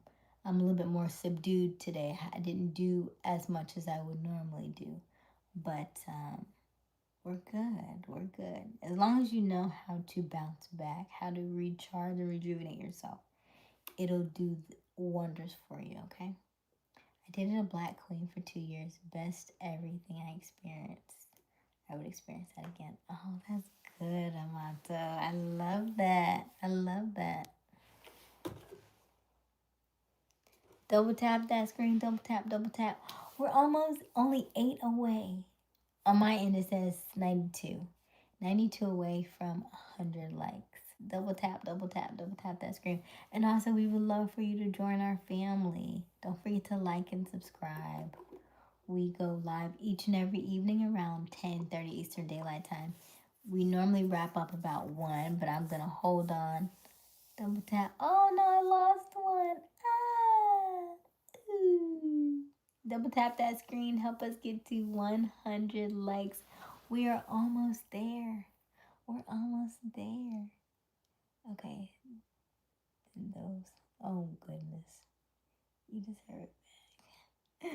[SPEAKER 1] a little bit more subdued today. I didn't do as much as I would normally do. But we're good. As long as you know how to bounce back, how to recharge and rejuvenate yourself, it'll do wonders for you, okay? I dated a black queen for 2 years. Best everything I experienced. I would experience that again. Oh, that's good, Amato. I love that. Double tap that screen. Double tap. We're almost only 8 away. On my end, it says 92. 92 away from 100 likes. Double tap that screen. And also, we would love for you to join our family. Don't forget to like and subscribe. We go live each and every evening around 10:30 Eastern Daylight Time. We normally wrap up about 1, but I'm going to hold on. Double tap. Oh, no, I lost one. Ooh. Double tap that screen. Help us get to 100 likes. We are almost there. We're almost there. Okay. And those. Oh, goodness. You deserve it back.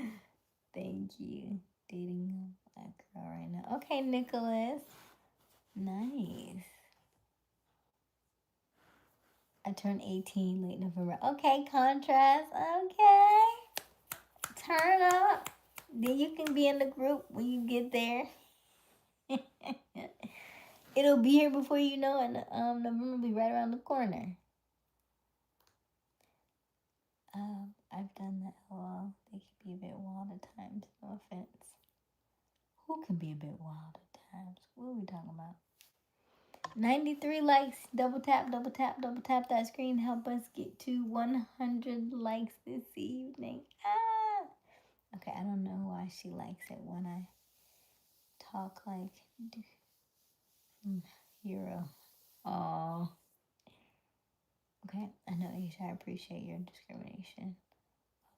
[SPEAKER 1] Thank you. Dating a black girl right now. Okay, Nicholas. Nice. I turned 18 late November. Okay, contrast. Okay. Turn up. Then you can be in the group when you get there. It'll be here before you know it. November will be right around the corner. I've done that. Well, they can be a bit wild at times. No offense. Who can be a bit wild at times? What are we talking about? 93 likes. Double tap, double tap, double tap that screen. Help us get to 100 likes this evening. Ah! Okay, I don't know why she likes it when I talk like hero. Oh. Okay, I know, Aysia, I appreciate your discrimination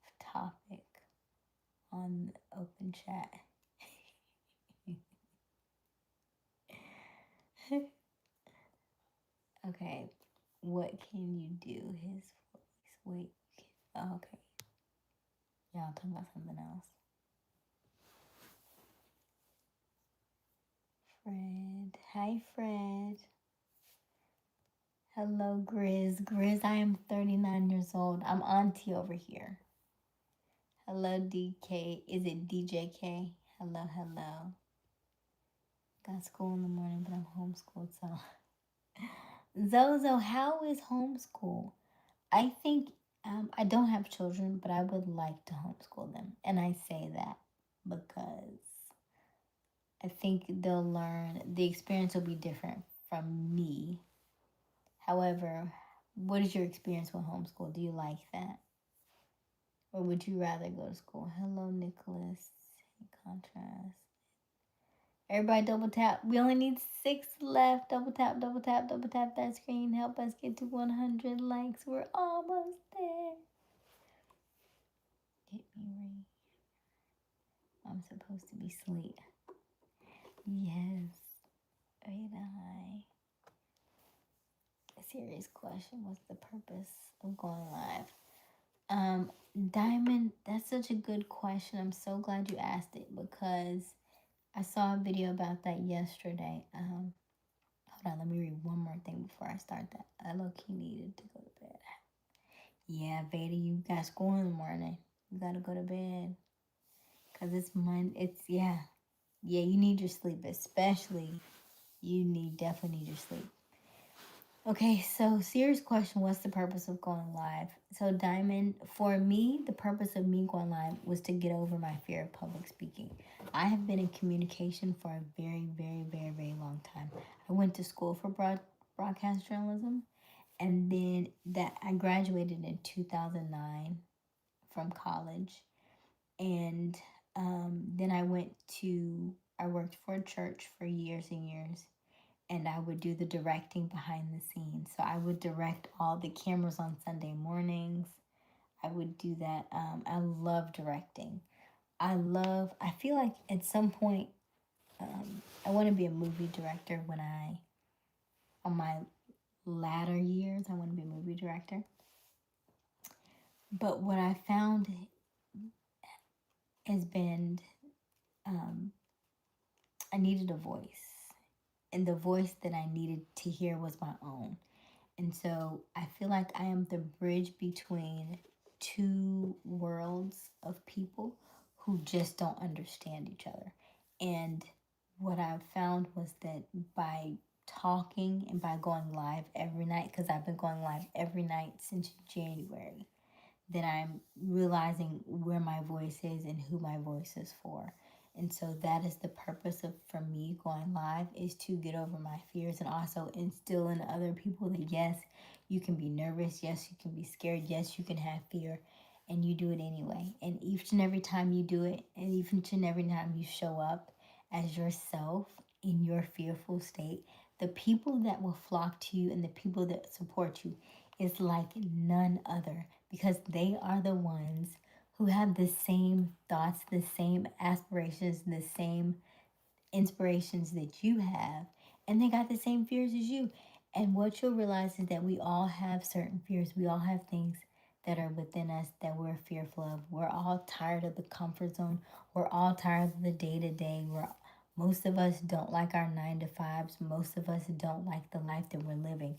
[SPEAKER 1] of topic on the open chat. Okay, what can you do? His voice. Wait. Oh, okay. Y'all talking about something else. Fred. Hi, Fred. Hello, Grizz. Grizz, I am 39 years old. I'm auntie over here. Hello, DK. Is it DJK? Hello, hello. Got school in the morning, but I'm homeschooled, so. Zozo, how is homeschool? I think I don't have children, but I would like to homeschool them. And I say that because I think they'll learn, the experience will be different from me. However, what is your experience with homeschool? Do you like that? Or would you rather go to school? Hello, Nicholas. In contrast. Everybody double tap. We only need 6 left. Double tap, double tap, double tap that screen. Help us get to 100 likes. We're almost there. Get me ready. I'm supposed to be asleep. Yes. Hi. A serious question. What's the purpose of going live? Diamond, that's such a good question. I'm so glad you asked it because I saw a video about that yesterday. Hold on, let me read one more thing before I start that. I low-key needed to go to bed. Yeah, Veda, you got school in the morning. You gotta go to bed. Cause it's Monday. Yeah, you need your sleep, especially definitely need your sleep. Okay, so serious question, what's the purpose of going live? So Diamond, for me, the purpose of me going live was to get over my fear of public speaking. I have been in communication for a very, very, very, very long time. I went to school for broadcast journalism, and then I graduated in 2009 from college, and then I worked for a church for years and years, and I would do the directing behind the scenes. So I would direct all the cameras on Sunday mornings. I would do that. I love directing. I feel like at some point, I want to be a movie director on my latter years, I want to be a movie director. But what I found has been, I needed a voice. And the voice that I needed to hear was my own. And so I feel like I am the bridge between two worlds of people who just don't understand each other. And what I found was that by talking and by going live every night, because I've been going live every night since January, that I'm realizing where my voice is and who my voice is for. And so that is the purpose of for me going live, is to get over my fears and also instill in other people that yes, you can be nervous, yes, you can be scared, yes, you can have fear, and you do it anyway. And each and every time you do it, and each and every time you show up as yourself in your fearful state, the people that will flock to you and the people that support you is like none other, because they are the ones who have the same thoughts, the same aspirations, the same inspirations that you have, and they got the same fears as you. And what you'll realize is that we all have certain fears. We all have things that are within us that we're fearful of. We're all tired of the comfort zone. We're all tired of the day-to-day. Most of us don't like our 9 to 5s. Most of us don't like the life that we're living.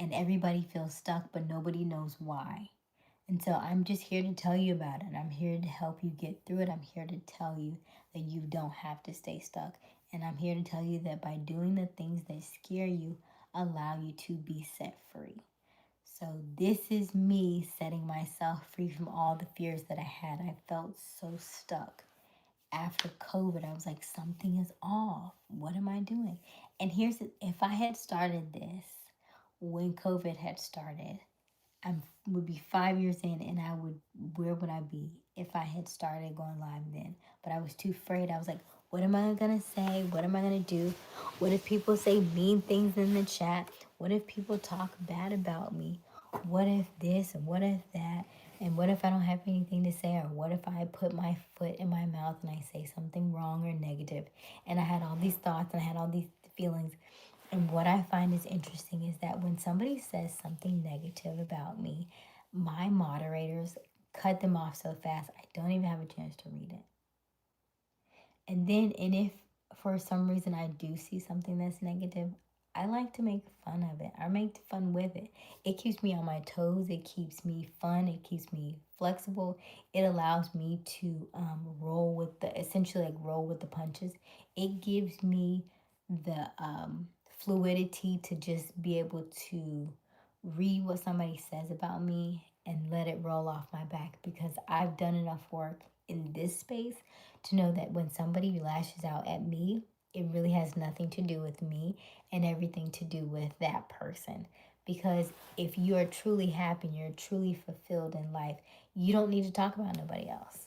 [SPEAKER 1] And everybody feels stuck, but nobody knows why. And so I'm just here to tell you about it. I'm here to help you get through it. I'm here to tell you that you don't have to stay stuck. And I'm here to tell you that by doing the things that scare you, allow you to be set free. So this is me setting myself free from all the fears that I had. I felt so stuck. After COVID, I was like, something is off. What am I doing? And if I had started this when COVID had started, I would be 5 years in, and where would I be if I had started going live then? But I was too afraid. I was like, what am I going to say? What am I going to do? What if people say mean things in the chat? What if people talk bad about me? What if this and what if that? And what if I don't have anything to say? Or what if I put my foot in my mouth and I say something wrong or negative? And I had all these thoughts and I had all these feelings. And what I find is interesting is that when somebody says something negative about me, my moderators cut them off so fast I don't even have a chance to read it. And if for some reason I do see something that's negative, I like to make fun of it. I make fun with it. It keeps me on my toes. It keeps me fun. It keeps me flexible. It allows me to essentially like roll with the punches. It gives me the fluidity to just be able to read what somebody says about me and let it roll off my back, because I've done enough work in this space to know that when somebody lashes out at me, it really has nothing to do with me and everything to do with that person. Because if you are truly happy, you're truly fulfilled in life, you don't need to talk about nobody else,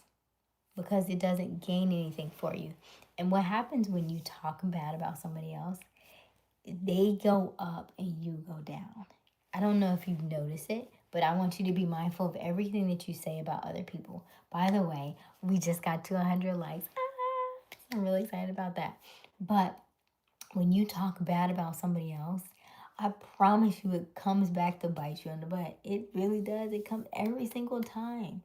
[SPEAKER 1] because it doesn't gain anything for you. And what happens when you talk bad about somebody else, they go up and you go down. I don't know if you've noticed it, but I want you to be mindful of everything that you say about other people. By the way, we just got to 100 likes. I'm really excited about that. But when you talk bad about somebody else, I promise you it comes back to bite you in the butt. It really does. It comes every single time.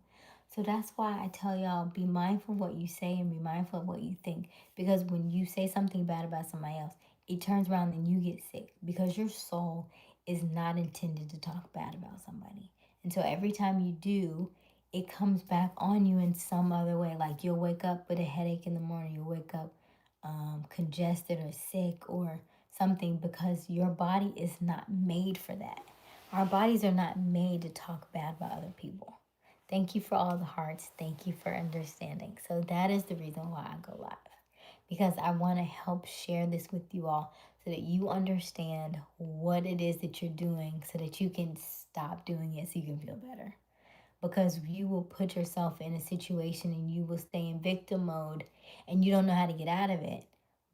[SPEAKER 1] So that's why I tell y'all, be mindful of what you say and be mindful of what you think. Because when you say something bad about somebody else, it turns around and you get sick, because your soul is not intended to talk bad about somebody. And so every time you do, it comes back on you in some other way. Like you'll wake up with a headache in the morning, you'll wake up congested or sick or something, because your body is not made for that. Our bodies are not made to talk bad about other people. Thank you for all the hearts. Thank you for understanding. So that is the reason why I go live, because I want to help share this with you all so that you understand what it is that you're doing, so that you can stop doing it, so you can feel better. Because you will put yourself in a situation and you will stay in victim mode and you don't know how to get out of it.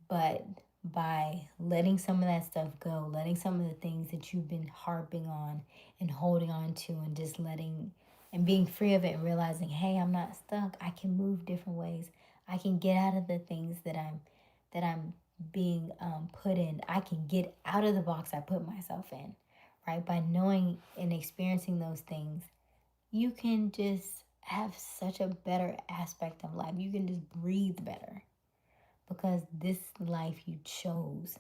[SPEAKER 1] But by letting some of that stuff go, letting some of the things that you've been harping on and holding on to, and just letting and being free of it and realizing, hey, I'm not stuck. I can move different ways. I can get out of the things that I'm being put in. I can get out of the box I put myself in, right? By knowing and experiencing those things, you can just have such a better aspect of life. You can just breathe better, because this life you chose.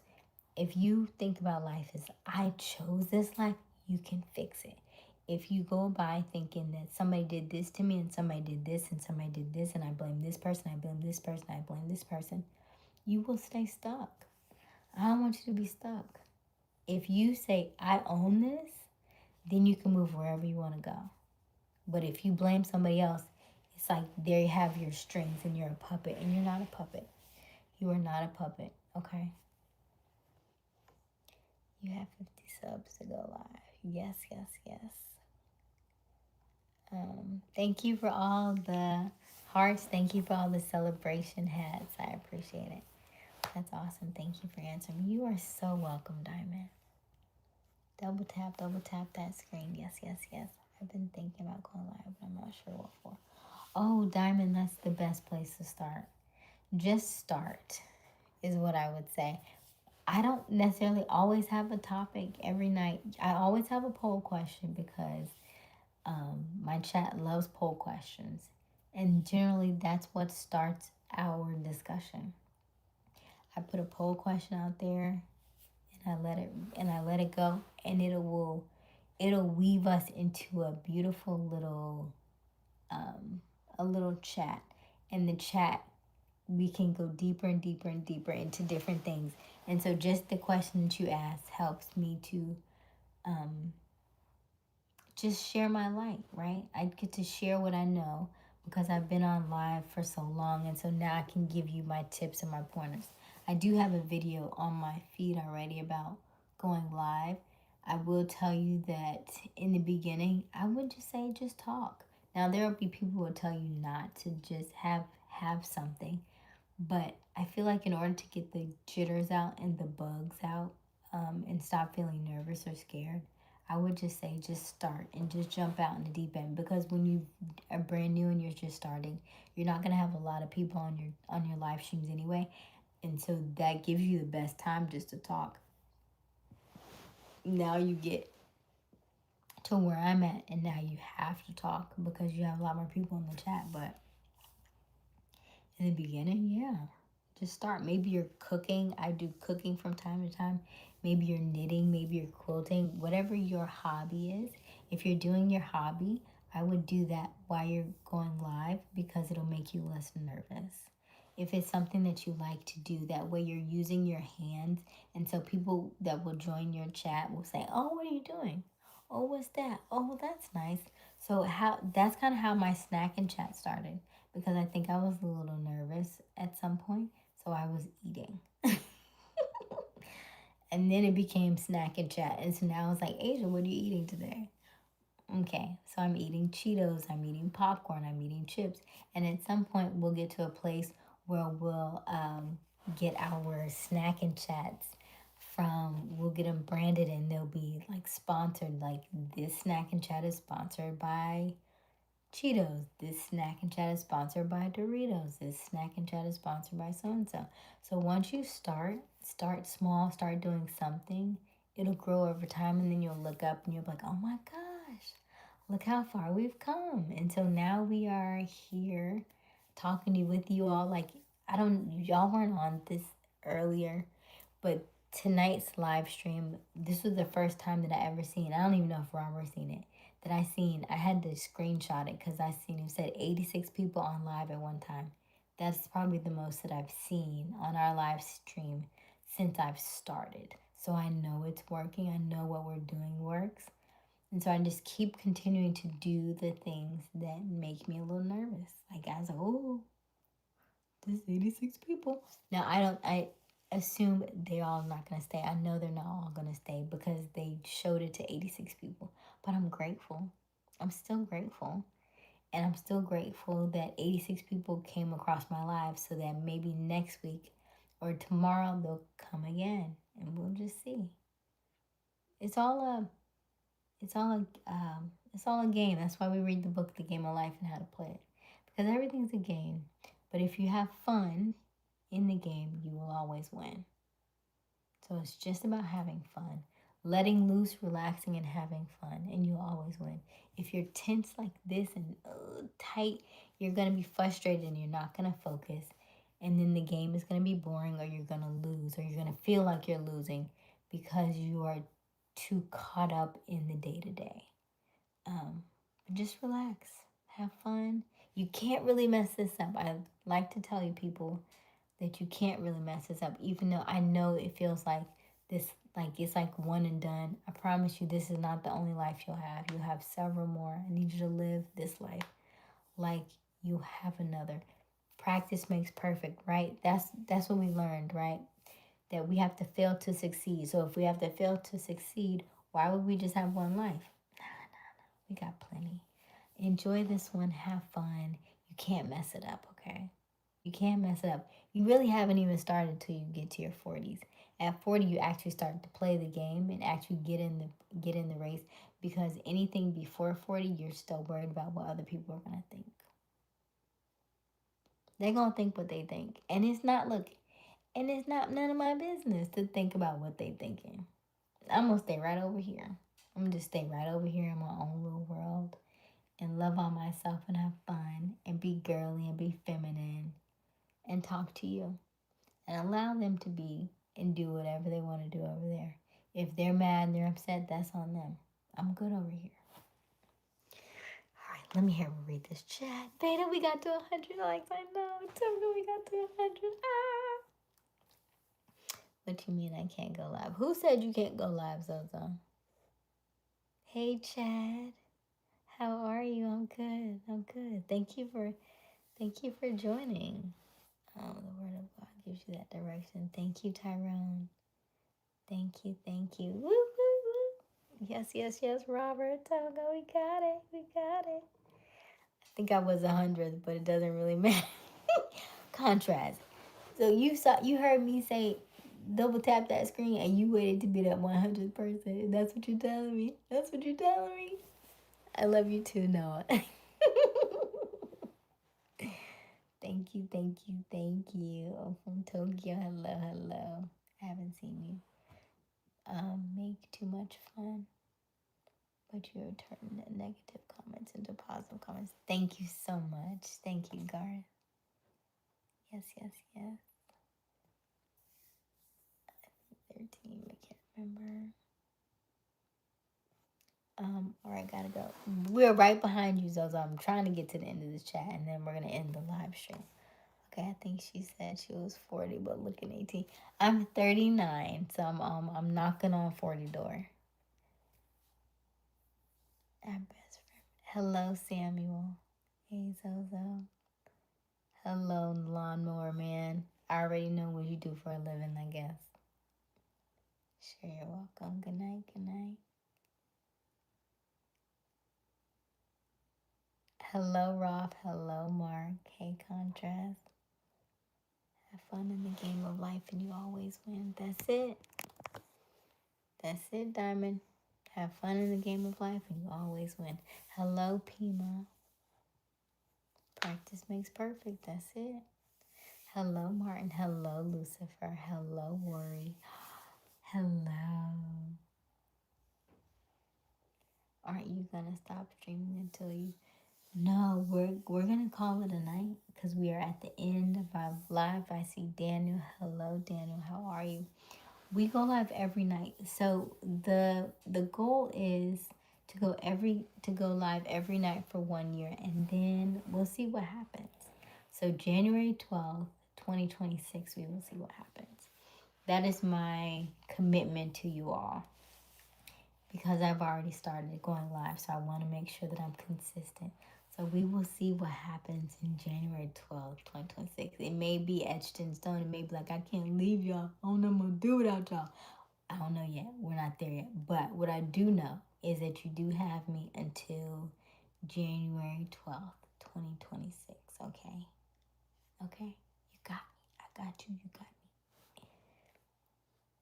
[SPEAKER 1] If you think about life as I chose this life, you can fix it. If you go by thinking that somebody did this to me and somebody did this and somebody did this and I blame this person, I blame this person, I blame this person, you will stay stuck. I don't want you to be stuck. If you say, I own this, then you can move wherever you want to go. But if you blame somebody else, it's like there you have your strings and you're a puppet, and you're not a puppet. You are not a puppet, okay? You have 50 subs to go live. Yes, yes, yes. Thank you for all the hearts. Thank you for all the celebration hats. I appreciate it. That's awesome. Thank you for answering. You are so welcome, Diamond. Double tap that screen. Yes, yes, yes. I've been thinking about going live, but I'm not sure what for. Oh, Diamond, that's the best place to start. Just start is what I would say. I don't necessarily always have a topic every night. I always have a poll question, because my chat loves poll questions. And generally, that's what starts our discussion. I put a poll question out there, and I let it go, and it'll weave us into a beautiful little um, a little chat. In the chat, we can go deeper and deeper and deeper into different things. And so, just the question that you asked helps me to um, just share my light, right? I get to share what I know because I've been on live for so long. And so now I can give you my tips and my pointers. I do have a video on my feed already about going live. I will tell you that in the beginning, I would just say just talk. Now there will be people who will tell you not to just have something, but I feel like in order to get the jitters out and the bugs out, and stop feeling nervous or scared, I would just say just start and just jump out in the deep end. Because when you are brand new and you're just starting, you're not gonna have a lot of people on your live streams anyway, and so that gives you the best time just to talk. Now you get to where I'm at, and now you have to talk because you have a lot more people in the chat. But in the beginning, yeah, just start. Maybe you're cooking. I do cooking from time to time. Maybe you're knitting. Maybe you're quilting. Whatever your hobby is. If you're doing your hobby, I would do that while you're going live because it'll make you less nervous. If it's something that you like to do, that way you're using your hands. And so people that will join your chat will say, "Oh, what are you doing? Oh, what's that? Oh, well, that's nice." So how that's kind of how my snack and chat started, because I think I was a little nervous at some point, so I was eating. And then it became snack and chat. And so now it's like, "Asia, what are you eating today?" Okay, so I'm eating Cheetos, I'm eating popcorn, I'm eating chips. And at some point, we'll get to a place where we'll get our snack and chats we'll get them branded and they'll be like sponsored. Like, this snack and chat is sponsored by Cheetos. This snack and chat is sponsored by Doritos. This snack and chat is sponsored by so and so. So once you start small, start doing something, it'll grow over time, and then you'll look up and you'll be like, "Oh my gosh, look how far we've come." And so now we are here talking with you all. Like, y'all weren't on this earlier, but tonight's live stream, this was the first time that I ever seen. I don't even know if Robert seen it. That I seen. I had to screenshot it because I seen it said 86 people on live at one time. That's probably the most that I've seen on our live stream since I've started. So I know it's working. I know what we're doing works. And so I just keep continuing to do the things that make me a little nervous. Like, I was like, "Oh, there's 86 people." Now, I assume they're all not going to stay. I know they're not all going to stay because they showed it to 86 people. But I'm grateful. I'm still grateful. And I'm still grateful that 86 people came across my live, so that maybe next week or tomorrow they'll come again and we'll just see. It's all a it's all a game. That's why we read the book, The Game of Life, and How to Play It. Because everything's a game. But if you have fun in the game, you will always win. So it's just about having fun, letting loose, relaxing, and having fun, and you'll always win. If you're tense like this and tight, you're going to be frustrated and you're not going to focus. And then the game is going to be boring, or you're going to lose, or you're going to feel like you're losing because you are too caught up in the day to day. Just relax, have fun. You can't really mess this up. I like to tell you, people, that you can't really mess this up, even though I know it feels like this, like it's like one and done. I promise you, this is not the only life you'll have. You'll have several more. I need you to live this life like you have another. Practice makes perfect, right? That's what we learned, right? That we have to fail to succeed. So if we have to fail to succeed, why would we just have one life? We got plenty. Enjoy this one. Have fun. You can't mess it up, okay? You can't mess it up. You really haven't even started till you get to your 40s. At 40, you actually start to play the game and actually get in the race, because anything before 40, you're still worried about what other people are going to think. They're going to think what they think. And it's not none of my business to think about what they thinking. I'm going to stay right over here. I'm going to just stay right over here in my own little world and love on myself and have fun and be girly and be feminine and talk to you and allow them to be and do whatever they want to do over there. If they're mad and they're upset, that's on them. I'm good over here. All right, let me hear me read this chat. Beta, we got to 100 likes. I know. Tell me we got to 100. Ah. What do you mean I can't go live? Who said you can't go live, Zozo? Hey, Chad. How are you? I'm good. I'm good. Thank you for joining. The word of God gives you that direction. Thank you, Tyrone. Thank you. Woo, woo, woo. Yes, Robert. Togo, we got it. I think I was 100th, but it doesn't really matter. Contrast. So you heard me say double tap that screen and you waited to be that 100th person. That's what you're telling me. I love you too, Noah. Thank you. Oh, from Tokyo. Hello. I haven't seen you. Make too much fun, but you turn the negative comments into positive comments. Thank you so much. Thank you, Garth. Yes. 13, I can't remember. All right, gotta go. We're right behind you, Zozo. I'm trying to get to the end of this chat, and then we're gonna end the live stream. Okay, I think she said she was 40, but looking 18. I'm 39, so I'm knocking on 40 door. Our best friend. Hello, Samuel. Hey, Zozo. Hello, lawnmower man. I already know what you do for a living, I guess. Sure, you're welcome. Good night. Hello, Rob. Hello, Mark. Hey, Contrast. Have fun in the game of life and you always win. That's it, Diamond. Have fun in the game of life and you always win. Hello, Pima. Practice makes perfect. That's it. Hello, Martin. Hello, Lucifer. Hello, Worry. Hello. Aren't you gonna stop streaming until you? No, we're gonna call it a night because we are at the end of our live. I see Daniel. Hello, Daniel. How are you? We go live every night. So the goal is to go live every night for 1 year, and then we'll see what happens. So January 12th, 2026, we will see what happens. That is my commitment to you all because I've already started going live, so I want to make sure that I'm consistent. So we will see what happens in January 12th, 2026. It may be etched in stone. It may be like, I can't leave y'all. I don't know what I'm going to do without y'all. I don't know yet. We're not there yet. But what I do know is that you do have me until January 12th, 2026. Okay? Okay? You got me. I got you. You got me.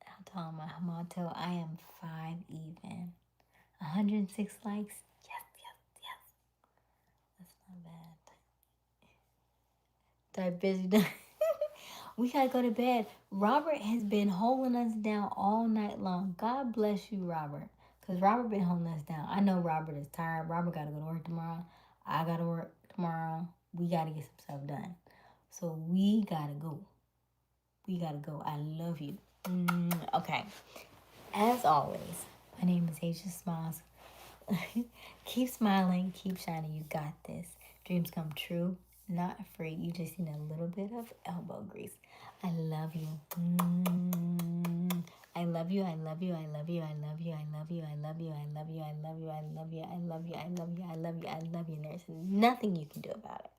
[SPEAKER 1] I'll tell my motto, I am 5 even. 106 likes. Yes. That's not bad. Start busy. We gotta go to bed. Robert has been holding us down all night long. God bless you, Robert. Because Robert been holding us down. I know Robert is tired. Robert gotta go to work tomorrow. I gotta work tomorrow. We gotta get some stuff done. So we gotta go. I love you. Okay. As always, my name is Aysia Smiles. Keep smiling, keep shining. You got this. Dreams come true, not free. You just need a little bit of elbow grease. I love you. I love you. I love you. I love you. I love you. I love you. I love you. I love you. I love you. I love you. I love you. I love you. I love you. I love you. And there's nothing you can do about it.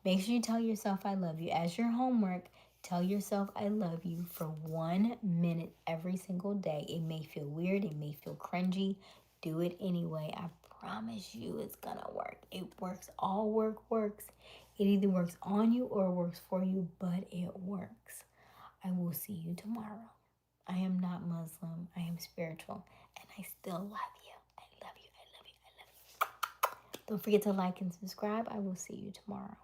[SPEAKER 1] Make sure you tell yourself I love you. As your homework, tell yourself I love you for 1 minute every single day. It may feel weird. It may feel cringy. Do it anyway. I promise you it's gonna work. It works. All work works. It either works on you or works for you, but it works. I will see you tomorrow. I am not Muslim. I am spiritual. And I still love you. I love you. I love you. I love you. Don't forget to like and subscribe. I will see you tomorrow.